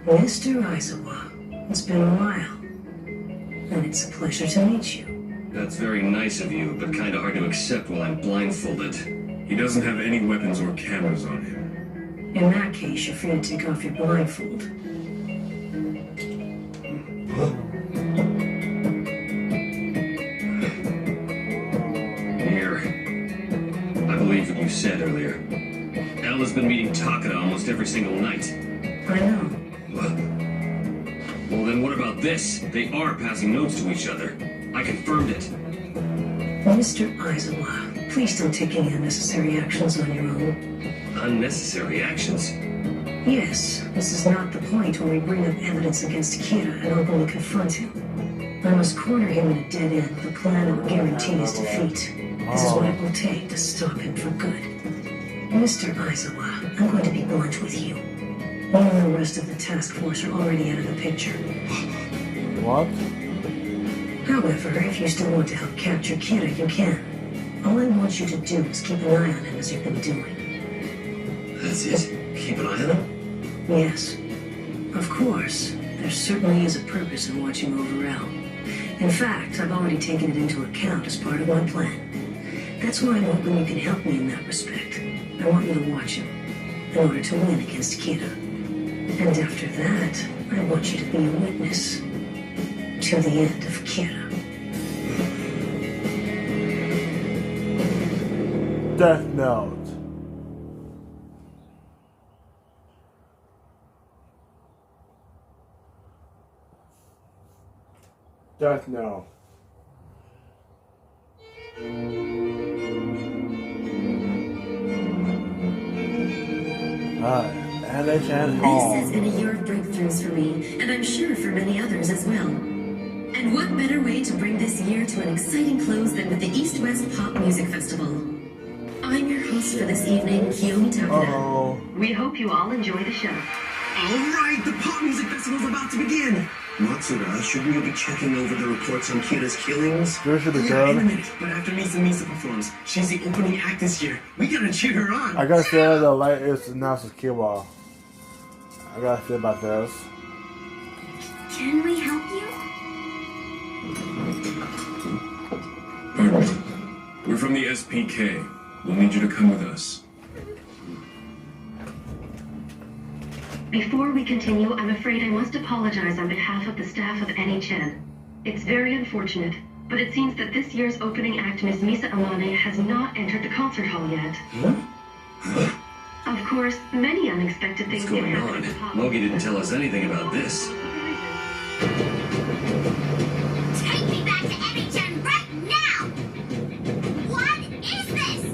Mr. Aizawa, it's been a while. And it's a pleasure to meet you. That's very nice of you, but kinda hard to accept while I'm blindfolded. He doesn't have any weapons or cameras on him. In that case, you're free to take off your blindfold. Here. I believe what you said earlier. Elle has been meeting Takada almost every single night. I know. Well, then what about this? They are passing notes to each other. I confirmed it. Mr. Aizawa, please don't take any unnecessary actions on your own. Unnecessary actions? Yes, this is not the point where we bring up evidence against Kira and openly confront him. I must corner him in a dead end with a plan that will guarantee his defeat. This is what it will take to stop him for good. Mr. Aizawa, I'm going to be blunt with you. You and the rest of the task force are already out of the picture. What? However, if you still want to help capture Kira, you can. All I want you to do is keep an eye on him as you've been doing. That's it? Keep an eye on him? Yes. Of course, there certainly is a purpose in watching over Elle. In fact, I've already taken it into account as part of my plan. That's why I'm hoping you can help me in that respect. I want you to watch him, in order to win against Kira. And after that, I want you to be a witness to the end of Kira. Death Note. Death Note. NHN Hall. This has been a year of breakthroughs for me, and I'm sure for many others as well. And what better way to bring this year to an exciting close than with the East West Pop Music Festival? I'm your host for this evening, Kiyomi Takada. We hope you all enjoy the show. Alright, the Pop Music Festival's about to begin! Matsuda, shouldn't you be checking over the reports on Kira's killings? Sure should be In a good. minute, but after Misa performs, she's the opening act this year. We gotta cheer her on! I gotta feel the light is announced as Kiwa. I gotta feel about this. Can we help you? We're from the SPK. We'll need you to come with us. Before we continue, I'm afraid I must apologize on behalf of the staff of NHN. It's very unfortunate, but it seems that this year's opening act, Miss Misa Amane, has not entered the concert hall yet. Of course, many unexpected things What's going on? Mogi didn't tell us anything about this. Take me back to NHN right now! What is this?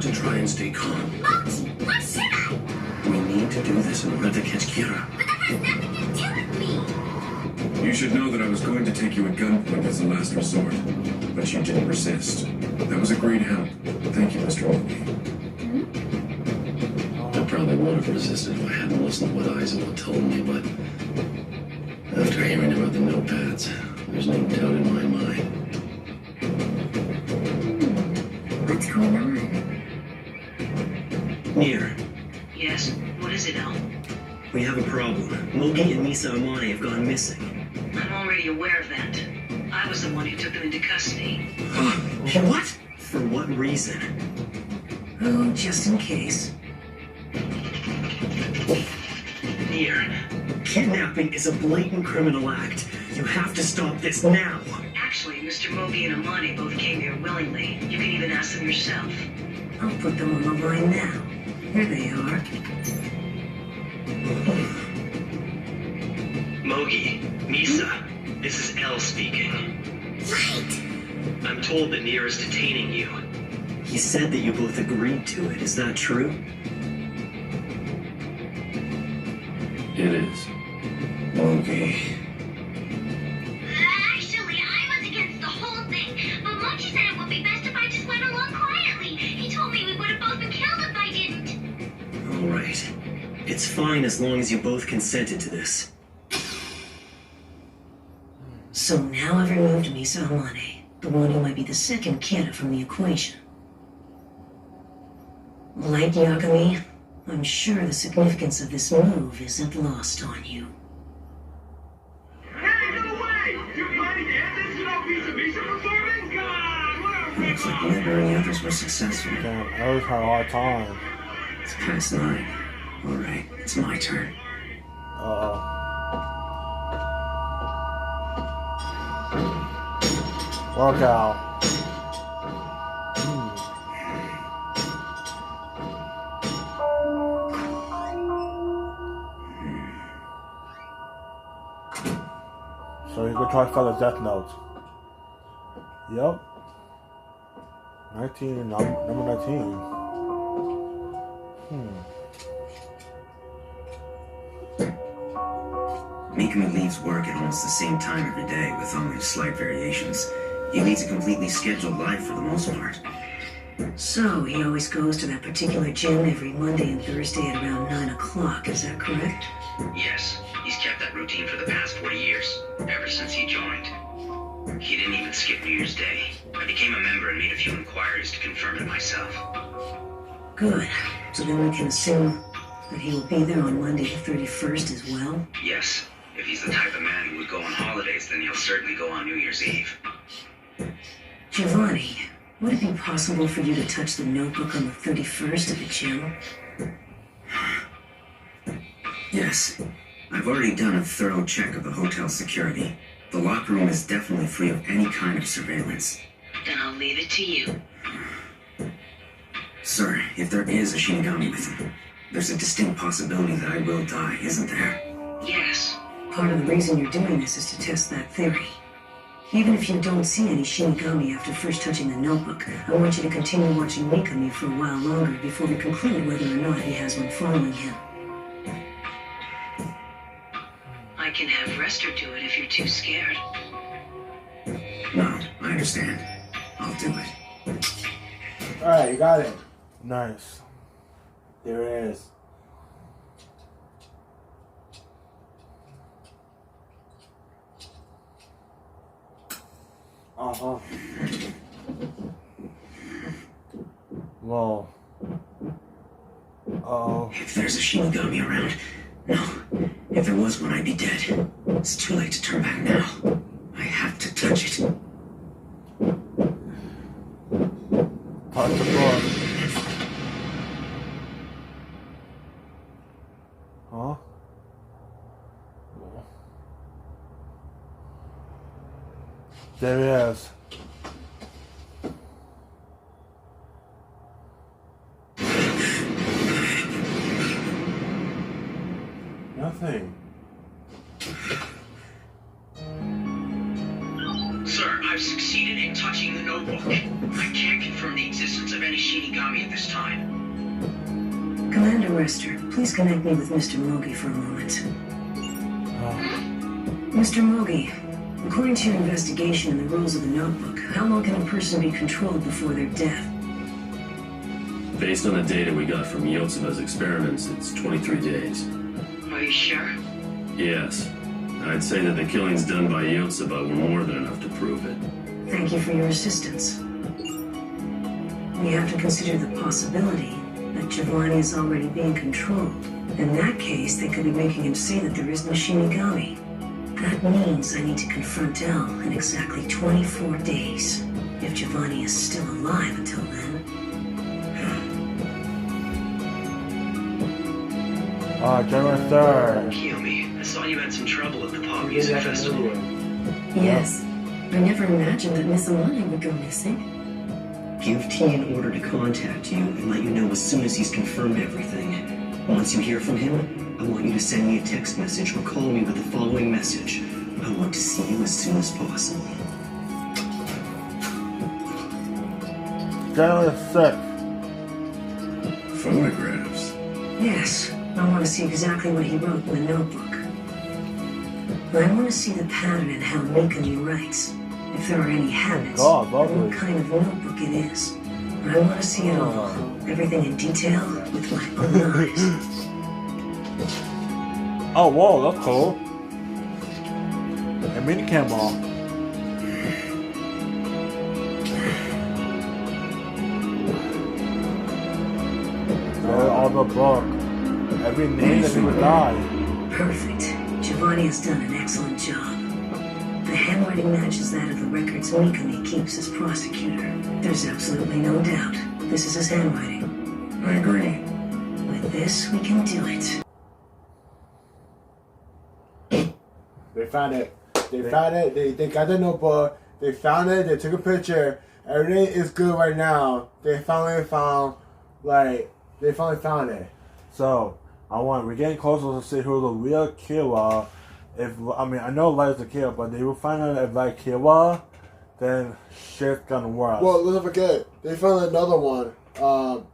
got to try and stay calm. Mochi, what should I? We need to do this in order to catch Kira. But that has nothing to do with me. You should know that I was going to take you at gunpoint as a last resort, but you didn't resist. That was a great help. Thank you, Mr. Moby. I probably would have resisted if I hadn't listened to what Aizawa told me, but after hearing about the notepads, there's no doubt in my mind. What's going on? Nier, Yes? What is it, Al? we have a problem. Mogi and Misa Amane have gone missing. I'm already aware of that. I was the one who took them into custody. What? For what reason? Oh, just in case. Nier, kidnapping is a blatant criminal act. You have to stop this now. Actually, Mr. Mogi and Amani both came here willingly. You can even ask them yourself. I'll put them on the line now. Here they are. Mogi, Misa, this is L speaking. Right. I'm told that Nier is detaining you. He said that you both agreed to it. Is that true? It is. Okay. Actually, I was against the whole thing, but Mochi said it would be best if I just went along quietly. He told me we would have both been killed if I didn't. All right. It's fine as long as you both consented to this. So now I've removed Misa Amane, the one who might be the second kid from the equation. Like Yakami, I'm sure the significance of this move isn't lost on you. Hey, no way! You're planning to end this without Misa performing? Come on, what are we Looks like neither of the others were successful. Damn, I was having a hard time. It's past 9. Alright, it's my turn. Uh-oh. Workout. So you go try to find a death note. Yep. 19, number 19. Mikami leaves work at almost the same time every day, with only slight variations. He leads a completely scheduled life for the most part. So he always goes to that particular gym every Monday and Thursday at around 9 o'clock, is that correct? Yes, he's kept that routine for the past 40 years, ever since he joined. He didn't even skip New Year's Day. I became a member and made a few inquiries to confirm it myself. Good. So then we can assume that he will be there on Monday the 31st as well? Yes, if he's the type of man who would go on holidays, then he'll certainly go on New Year's Eve. Giovanni, would it be possible for you to touch the notebook on the 31st at the gym? Yes. I've already done a thorough check of the hotel security. The locker room is definitely free of any kind of surveillance. Then I'll leave it to you. Sir, if there is a Shinigami with him, there's a distinct possibility that I will die, isn't there? Yes. Part of the reason you're doing this is to test that theory. Even if you don't see any Shinigami after first touching the notebook, I want you to continue watching Mikami for a while longer before we conclude whether or not he has one following him. I can have Rester do it if you're too scared. No, I understand. I'll do it. Alright, you got it. Nice. There it is. Uh-huh. Whoa. Uh-oh. If there's a Shinigami around, no. If there was one, I'd be dead. It's too late to turn back now. I have to touch it. Touch the book. Huh? There he is. Nothing. Sir, I've succeeded in touching the notebook. I can't confirm the existence of any Shinigami at this time. Commander Rester, please connect me with Mr. Mogi for a moment. Mr. Mogi, according to your investigation and the rules of the notebook, how long can a person be controlled before their death? Based on the data we got from Yotsuba's experiments, it's 23 days. Are you sure? Yes. I'd say that the killings done by Yotsuba were more than enough to prove it. Thank you for your assistance. We have to consider the possibility that Giovanni is already being controlled. In that case, they could be making him say that there is no Shinigami. That means I need to confront L in exactly 24 days. If Giovanni is still alive until then. January 3rd. Kiyomi, I saw you had some trouble at the Pop Music Festival. Yes. I never imagined that Miss Alani would go missing. Give T an order to contact you and let you know as soon as he's confirmed everything. Once you hear from him, I want you to send me a text message or call me with the following message. I want to see you as soon as possible. January 6th. Photographs? Yes. I want to see exactly what he wrote in the notebook. I want to see the pattern in how Mikami writes. If there are any habits, and what kind of notebook it is. I want to see it all. Everything in detail with my own eyes. Oh, whoa, that's cool. A mini camera. All the book. Every name that people die. Perfect. Giovanni has done an excellent job. The handwriting matches that of the records Mikami keeps as prosecutor. There's absolutely no doubt. This is his handwriting. I agree. With this, we can do it. They found it. They found it. They got the notebook. They found it. They took a picture. Everything is good right now. They finally found it. So, we're getting closer to see who the real killer. I know Light's the killer, but they will find out if Light killer, then shit's gonna work. Well, let's not forget, they found another one. That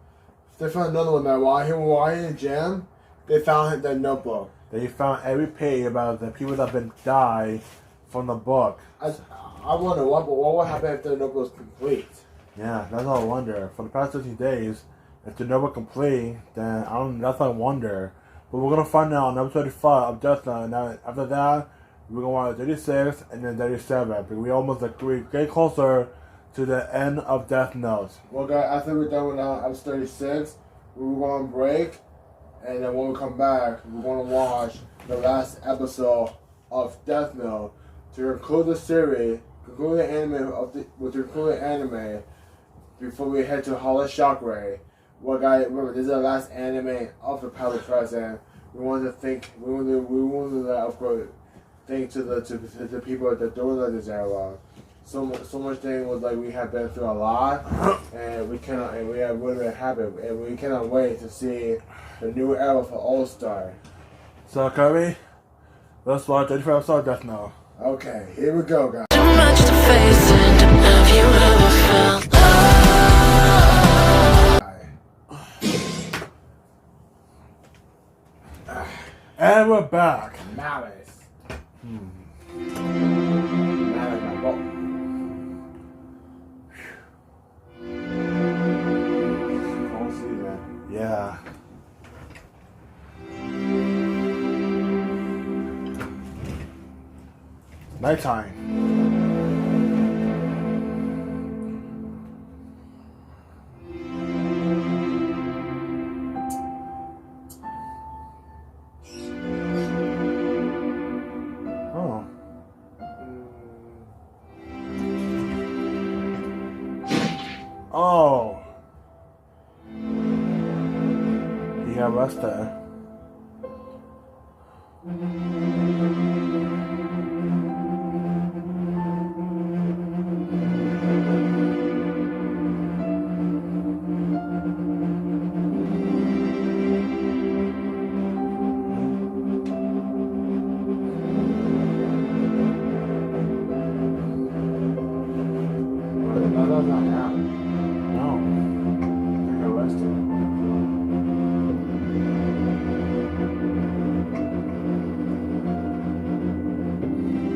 while he was in the gym, they found the notebook. They found every page about the people that have been died from the book. I wonder what would happen if the notebook was complete. Yeah, that's what I wonder. For the past 15 days, if the notebook complete, then that's what I wonder. But we're gonna find out on episode 35 of Death Note, and then after that, we're gonna watch 36 and then 37. But we get closer to the end of Death Note. Well, guys, after we're done with episode 36, we're going to break, and then when we come back, we're going to watch the last episode of Death Note to conclude the series, conclude the anime before we head to Hollow Shockwave. Well, guys, remember, this is the last anime of the Palace Present. We want to thank to the people that during this era. So much thing was we have been through a lot, and we have really happy, and we cannot wait to see the new era for All Star. So Kirby, let's watch 35 episode of Death Note. Okay, here we go, guys. Too much to face, and have you ever felt And we're back. Malice. Yeah. Nighttime. Oh. He got arrested. does not happen. No. They're arrested.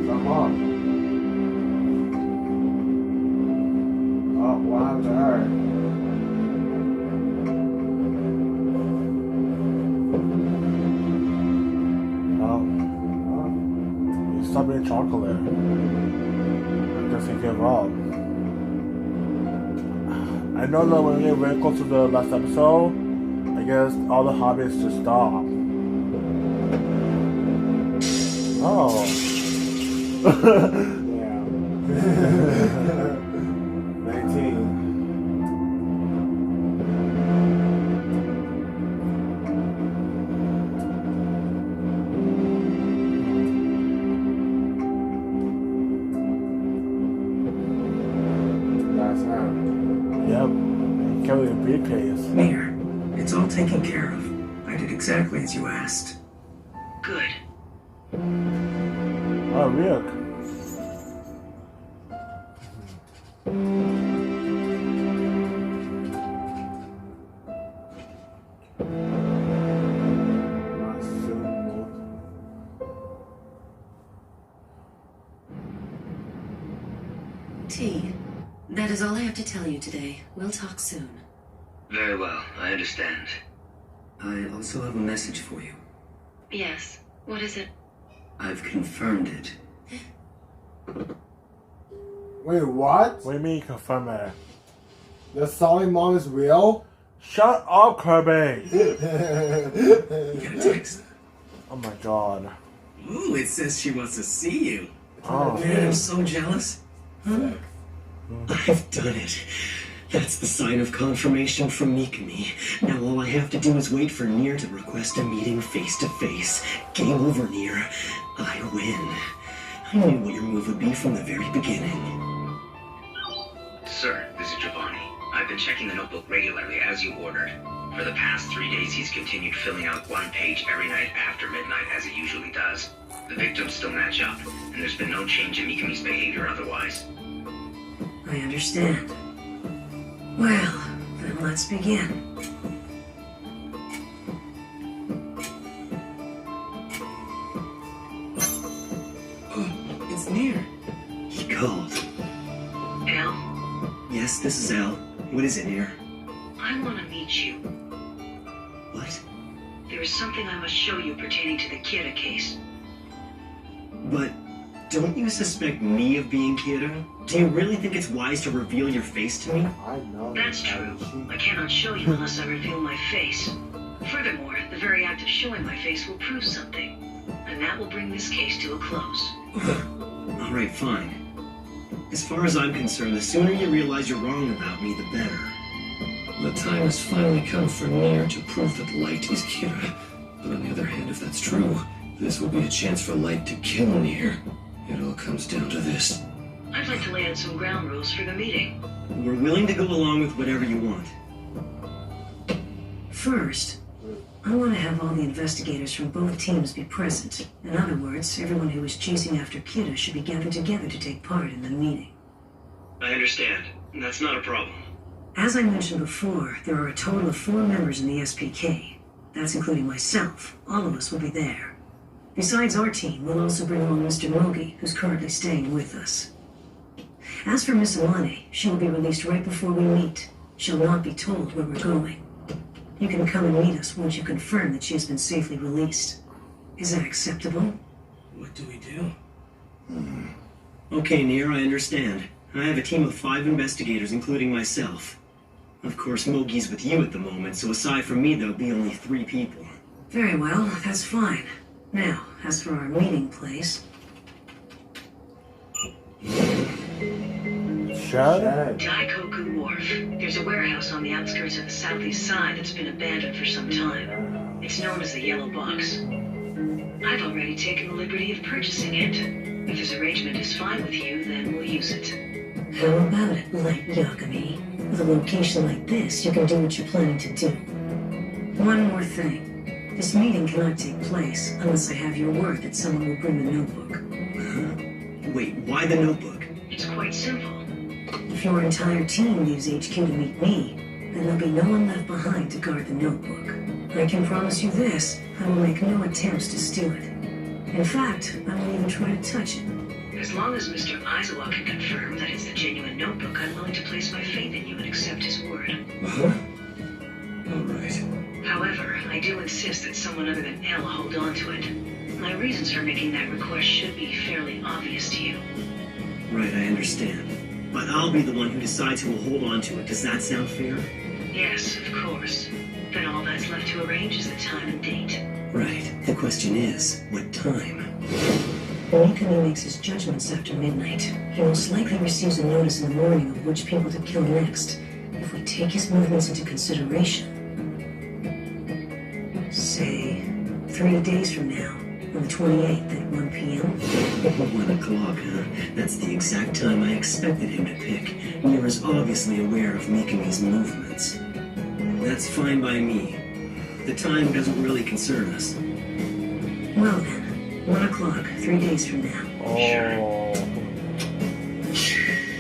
Come on. Oh, what happened to her? Stop eating chocolate. I guess he gave up. I know that when we get very close to the last episode, I guess all the hobbies just stop. Oh. Yeah. 19. Mir, it's all taken care of. I did exactly as you asked. Good. Oh, Rick. T, that is all I have to tell you today. We'll talk soon. Very well, I understand. I also have a message for you. Yes. What is it? I've confirmed it. Wait, what? What do you mean confirm it? The Solid Mom is real? Shut up, Kirby! You got a text? Oh my god. Ooh, it says she wants to see you. Oh, man, I'm so jealous. Huh? I've done it. That's the sign of confirmation from Mikami. Now all I have to do is wait for Nier to request a meeting face to face. Game over, Nier. I win. I knew what your move would be from the very beginning. Sir, this is Giovanni. I've been checking the notebook regularly as you ordered. For the past 3 days, he's continued filling out one page every night after midnight as he usually does. The victims still match up, and there's been no change in Mikami's behavior otherwise. I understand. Well, then let's begin. Oh, it's Nier. He called. Al? Yes, this is Al. What is it, Nier? I want to meet you. What? There is something I must show you pertaining to the Kira case. But don't you suspect me of being Kira? Do you really think it's wise to reveal your face to me? I know. That's true. I cannot show you unless I reveal my face. Furthermore, the very act of showing my face will prove something. And that will bring this case to a close. Alright, fine. As far as I'm concerned, the sooner you realize you're wrong about me, the better. The time has finally come for Nier to prove that Light is Kira. But on the other hand, if that's true, this will be a chance for Light to kill Nier. It all comes down to this. I'd like to lay out some ground rules for the meeting. We're willing to go along with whatever you want. First, I want to have all the investigators from both teams be present. In other words, everyone who is chasing after Kira should be gathered together to take part in the meeting. I understand. That's not a problem. As I mentioned before, there are a total of 4 members in the SPK. That's including myself. All of us will be there. Besides our team, we'll also bring along Mr. Mogi, who's currently staying with us. As for Miss Alani, she will be released right before we meet. She'll not be told where we're going. You can come and meet us once you confirm that she has been safely released. Is that acceptable? What do we do? Okay, Nier, I understand. I have a team of 5 investigators, including myself. Of course, Mogi's with you at the moment, so aside from me, there'll be only 3 people. Very well, that's fine. Now, as for our meeting place... Daikoku Wharf. There's a warehouse on the outskirts of the southeast side that's been abandoned for some time. It's known as the Yellow Box. I've already taken the liberty of purchasing it. If this arrangement is fine with you, then we'll use it. How about it, Light Yagami? With a location like this, you can do what you're planning to do. One more thing. This meeting cannot take place unless I have your word that someone will bring the notebook. Wait, why the notebook? It's quite simple. If your entire team leaves HQ to meet me, then there'll be no one left behind to guard the notebook. I can promise you this, I will make no attempts to steal it. In fact, I won't even try to touch it. As long as Mr. Aizawa can confirm that it's the genuine notebook, I'm willing to place my faith in you and accept his word. All right. However, I do insist that someone other than L hold on to it. My reasons for making that request should be fairly obvious to you. Right, I understand. But I'll be the one who decides who will hold on to it. Does that sound fair? Yes, of course. Then all that's left to arrange is the time and date. Right. The question is, what time? When Mikami makes his judgments after midnight, he most likely receives a notice in the morning of which people to kill next. If we take his movements into consideration, say 3 days from now, on the 28th at 1 p.m. 1 o'clock, huh? That's the exact time I expected him to pick. Mira's obviously aware of Mikami's movements. That's fine by me. The time doesn't really concern us. Well then, 1 o'clock, 3 days from now. Oh.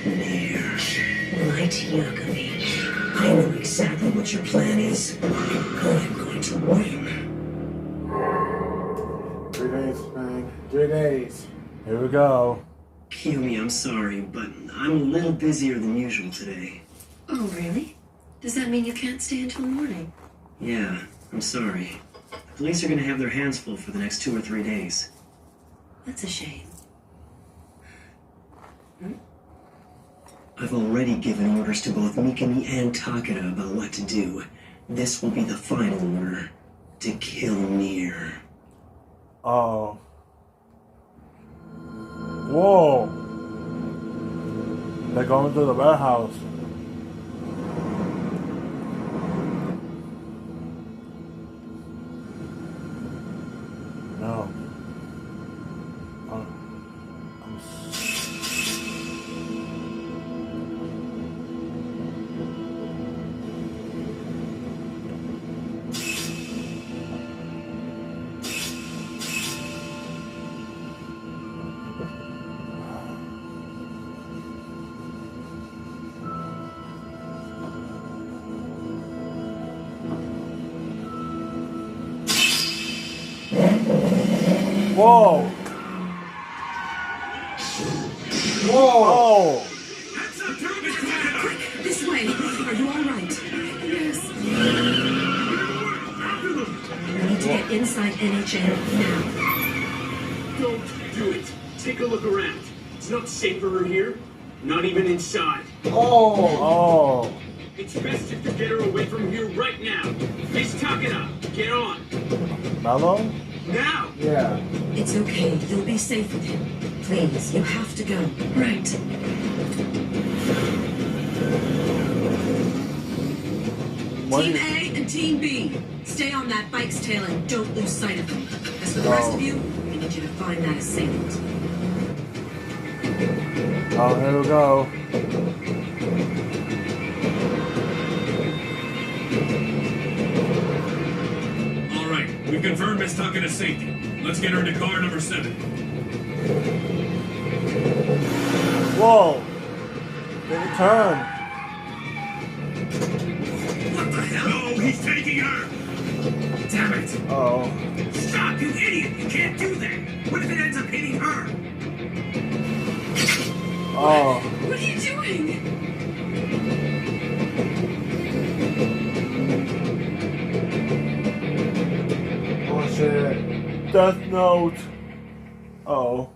Near. Light Yakami. I know exactly what your plan is. I'm going to win. 3 days, man. 3 days. Here we go. Kiyomi, I'm sorry, but I'm a little busier than usual today. Oh, really? Does that mean you can't stay until morning? Yeah, I'm sorry. The police are going to have their hands full for the next 2 or 3 days. That's a shame. I've already given orders to both Mikami and Takeda about what to do. This will be the final order. To kill Nier. Oh. Whoa. They're going to the warehouse. No. Whoa! Whoa! Quick, this way. Are you all right? Yes. We need to get inside NHN now. Don't do it. Take a look around. It's not safe for her here. Not even inside. Oh! It's best if you get her away from here right now. Miss Takeda, get on. Mellow? Now! Yeah. It's okay. You'll be safe with him. Please, you have to go. Right. Team A and Team B, stay on that bike's tail and don't lose sight of them. As for the rest of you, I need you to find that assailant. Oh, here we go. All right, we've confirmed Miss Takeda's safety. Let's get her into car number 7. Whoa! They turn. What the hell? No, he's taking her! Damn it! Oh. Stop, you idiot! You can't do that! What if it ends up hitting her? Oh. What are you doing? Oh shit. Death Note. Oh.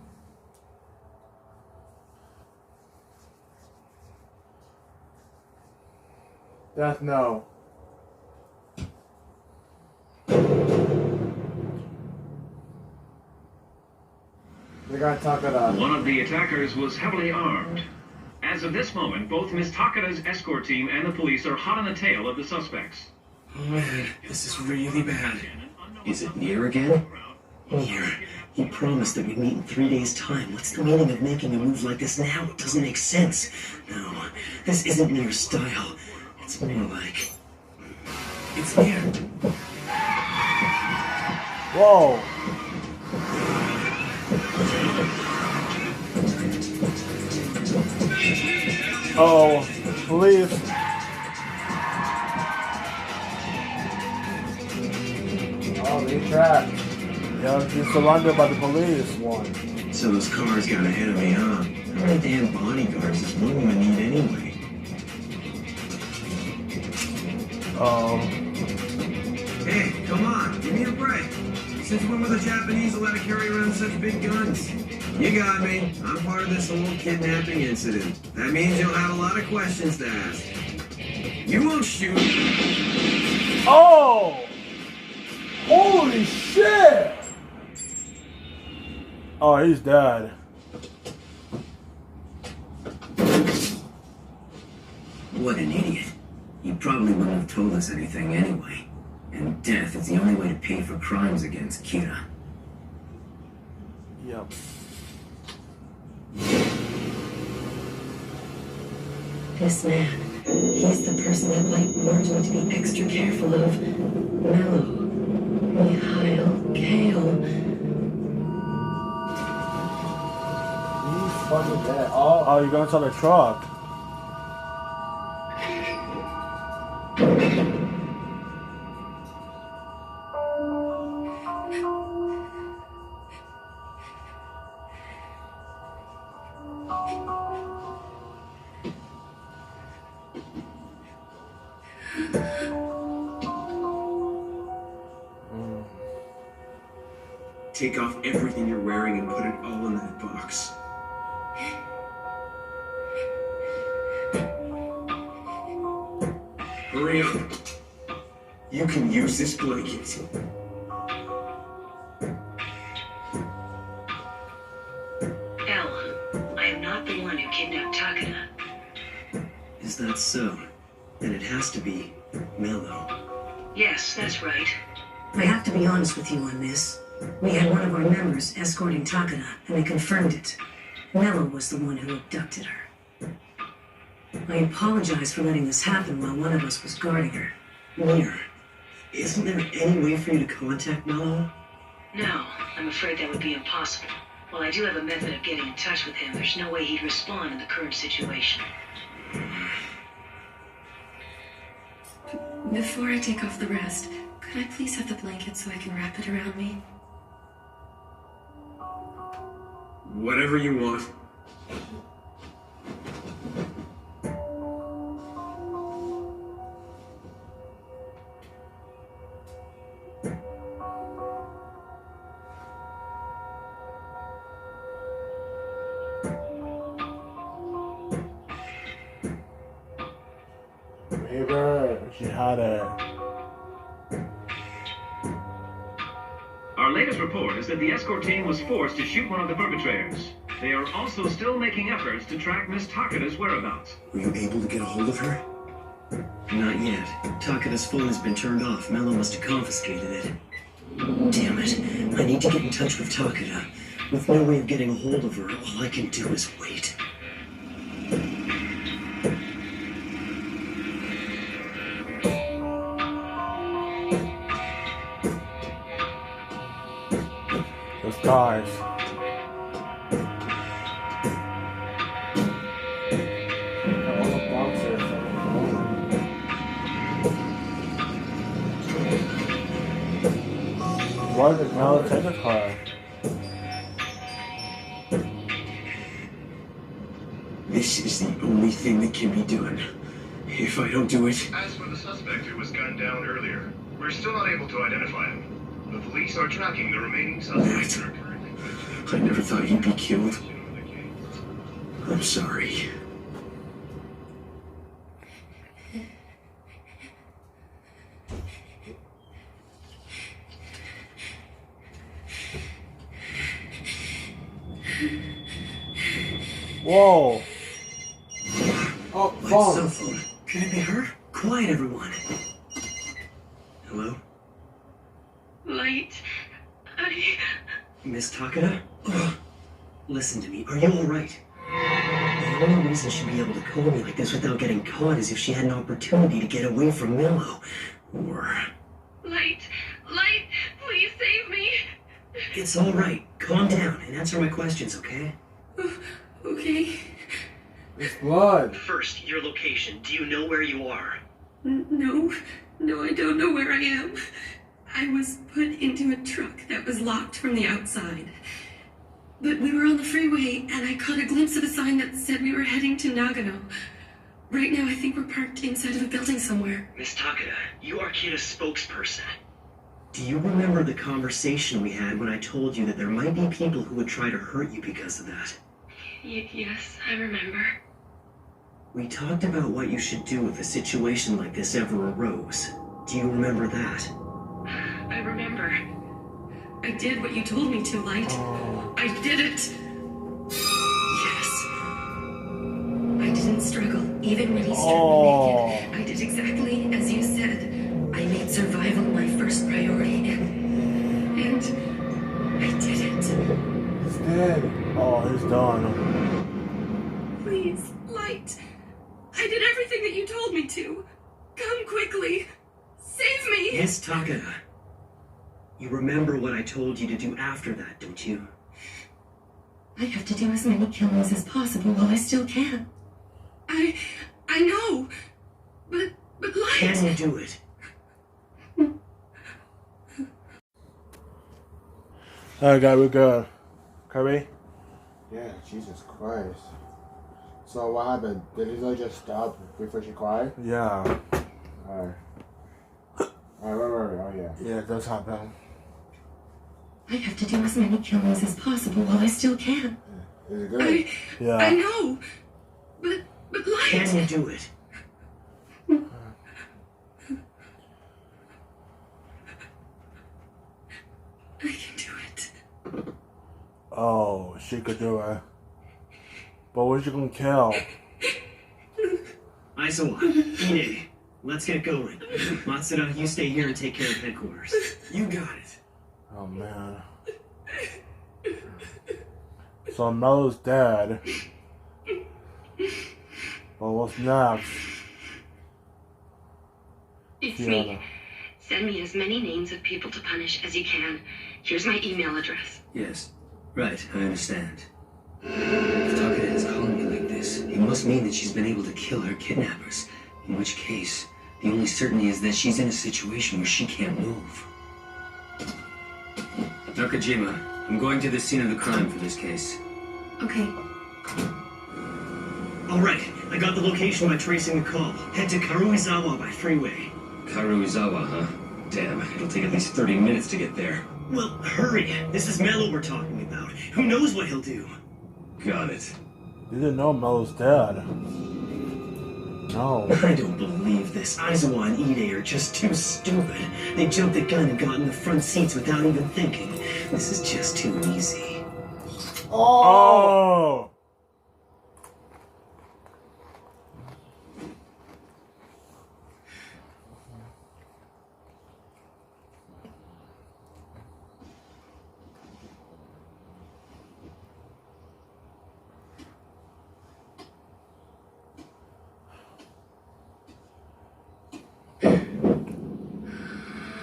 Death Note. They got Takeda. One of the attackers was heavily armed. As of this moment, both Miss Takeda's escort team and the police are hot on the tail of the suspects. Oh man, this is really bad. Is it Nier again? Nier, he promised that we'd meet in 3 days' time. What's the meaning of making a move like this now? It doesn't make sense. No, this isn't Nier's style. It's more like... It's Nier. Whoa! Oh, police. Oh, they trapped. Yeah, he's surrounded by the police. One. So those cars got ahead of me, huh? How many damn bodyguards does one woman need anyway? Hey, come on, give me a break. Since when were the Japanese allowed to carry around such big guns? You got me. I'm part of this whole kidnapping incident. That means you'll have a lot of questions to ask. You won't shoot. Oh! Holy shit! Oh, he's dead. What an idiot. He probably wouldn't have told us anything anyway. And death is the only way to pay for crimes against Kira. Yep. This man, he's the person that White warned me to be extra careful of. Mellow. Mikhail Kale. He's fucking dead. Oh, you're going to the truck. Take off everything you're wearing and put it all in that box. Hurry up. You can use this blanket. I am not the one who kidnapped Takada. Is that so? Then it has to be Mello. Yes, that's right. I have to be honest with you on this. We had one of our members escorting Takada, and they confirmed it. Mello was the one who abducted her. I apologize for letting this happen while one of us was guarding her. Mir, isn't there any way for you to contact Mello? No, I'm afraid that would be impossible. While I do have a method of getting in touch with him, there's no way he'd respond in the current situation. Before I take off the rest, could I please have the blanket so I can wrap it around me? Whatever you want. She had it. Our latest report is that the escort team was forced to shoot one of the perpetrators. They are also still making efforts to track Miss Takada's whereabouts. Were you able to get a hold of her? Not yet. Takada's phone has been turned off. Mello must have confiscated it. Damn it. I need to get in touch with Takada. With no way of getting a hold of her, all I can do is wait. Those cars. Why did Mel take the car? This is the only thing that can be done. If I don't do it... As for the suspect who was gunned down earlier, we're still not able to identify him. The police are tracking the remaining suspects that are currently... I never thought he'd be killed. I'm sorry. Whoa. Oh, White phone. cell phone. Could it be her? Quiet, everyone. Hello? Light. Miss Takada? Ugh. Listen to me. Are you alright? The only reason she'd be able to call me like this without getting caught is if she had an opportunity to get away from Mello. Or... Light. Please save me. It's alright. Calm down and answer my questions, okay? Okay. It's blood. First, your location. Do you know where you are? No, I don't know where I am. I was put into a truck that was locked from the outside. But we were on the freeway, and I caught a glimpse of a sign that said we were heading to Nagano. Right now, I think we're parked inside of a building somewhere. Miss Takada, you are Kira's spokesperson. Do you remember the conversation we had when I told you that there might be people who would try to hurt you because of that? Yes, I remember. We talked about what you should do if a situation like this ever arose. Do you remember that? I remember. I did what you told me to, Light. I did it. Yes. I didn't struggle, even when he struck me naked. I did exactly as you said. I made survival my first priority, and I did it. He's dead. Oh, he's done. Please, Light. I did everything that you told me to. Come quickly. Save me. Miss Takada. You remember what I told you to do after that, don't you? I have to do as many killings as possible while I still can. I know. But Light. Can you do it? Alright, guys, we're good. Kirby? Yeah, Jesus Christ. So what happened? Did Lisa just stop before she cried? Yeah. Alright. Alright, oh yeah. Yeah, it does happen. I have to do as many killings as possible while I still can. Is it good? I know. But Light. Can you do it? I can do it. Oh, she could do it. But what's she gonna kill? Aizawa, Ine, let's get going. Matsuda, you stay here and take care of headquarters. You got it. Oh man. So Melo's dead. But what's next? It's me. Send me as many names of people to punish as you can. Here's my email address. Yes. Right, I understand. If Takada is calling me like this, it must mean that she's been able to kill her kidnappers. In which case, the only certainty is that she's in a situation where she can't move. Nakajima, I'm going to the scene of the crime for this case. Okay. Alright, I got the location by tracing the call. Head to Karuizawa by freeway. Karuizawa, huh? Damn, it'll take at least 30 minutes to get there. Well, hurry. This is Mello we're talking about. Who knows what he'll do? Got it. You didn't know Melo's dead. No. I don't believe this. Aizawa and Ide are just too stupid. They jumped the gun and got in the front seats without even thinking. This is just too easy. Oh!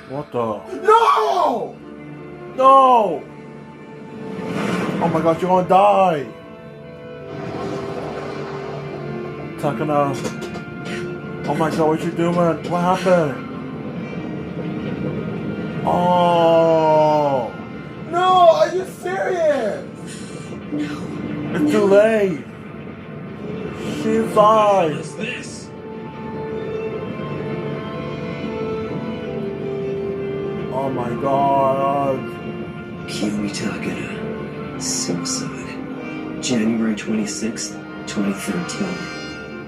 What the? No! No! Oh my god, you're gonna die! Takana. Oh my god, what you doing? What happened? Oh! No, are you serious? It's too late! She died! What's this? Oh my god! Kiyomi Takada. Suicide. January 26th, 2013.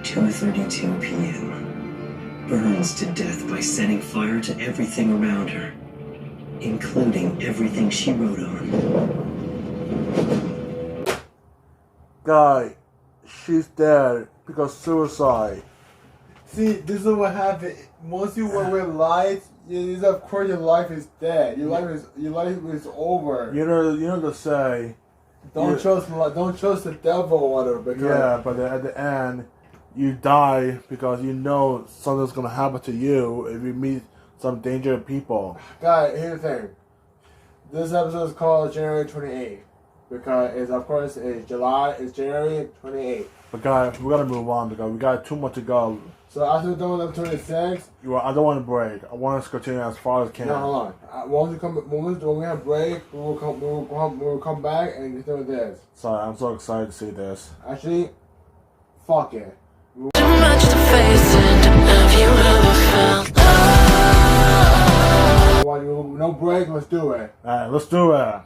2:32 p.m. Burns to death by setting fire to everything around her, including everything she wrote on. Guy, she's dead because suicide. See, this is what happened. Once you work with lies, of course your life is dead. Your life is over. You know to say. Don't trust the devil or whatever. Because yeah, but at the end, you die because you know something's gonna happen to you if you meet some dangerous people. Guys, here's the thing. This episode is called January 28th. because it's of course it's January 28th. But guys, we gotta move on because we got too much to go. So after done with 26, I don't want to break. I want us to continue as far as I can. No, hold on. When we have break, we will come back and continue with this. Sorry, I'm so excited to see this. Actually, fuck it. Too much to face, and have you ever felt love? No break, let's do it. Alright, let's do it.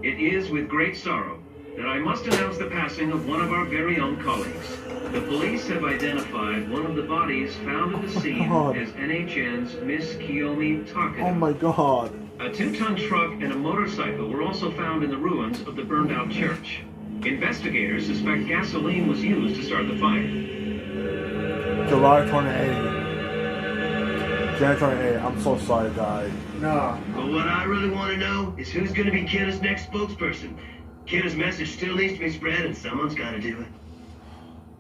It is with great sorrow that I must announce the passing of one of our very own colleagues. The police have identified one of the bodies found at the scene as NHN's Miss Kiyomi Takeda. Oh my god. A 2-ton truck and a motorcycle were also found in the ruins of the burned-out church. Investigators suspect gasoline was used to start the fire. July 28th. January 28th. I'm so sorry, guys. No. But what I really want to know is who's going to be Kira's next spokesperson. Kira's message still needs to be spread, and someone's got to do it.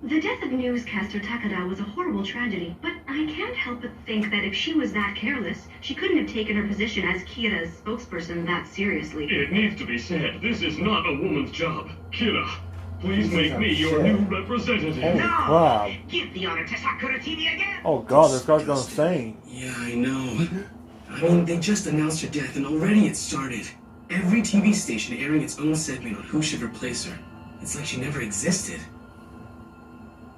The death of newscaster Takeda was a horrible tragedy, but I can't help but think that if she was that careless, she couldn't have taken her position as Kira's spokesperson that seriously. It needs to be said, this is not a woman's job. Kira, please make me your new representative. Holy crap. Give the honor to Sakura TV again! Oh god, this guy's gonna insane. Yeah, I know. I mean, they just announced her death and already it started. Every TV station airing its own segment on who should replace her. It's like she never existed.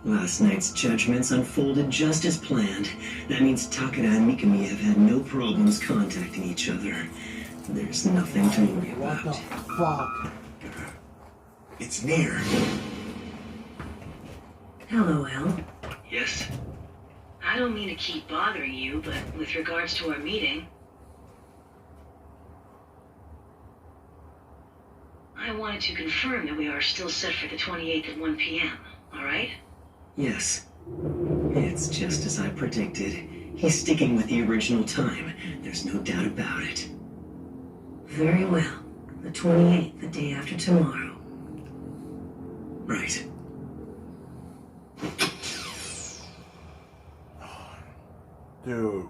Last night's judgments unfolded just as planned. That means Takeda and Mikami have had no problems contacting each other. There's nothing to worry about. What the fuck? It's near. Hello, Al. Yes? I don't mean to keep bothering you, but with regards to our meeting, I wanted to confirm that we are still set for the 28th at 1 p.m., alright? Yes. It's just as I predicted. He's sticking with the original time. There's no doubt about it. Very well. The 28th, the day after tomorrow. Right. Dude.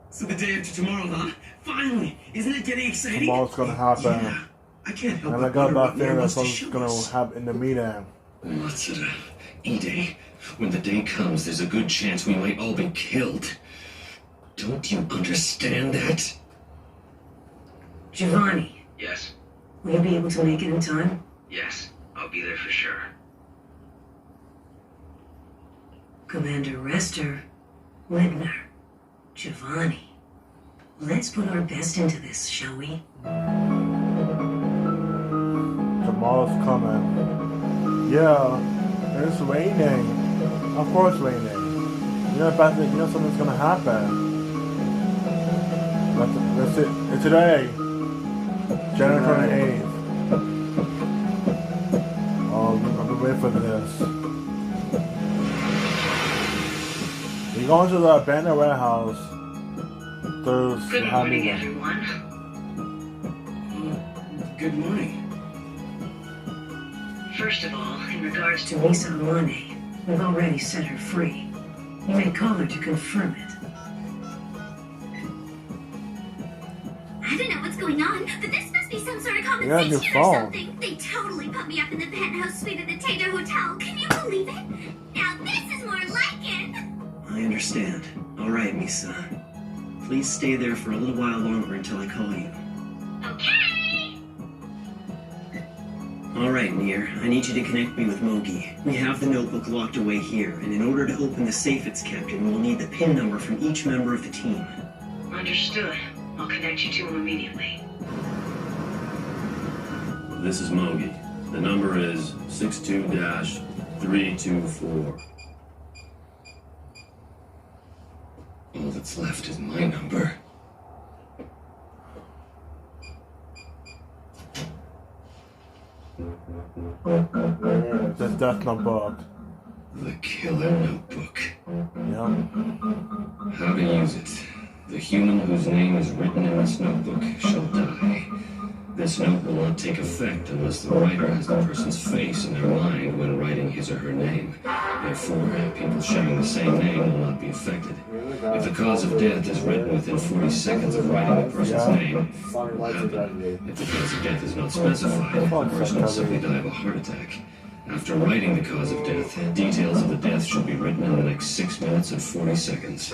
So the day after tomorrow, huh? Finally! Isn't it getting exciting? Tomorrow's gonna happen. Yeah. I can't help And I but got wonder that what Mira feeling wants that's to what's show gonna us. happen in the meeting. Matsuda, Ide, when the day comes, there's a good chance we might all be killed. Don't you understand that? Giovanni, Yes, will you be able to make it in time? yes, I'll be there for sure. Commander Rester, Lidner, Giovanni. Let's put our best into this, shall we? Tomorrow's coming. Yeah, it's raining. Of course raining. You know something's gonna happen. That's it. It's today. January 28th. Oh, I've been waiting for this. You're going to the abandoned warehouse. Good morning, everyone. Good morning. First of all, in regards to Misa Amane, we've already set her free. You may call her to confirm it. I don't know what's going on, but this must be some sort of Yeah, your compensation or phone. something. They totally put me up in the penthouse suite at the Tater Hotel. Can you believe it? Now this is more like it. I understand. All right, Misa. Please stay there for a little while longer until I call you. Okay. All right, Nier. I need you to connect me with Mogi. We have the notebook locked away here, and in order to open the safe it's kept in, we'll need the PIN number from each member of the team. Understood. I'll connect you to him immediately. This is Mogi. The number is 62-324. All that's left is my number. The death notebook. The killer notebook. Yeah. How to use it. The human whose name is written in this notebook shall die. This note will not take effect unless the writer has the person's face in their mind when writing his or her name. Therefore, people sharing the same name will not be affected. If the cause of death is written within 40 seconds of writing the person's name, it will happen. If the cause of death is not specified, the person will simply die of a heart attack. After writing the cause of death, details of the death should be written in the next 6 minutes and 40 seconds.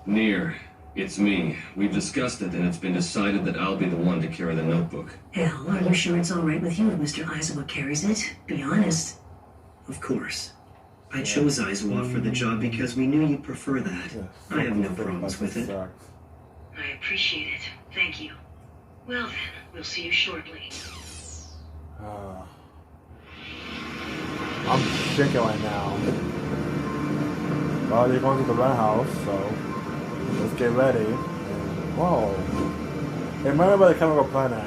Near. It's me. We've discussed it, and it's been decided that I'll be the one to carry the notebook. Hell, are you sure it's all right with you if Mr. Aizawa carries it? Be honest. Of course. I chose Aizawa for the job because we knew you'd prefer that. I have no problems with it. I appreciate it. Thank you. Well then, we'll see you shortly. I'm shaking right now. Well, they're going to the red house, so let's get ready. Whoa. Hey, remember the chemical planet.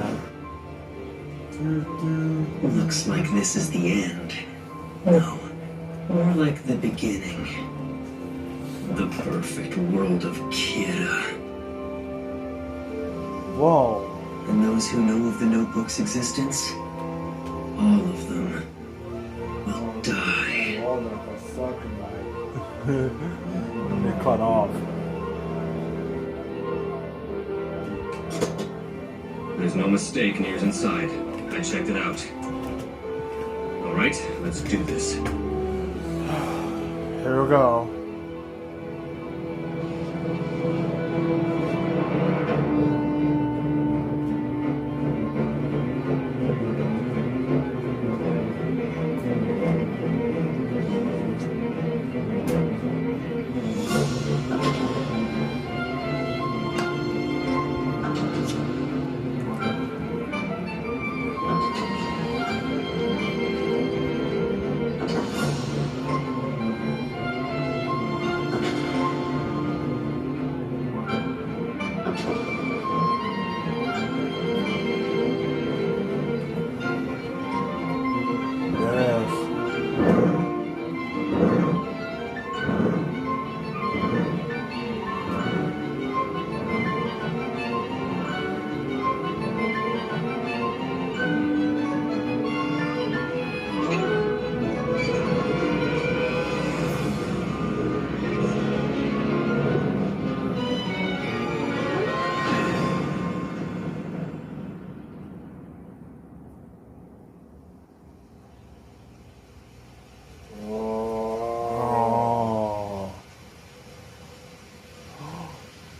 Looks like this is the end. No, more like the beginning. The perfect world of Kira. Whoa. And those who know of the notebook's existence, all of them will die. All of them are sucking They cut off. There's no mistake, Nier's inside. I checked it out. Alright, let's do this. Here we go.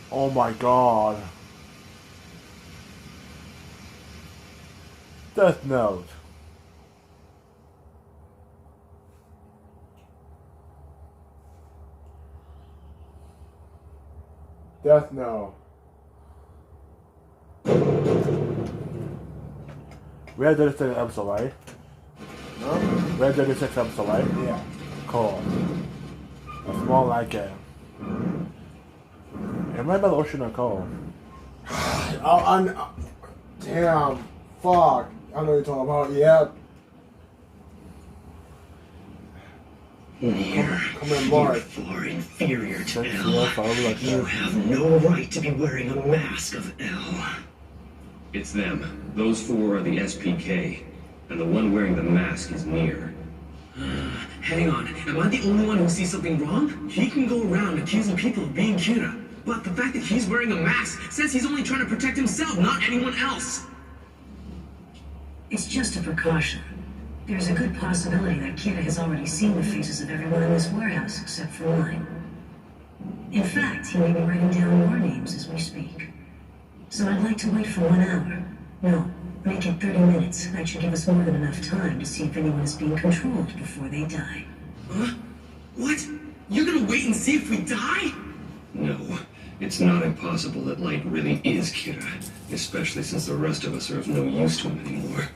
Oh my god. Death Note. Death Note. We had 36 episode, right? Huh? We had 36 episode, right? Yeah. Cool. That's more like it. It might be the ocean of coal. Damn. Fuck. I know what you're talking about. Yep. Come on, Mark. You're far inferior to L. You have no right to be wearing a mask of L. It's them. Those four are the SPK. And the one wearing the mask is Nier. Hang on. Am I the only one who sees something wrong? He can go around accusing people of being Kira. But the fact that he's wearing a mask says he's only trying to protect himself, not anyone else. It's just a precaution. There's a good possibility that Kira has already seen the faces of everyone in this warehouse except for mine. In fact, he may be writing down more names as we speak. So I'd like to wait for 1 hour. No, make it 30 minutes. That should give us more than enough time to see if anyone is being controlled before they die. Huh? What? You're gonna wait and see if we die? No. It's not impossible that Light really is Kira, especially since the rest of us are of no use to him anymore.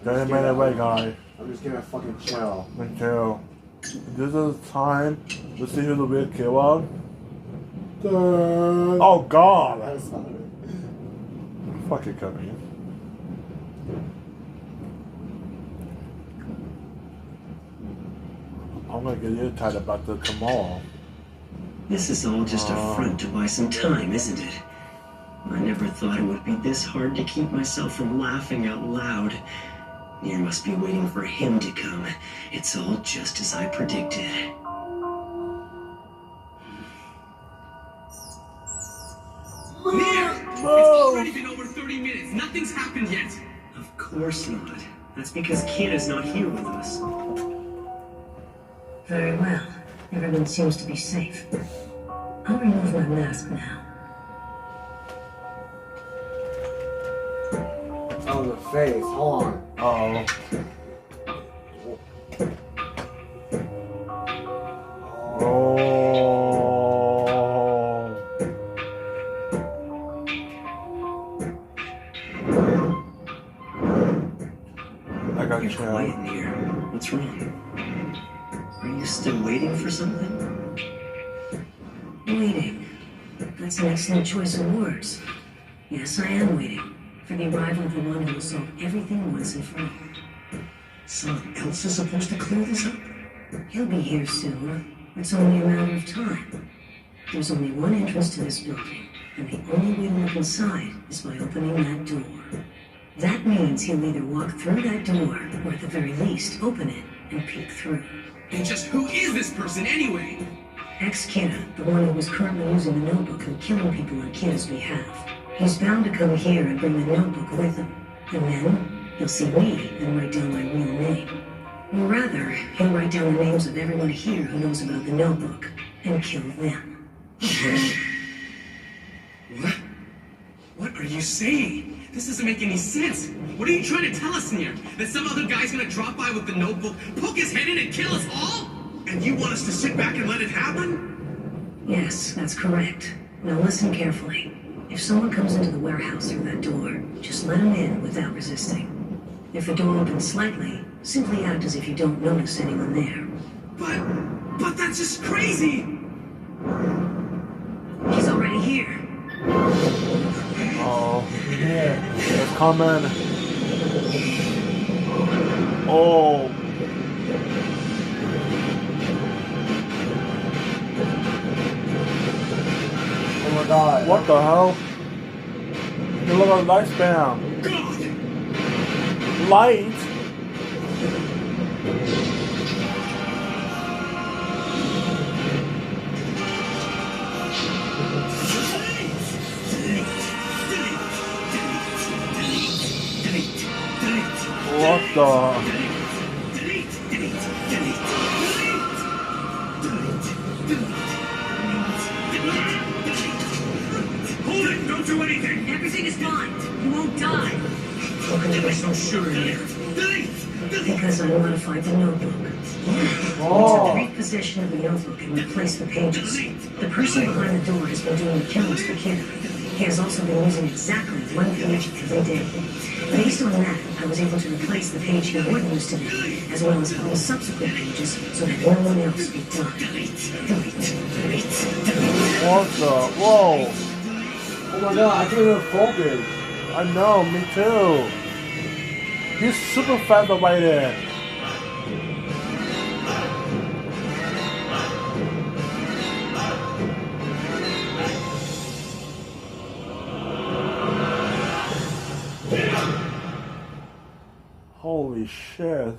Get him right away, guy. I'm just gonna fucking chill. Me too. This is time to see who the real killer. Oh god! I'm sorry. Fucking coming. I'm gonna get irritated about the tomorrow. This is all just a front to buy some time, isn't it? I never thought it would be this hard to keep myself from laughing out loud. You must be waiting for him to come. It's all just as I predicted. Near! It's already been over 30 minutes. Nothing's happened yet. Of course not. That's because Kira's not here with us. Very well. Everyone seems to be safe. I'll remove my mask now. Oh, the face. Hold on. Oh. I got You're quiet in here. What's wrong? Are you still waiting for something? Waiting. That's an excellent choice of words. Yes, I am waiting for the arrival of the one who will solve everything once and for all. Someone else is supposed to clear this up? He'll be here soon. It's only a matter of time. There's only one entrance to this building, and the only way to look inside is by opening that door. That means he'll either walk through that door, or at the very least, open it and peek through. And just who is this person anyway? Ex-Kira, the one who was currently using the notebook and killing people on Kira's behalf. He's bound to come here and bring the notebook with him. And then, he'll see me and write down my real name. Or rather, he'll write down the names of everyone here who knows about the notebook, and kill them. What? What are you saying? This doesn't make any sense. What are you trying to tell us, Nier? That some other guy's gonna drop by with the notebook, poke his head in and kill us all? And you want us to sit back and let it happen? Yes, that's correct. Now listen carefully. If someone comes into the warehouse through that door, just let them in without resisting. If the door opens slightly, simply act as if you don't notice anyone there. But that's just crazy! He's already here. Oh, yeah. It's coming. Oh. Oh my god. What the hell? You look at the lifespan. Light? What the? Hold it! Don't do anything! Everything is fine. You won't die. How can you be so sure here? Because I modified the notebook. To take possession of the notebook and replace the pages. The person behind the door has been doing the killings for Kira. He has also been using exactly one page every day. Based on that, I was able to replace the page he would use today, as well as all subsequent pages, so that no one else would die. What the? Whoa! Oh my god, I can't even focus. I know, me too. He's super fast right there. Holy shit.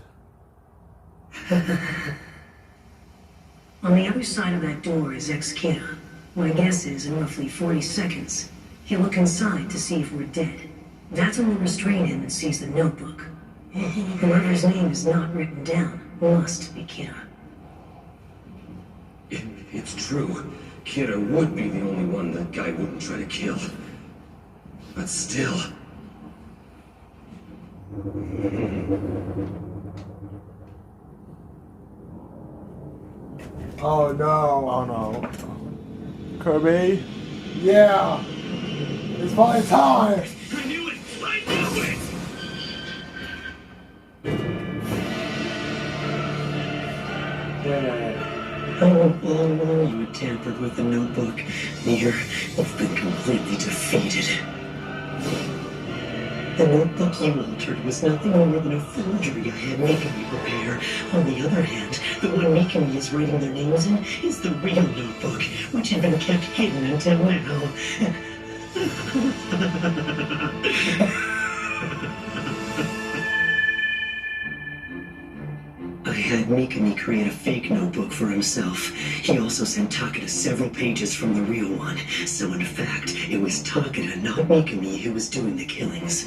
On the other side of that door is ex-Kira. My guess is in roughly 40 seconds, he'll look inside to see if we're dead. That's when we'll restrain him and seize the notebook. Whoever's name is not written down must be Kira. It's true. Kira would be the only one that guy wouldn't try to kill. But still... Oh no. Oh no. Kirby? Yeah. It's finally time. I knew it! I knew it! You tampered with the notebook. You've been completely defeated. The notebook you altered was nothing more than a forgery I had Mikami prepare. On the other hand, the one Mikami is writing their names in is the real notebook, which had been kept hidden until now. I had Mikami create a fake notebook for himself. He also sent Takeda several pages from the real one, so in fact, it was Takeda, not Mikami, who was doing the killings.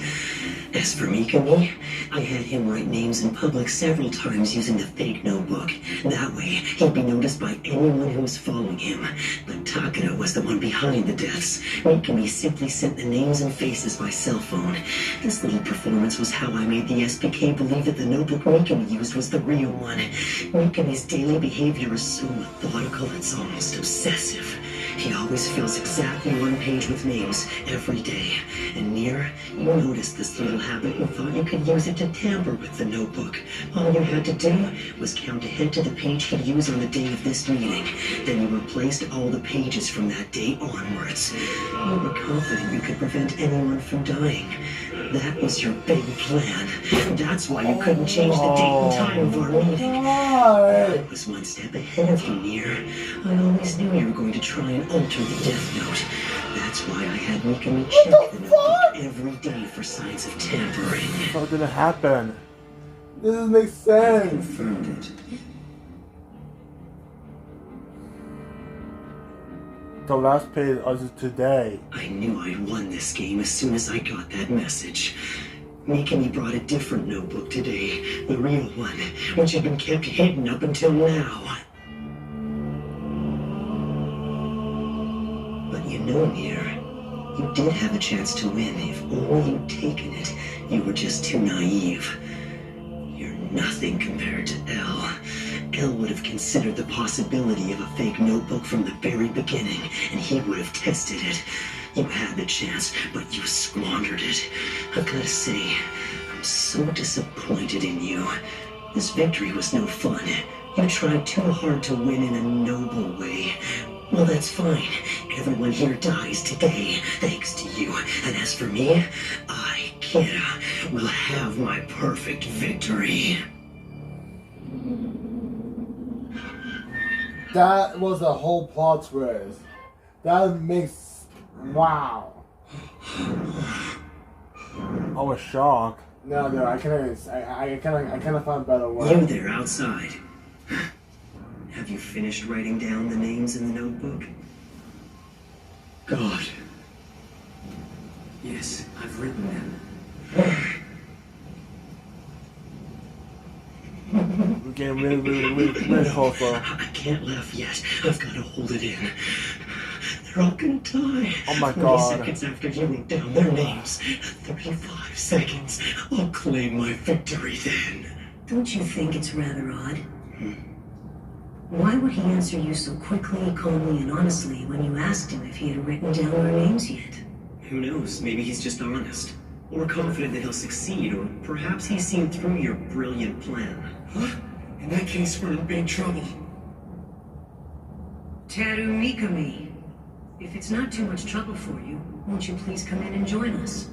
As for Mikami, I had him write names in public several times using the fake notebook. That way, he'd be noticed by anyone who was following him. But Takeda was the one behind the deaths. Mikami simply sent the names and faces by cell phone. This little performance was how I made the SPK believe that the notebook Mikami used was the real one. Mikami's daily behavior is so methodical it's almost obsessive. He always fills exactly one page with names every day. And Nier, you noticed this little habit and thought you could use it to tamper with the notebook. All you had to do was count ahead to the page he'd use on the day of this meeting. Then you replaced all the pages from that day onwards. You were confident you could prevent anyone from dying. That was your big plan. That's why you couldn't change the date and time of our meeting. I was one step ahead of you, Nier. I always knew you were going to try and alter the death note. That's why I had Mikami check the notebook every day for signs of tampering. What did it happen? This doesn't make sense. Confirmed it. The last page is today. I knew I'd won this game as soon as I got that message. Mikami brought a different notebook today, the real one, which had been kept hidden up until now. But you know, Nier, you did have a chance to win if only you'd taken it. You were just too naive. You're nothing compared to L. L would have considered the possibility of a fake notebook from the very beginning, and he would have tested it. You had the chance, but you squandered it. I've got to say, I'm so disappointed in you. This victory was no fun. You tried too hard to win in a noble way. Well, that's fine. Everyone here dies today, thanks to you. And as for me, I, Kira, will have my perfect victory. That was a whole plot twist. That makes... wow. I was shocked. No, I kind of found a better word. You there outside. Have you finished writing down the names in the notebook? God. Yes, I've written them. We're getting really hopeful. I can't laugh yet. I've got to hold it in. They're all gonna die. Oh my 40 God. seconds after you wrote down their names. 35 seconds. I'll claim my victory then. Don't you think it's rather odd? Why would he answer you so quickly, calmly, and honestly when you asked him if he had written down our names yet? Who knows? Maybe he's just honest. Or confident that he'll succeed, or perhaps he's seen through your brilliant plan. Huh? In that case, we're in big trouble. Teru Mikami, if it's not too much trouble for you, won't you please come in and join us?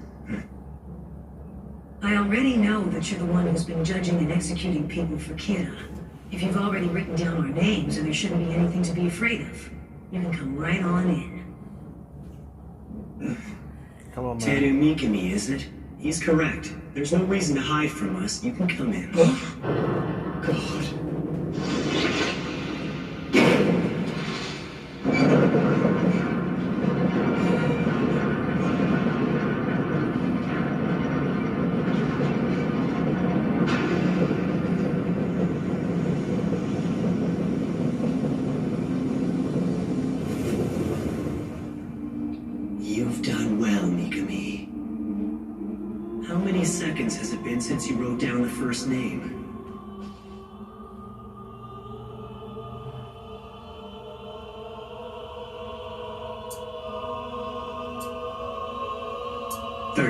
I already know that you're the one who's been judging and executing people for Kira. If you've already written down our names, then there shouldn't be anything to be afraid of. You can come right on in. Come on, man. Teru Mikami, is it? He's correct. There's no reason to hide from us. You can come in. God. You've done well, Mikami. How many seconds has it been since you wrote down the first name?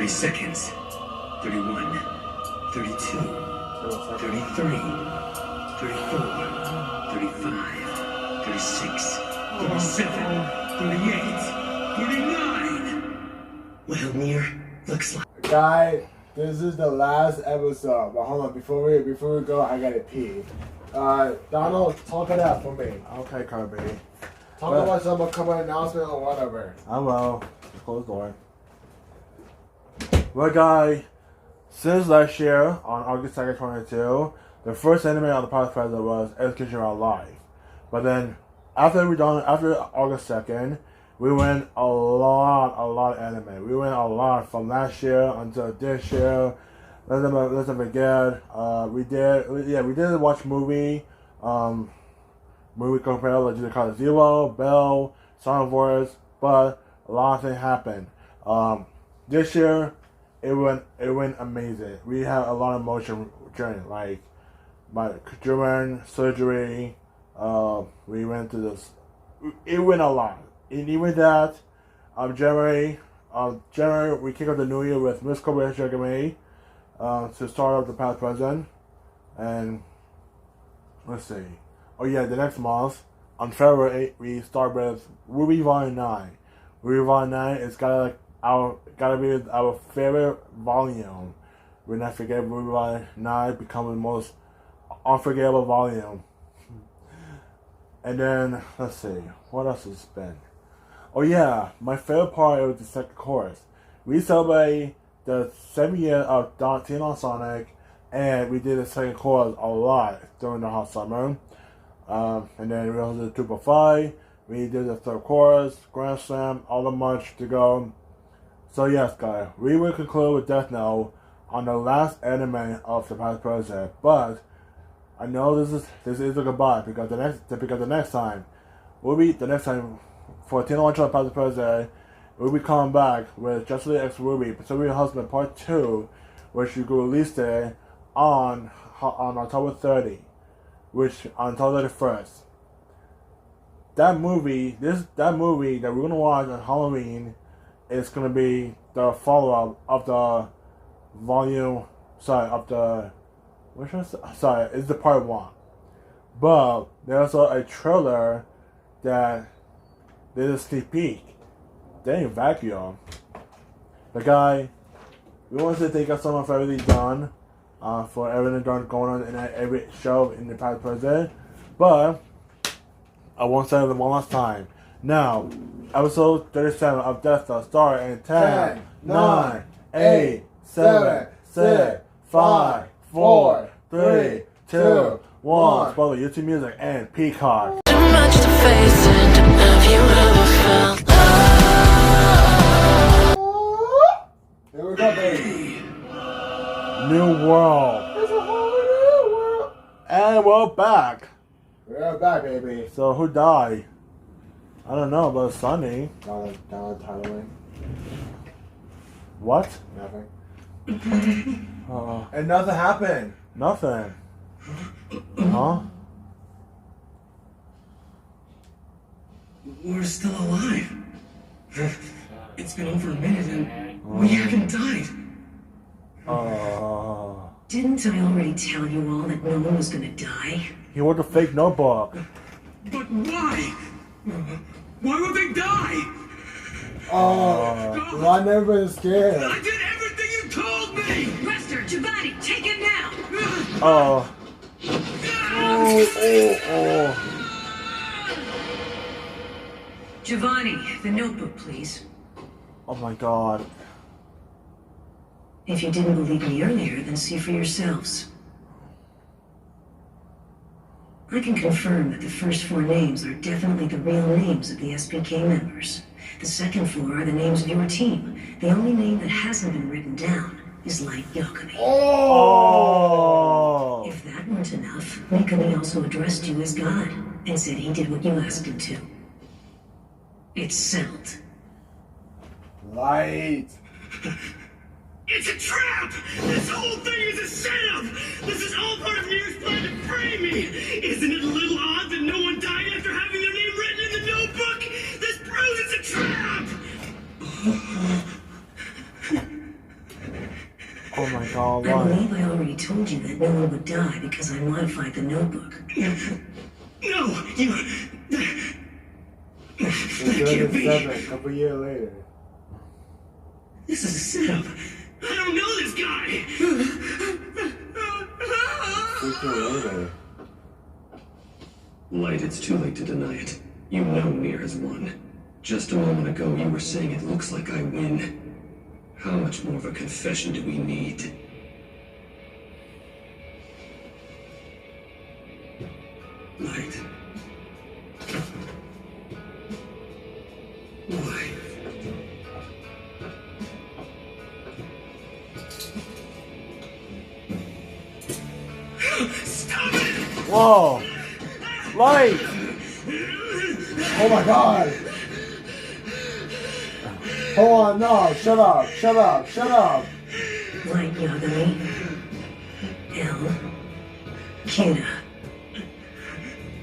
Seconds. 31, 32, 33, 34, 35, 36, 37, 38, 39. Well, Nier, looks like... Guys, this is the last episode. But hold on, before we go, I gotta pee. Donald, talk it out for me. Okay, Kirby. Talk about some upcoming announcement or whatever. I will. Close the door. Well, guys, since last year, on August 2nd, 2022, the first anime on the Past President was Execution Around Life. But then, after August 2nd, we went a lot of anime. We went a lot from last year until this year. Let's not forget, we did watch movie compared like Judicata Zero, Bell, Song of Wars, but a lot of things happened. This year, it went amazing. We had a lot of emotion journey, like my during surgery. We went through this. It went a lot. And even that, January, we kick off the new year with Miss Kobe X RWBY to start off the Past Present. And let's see. Oh yeah, the next month on February 8th, we start with RWBY Volume 9. RWBY Volume 9 is gotta be our favorite volume. We'll not forget RWBY Volume 9 become the most unforgettable volume. And then let's see, what else has been? Oh yeah, my favorite part was the second chorus. We celebrate the 7 years of Teen on Sonic, and we did the second chorus a lot during the hot summer. And then we also did 2.5. We did the third chorus, Grand Slam, all the much to go. So yes, guys, we will conclude with Death Note on the last anime of the Past Present. But I know this is a goodbye because the next time for Teen on Past Present, we'll be coming back with Justice League X RWBY, Pacific Husband Part 2, which we will release it on October 30, which on October 31st. That movie that we're gonna watch on Halloween is gonna be the follow-up of the it's the part 1. But there's also a trailer that did a sneak peek. They ain't vacuum. But guy, we want to thank you so much for everything done. For everything done going on in every show in the Past Present. But I want to say it one last time. Now, episode 37 of Death Star start in 10, 9, 8, 7, 6, 5, 4, 3, 2, 1. Follow YouTube Music and Peacock. Too much to face, and have you ever felt Here we go, baby. New world. It's a whole new world. And we're back. We're back, baby. So who died? I don't know, but Sunny. Donald Tyler. What? Nothing. Uh, And nothing happened. Nothing. Huh? We're still alive. It's been over a minute and we haven't died. Didn't I already tell you all that no one was gonna die? He wrote a fake notebook. But why? Why would they die? Well, I never been scared. I did everything you told me! Lester, Giovanni, take him now! Oh. Giovanni, the notebook, please. Oh my god. If you didn't believe me earlier, then see for yourselves. I can confirm that the first 4 names are definitely the real names of the SPK members. The second 4 are the names of your team. The only name that hasn't been written down is Light Yakumi. Oh! If that weren't enough, Yakumi also addressed you as God and said he did what you asked him to. It's settled. Light. It's a trap! This whole thing is a setup! This is all part of Near's plan to frame me! Isn't it a little odd that no one died after having their name written in the notebook? This proves it's a trap! Oh my god, I believe I already told you that no one would die because I modified the notebook. No, you... It's 37, a couple years later. This is a setup. How don't know this guy! Light, it's too late to deny it. You know Mir has won. Just a moment ago, you were saying it looks like I win. How much more of a confession do we need? Light. Why? Stop it! Whoa! Light! Oh my god! Hold on, no, shut up, shut up, shut up! Light Yagami. L. Kira.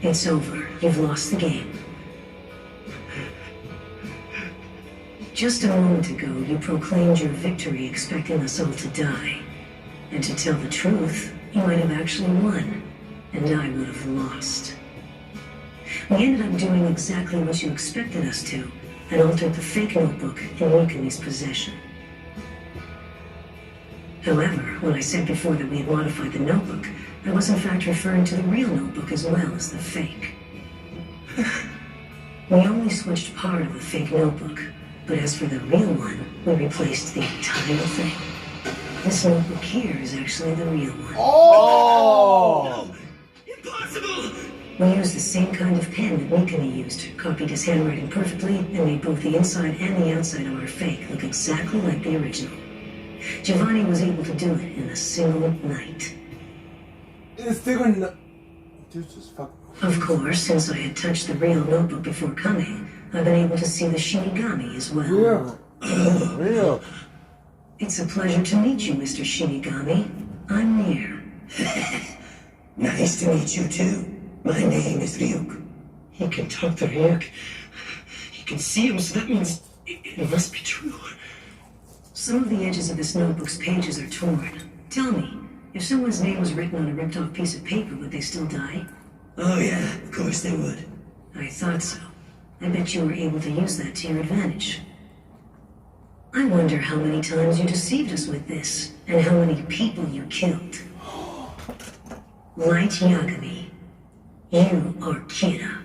It's over. You've lost the game. Just a moment ago, you proclaimed your victory expecting us all to die. And to tell the truth, you might have actually won, and I would have lost. We ended up doing exactly what you expected us to, and altered the fake notebook in Mikami's possession. However, when I said before that we had modified the notebook, I was in fact referring to the real notebook as well as the fake. We only switched part of the fake notebook, but as for the real one, we replaced the entire thing. This notebook here is actually the real one. Oh! Impossible! We used the same kind of pen that Mikami used, copied his handwriting perfectly, and made both the inside and the outside of our fake look exactly like the original. Giovanni was able to do it in a single night. It's still Jesus fuck. Of course, since I had touched the real notebook before coming, I've been able to see the Shinigami as well. Real. Real. It's a pleasure to meet you, Mr. Shinigami. I'm Mir. Nice to meet you too. My name is Ryuk. He can talk to Ryuk. He can see him, so that means it must be true. Some of the edges of this notebook's pages are torn. Tell me, if someone's name was written on a ripped-off piece of paper, would they still die? Oh yeah, of course they would. I thought so. I bet you were able to use that to your advantage. I wonder how many times you deceived us with this, and how many people you killed. Light Yagami, you are Kira.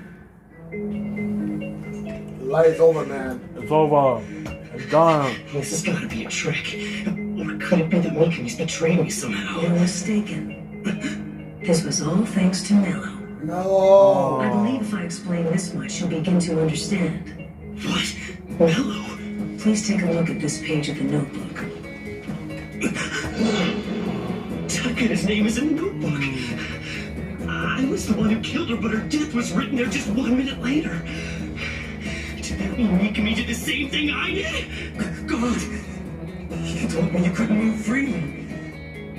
Light's over, man. It's over. It's done. This has got to be a trick. Or could it be that Mikami's betrayed me somehow? You're mistaken. This was all thanks to Mello. No. I believe if I explain this much, you'll begin to understand. What? Mello? Please take a look at this page of the notebook. Takara's name is in the notebook. I was the one who killed her, but her death was written there just 1 minute later. Did that mean Mikami did the same thing I did? God! You told me you couldn't move freely.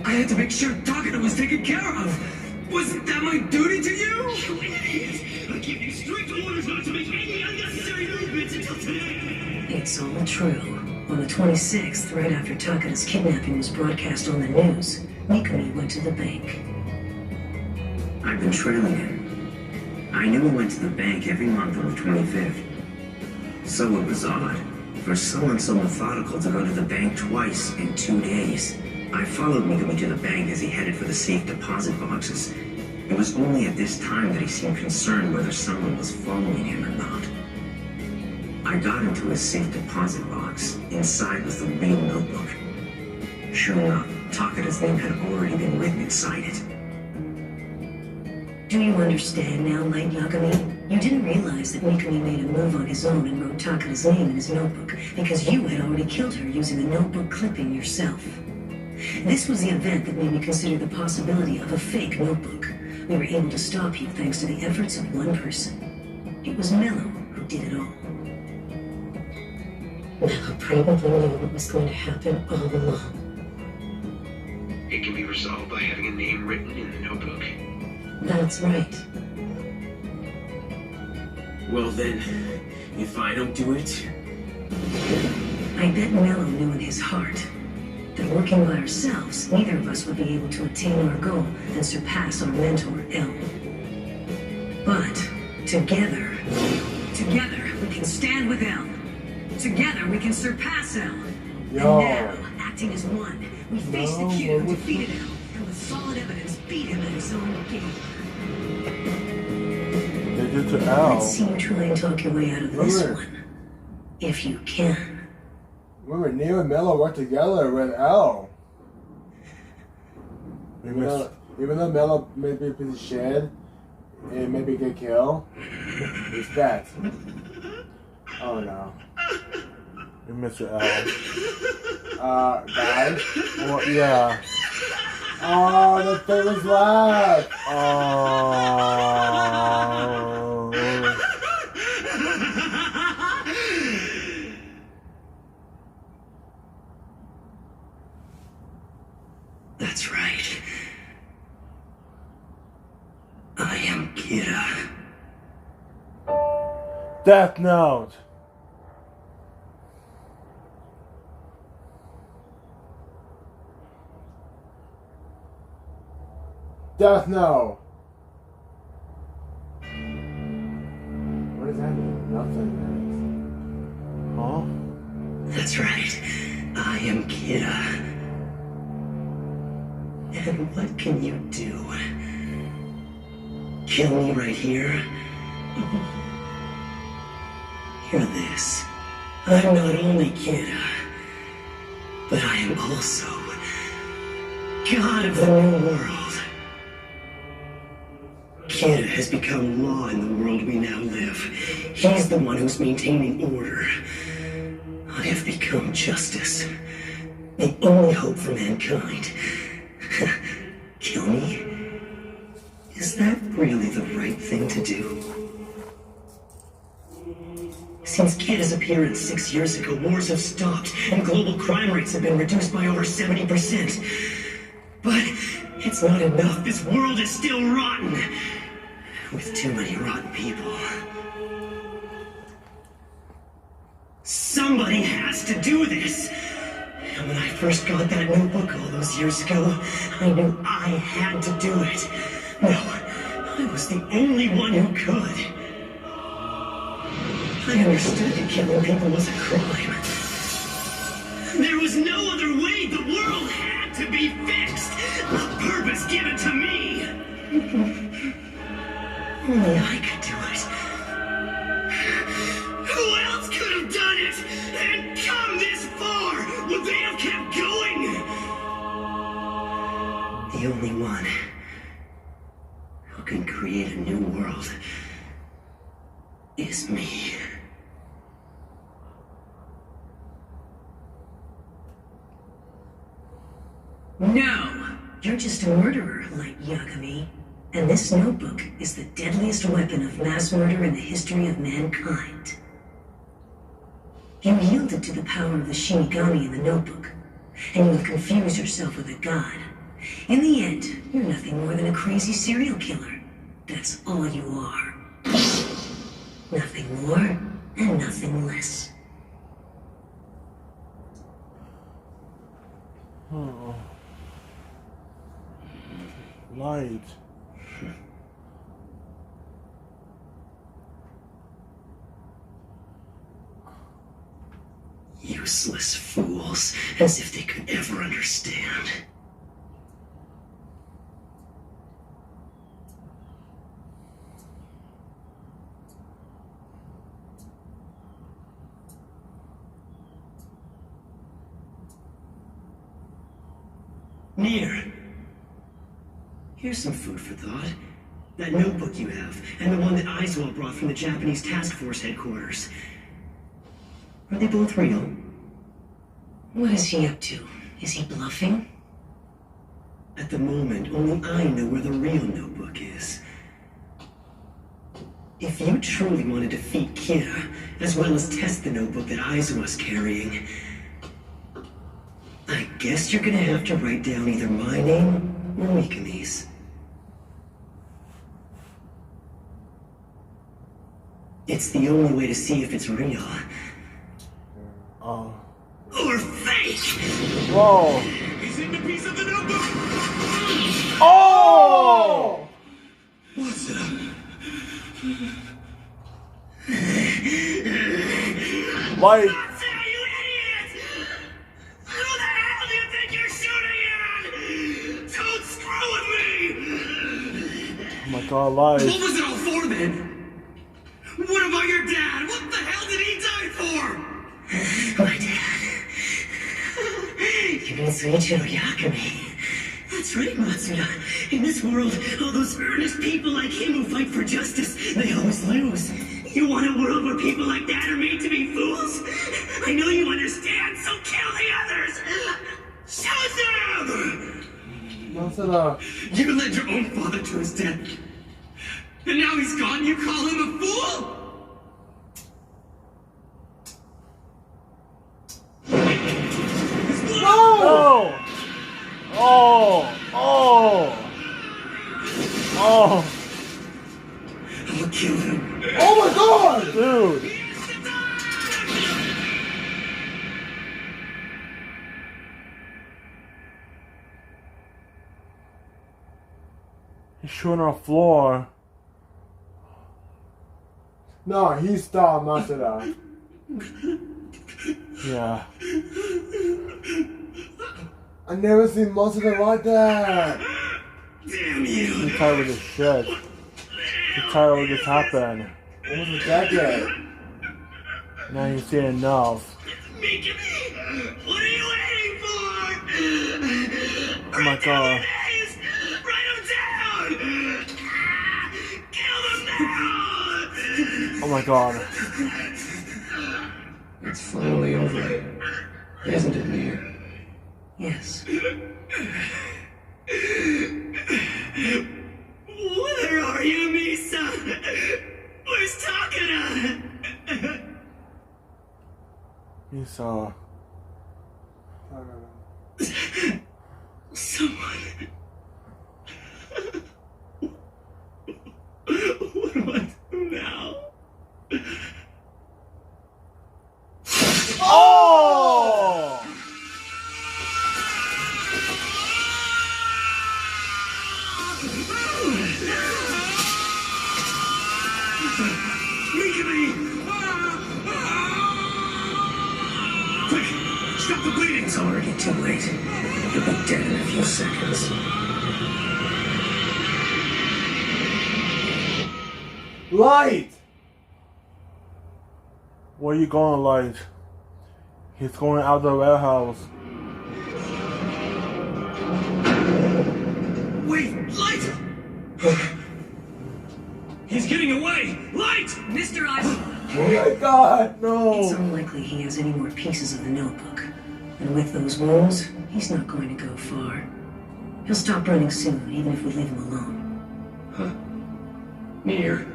I had to make sure Takara was taken care of. Wasn't that my duty to you? You idiot! I give you strict orders not to make any unnecessary movements until today! It's all true. On the 26th, right after Takara's kidnapping was broadcast on the news, Mikami went to the bank. I've been trailing him. I knew he went to the bank every month on the 25th. So it was odd for someone so methodical to go to the bank twice in 2 days. I followed Mikami to the bank as he headed for the safe deposit boxes. It was only at this time that he seemed concerned whether someone was following him or not. I got into his safe deposit box. Inside was the real notebook. Sure enough, Takara's name had already been written inside it. Do you understand now, Light Yagami? You didn't realize that Mikami made a move on his own and wrote Takara's name in his notebook because you had already killed her using the notebook clipping yourself. This was the event that made me consider the possibility of a fake notebook. We were able to stop you thanks to the efforts of one person. It was Mello who did it all. Mello probably knew what was going to happen all along. It can be resolved by having a name written in the notebook. That's right. Well then, if I don't do it... I bet Mello knew in his heart that working by ourselves, neither of us would be able to attain our goal and surpass our mentor, L. But together, we can stand with L. Together we can surpass L. Yo. And now, acting as one. We faced the Kid who defeated him, and with solid evidence, beat him at his own game. They did to Al. Let's see you try and talk your way out of this one. If you can. Remember, Neo and Mello worked together with Al. Even though Mello may be a piece of shit and maybe get killed, respect. Oh no. You miss your Al. Guys? Well, yeah. Oh, the famous laugh! Oh. That's right. I am Kira. Death Note. Death Note! What does that mean? Nothing. Huh? That's right. I am Kira. And what can you do? Kill me right here? Hear this. I'm not only Kira, but I am also God of the New World. Kira has become law in the world we now live. He's the one who's maintaining order. I have become justice. The only hope for mankind. Kill me? Is that really the right thing to do? Since Kira's appearance 6 years ago, wars have stopped, and global crime rates have been reduced by over 70%. But it's not enough. This world is still rotten. With too many rotten people. Somebody has to do this! And when I first got that notebook all those years ago, I knew I had to do it. No, I was the only one who could. I understood that killing people was a crime. There was no other way. The world had to be fixed. A purpose given to me. Only I could do it. Who else could have done it and come this far? Would they have kept going? The only one who can create a new world is me. No! You're just a murderer, Light Yagami. And this notebook is the deadliest weapon of mass murder in the history of mankind. You yielded to the power of the Shinigami in the notebook, and you have confused yourself with a god. In the end, you're nothing more than a crazy serial killer. That's all you are. Nothing more and nothing less. Oh. Light. Useless fools, as if they could ever understand. Nier, here's some food for thought. That notebook you have, and the one that Aizawa brought from the Japanese task force headquarters. Are they both real? What is he up to? Is he bluffing? At the moment, only I know where the real notebook is. If you truly want to defeat Kira, as well as test the notebook that Aizawa's carrying, I guess you're gonna have to write down either my name or Mikami's. It's the only way to see if it's real. Oh. Or fake! Whoa! He's in the piece of the notebook! Oh! What's it? Like. You idiot! Who the hell god, life. What was it all for then? What about your dad? What the hell did he die for? My dad. You've been switching Yakami. That's right, Matsuda. In this world, all those earnest people like him who fight for justice, they always lose. You want a world where people like that are made to be fools? I know you understand, so kill the others! Shoot them! You led your own father to his death. And now he's gone, you call him a fool? No! Oh! I'll kill him. Oh my god! Dude! He's shooting on the floor. No, he stopped Matsuda. Yeah. I never seen Matsuda like that. Damn you. He's tired with his shit. He's tired of what just happened. Almost a decade. Now you've seen enough. What are you waiting for? Oh my god. Write them down! Kill them now! Oh my god. It's finally over, isn't it, Mia? Yes. Where are you, Misa? Where's Takara? Misa. Someone. What do I do now? Oh! Quick! Stop the bleeding! It's already too late. You'll be dead in a few seconds. Light! Where you going, Light? He's going out the warehouse. Wait! Light! He's getting away! Light! Mr. Ivan! Oh my god, no! It's unlikely he has any more pieces of the notebook. And with those wounds, he's not going to go far. He'll stop running soon, even if we leave him alone. Huh? Nier,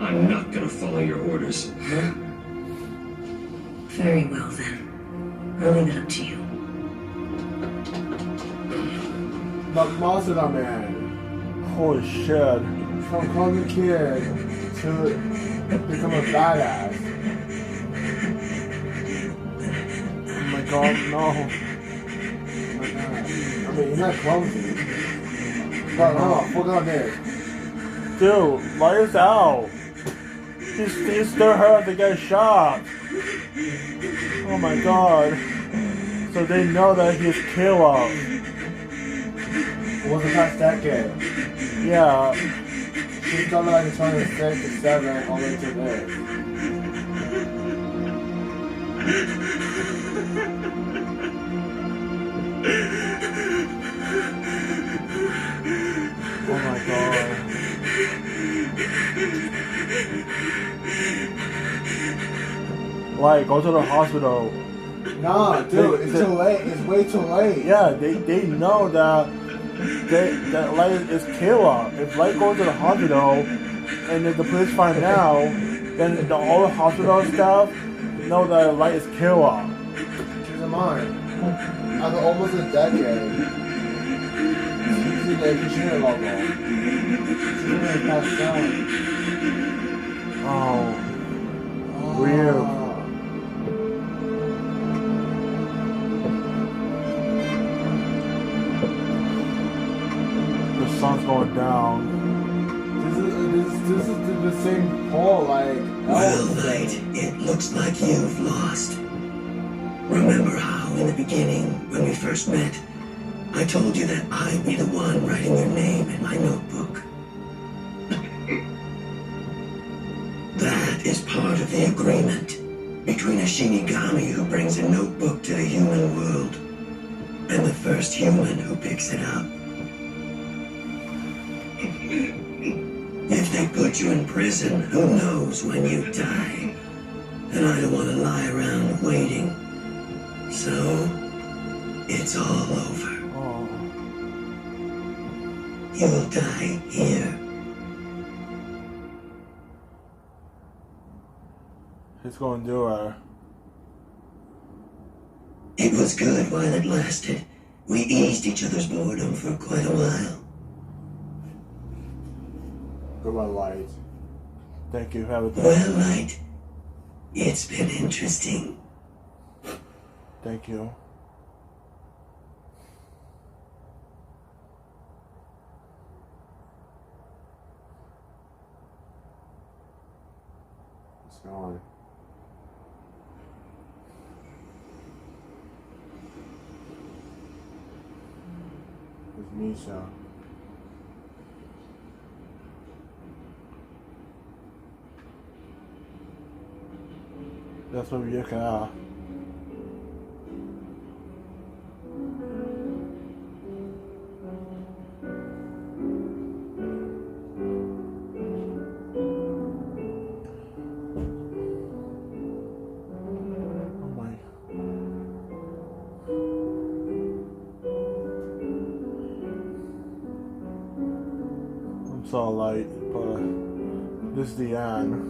I'm not gonna follow your orders. Huh? Very well, then. I'll leave it up to you. But Matsuda, man. Holy shit. From calling kid to become a badass. Oh my god, no. I mean, he's not clumsy. But no, forgot this. Dude, Light is out. He's still hurt to get shot. Oh my god. So they know that he's killer. It wasn't past that game. Yeah. She started like in 26 to 7 all the way to this. Oh my god. Light, go to the hospital. Nah, dude, it's too late. It's way too late. Yeah, they know that Light is killer. If Light goes to the hospital and if the police find out, then all the hospital staff know that Light is killer. Keep in mind, after almost a decade, she's in the engineer level. She's gonna pass down. Oh. Weird. The sun's going down. This is the same Paul, like. Well, Light, it looks like you've lost. Remember how, in the beginning, when we first met, I told you that I'd be the one writing your name in my notebook? That is part of the agreement between a Shinigami who brings a notebook to the human world and the first human who picks it up. If they put you in prison, who knows when you die? And I don't want to lie around waiting. So, it's all over. You'll die here. He's gonna do her. It was good while it lasted. We eased each other's boredom for quite a while. Goodbye, Light. Thank you. Have a good Well, Light, it's been interesting. Thank you. It's gone. It's Misha. That's what you can. So like, but this is the end.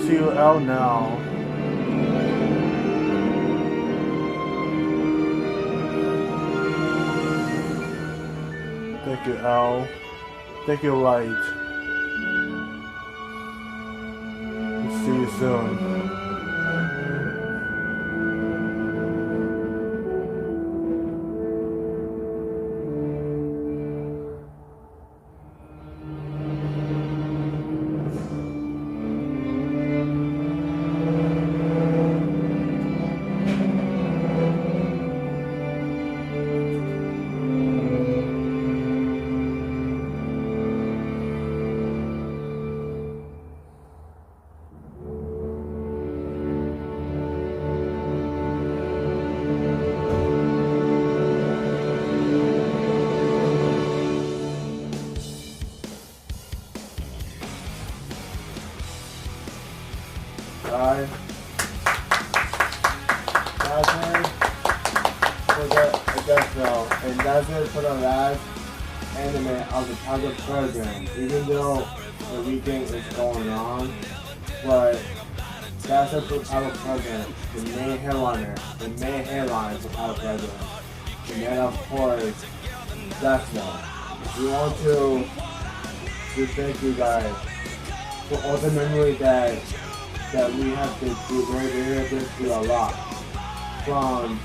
See you out now. Thank you, Al. Thank you, Light. See you soon. Guys, that's it for the death row, and that's it for the last anime of the Tiger program. Even though the weekend is going on, but that's it for the Tiger program. The main headliner for Tiger program, and then of course Death Row. We want to thank you guys for all the memory that we have to do. We have been through a lot. From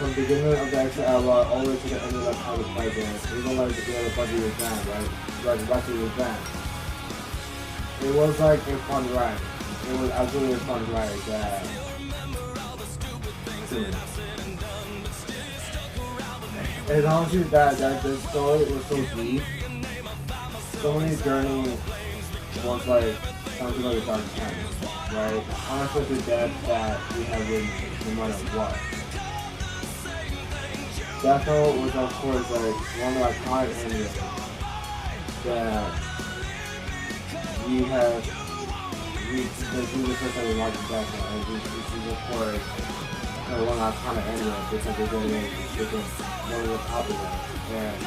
the beginning of the extra era all the way to the end of the Tiger program. Even like the budget event, right? Like the budget event. It was like a fun ride. It was absolutely a fun ride that and honestly that the story was so deep. So many journeys was like something like a dark time, right? Honestly the depth that we have in no matter what. Death Row was of course like one of my iconic animes that we have this is the first time we watched Death Row, and this is of course one of kind of anime because they're doing it because one of the popular. And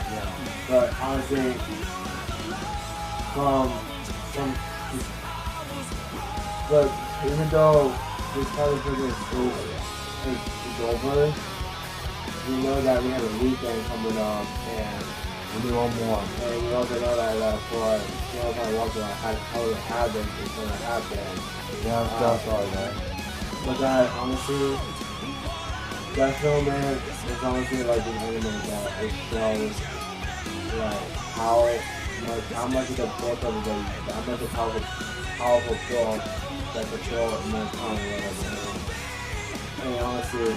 yeah, but honestly, but even though this kind of business is over, we know that we have a weekend coming up and we need one more. And we also know that for how it happens, it's going to happen. Yeah, that's all right. But that honestly, that film, man, it's honestly like an anime that it shows like how much of the book of the how much of powerful book that control mankind or whatever. And honestly,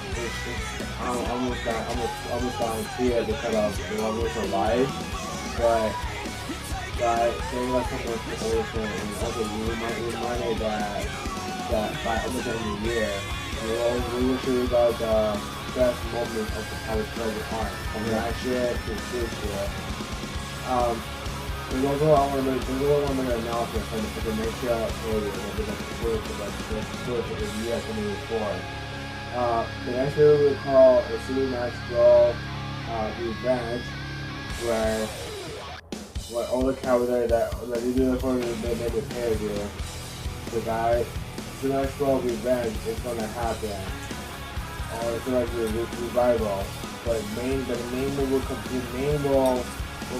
I almost got in tears because of the levels of life, but they got so much information, and also reminded that by almost every year, we will show you guys the best moments of the California art from last year to this year. There's also one of the announcements for the next year period of the year 2024. The next video we call a Super Smash Bros. Revenge, where all the characters that you do for the parody, the guy Super Smash Bros. Revenge is gonna happen, or it's like a revival. But the name will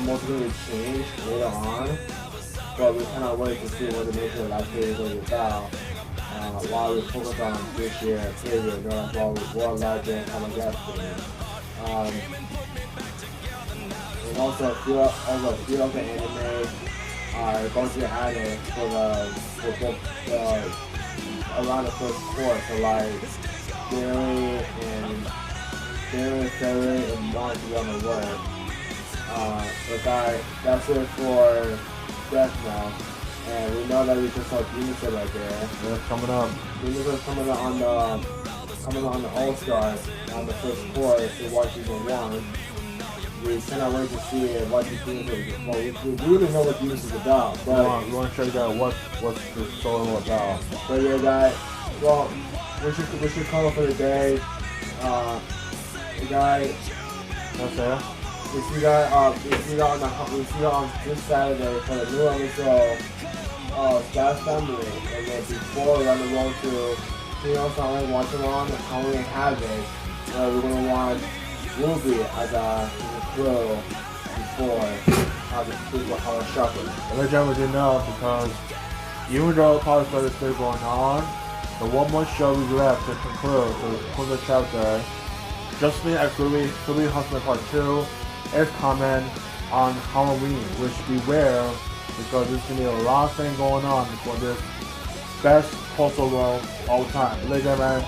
most likely change later on. But we cannot wait to see what the nature of that period is going to be about. While we focus on this year period, known as World Legend and Justice. And also a few of the anime are going to be added for around the first course, so like Fairy, and March on the Word. But that's it for Death Note. And we know that we just saw Demon right there. Yeah, coming up. Demon coming on the All-Stars on the first course to watch season 1. We cannot wait to see what the Demon is. Well, we really know what Demon is about, but we want to show you guys what's the story about. But yeah, guys, well, we should call it for the day. Guys, that's it. We see that on this Saturday for the new episode of Spaz Family, and then before we're on the road to Something watching on Halloween Havoc, we're gonna watch RWBY as a crew before our shopping. And let you didn't know because even though College Better is still going on, the one more show we left to conclude the chapter, Justice League X RWBY Husband Part 2 is coming on Halloween, which beware because there's gonna be a lot of things going on for this best postal role all the time. Ladies and gentlemen,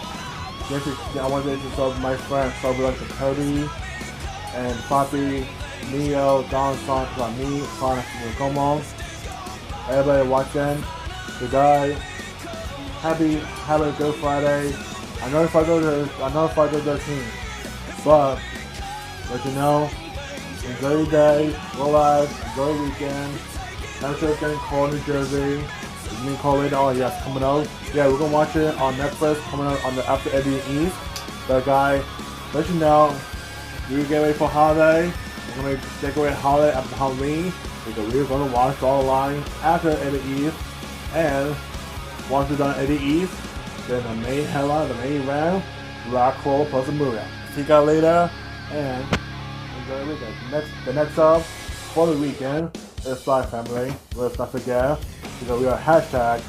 I want to introduce my friends, so we like to Cody and Poppy, Neo, Don, Son, me, Sonic, and Como. Everybody watching, the guy, have a good Friday. I know if I go to their team, but let you know. Enjoy your day, relax, enjoy your weekend. I'm sure it's getting cold in New Jersey. It's getting cold later on, yes, coming out. Yeah, we're gonna watch it on Netflix, coming out on the after Eddie Eve. But guy, let you know, we get ready for holiday. We're gonna decorate holiday after Halloween because we're gonna watch all the line after Eddie Eve. And once we're done Eddie Eve, then the main headline, the main round, Rock Roll plus a movie. See you guys later, and enjoy the weekend. The next up for the weekend is Spy Family. Let's not forget because we are hashtag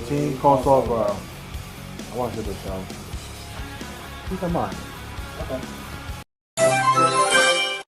Team Crossover. I want to do this show. Keep in mind. Okay.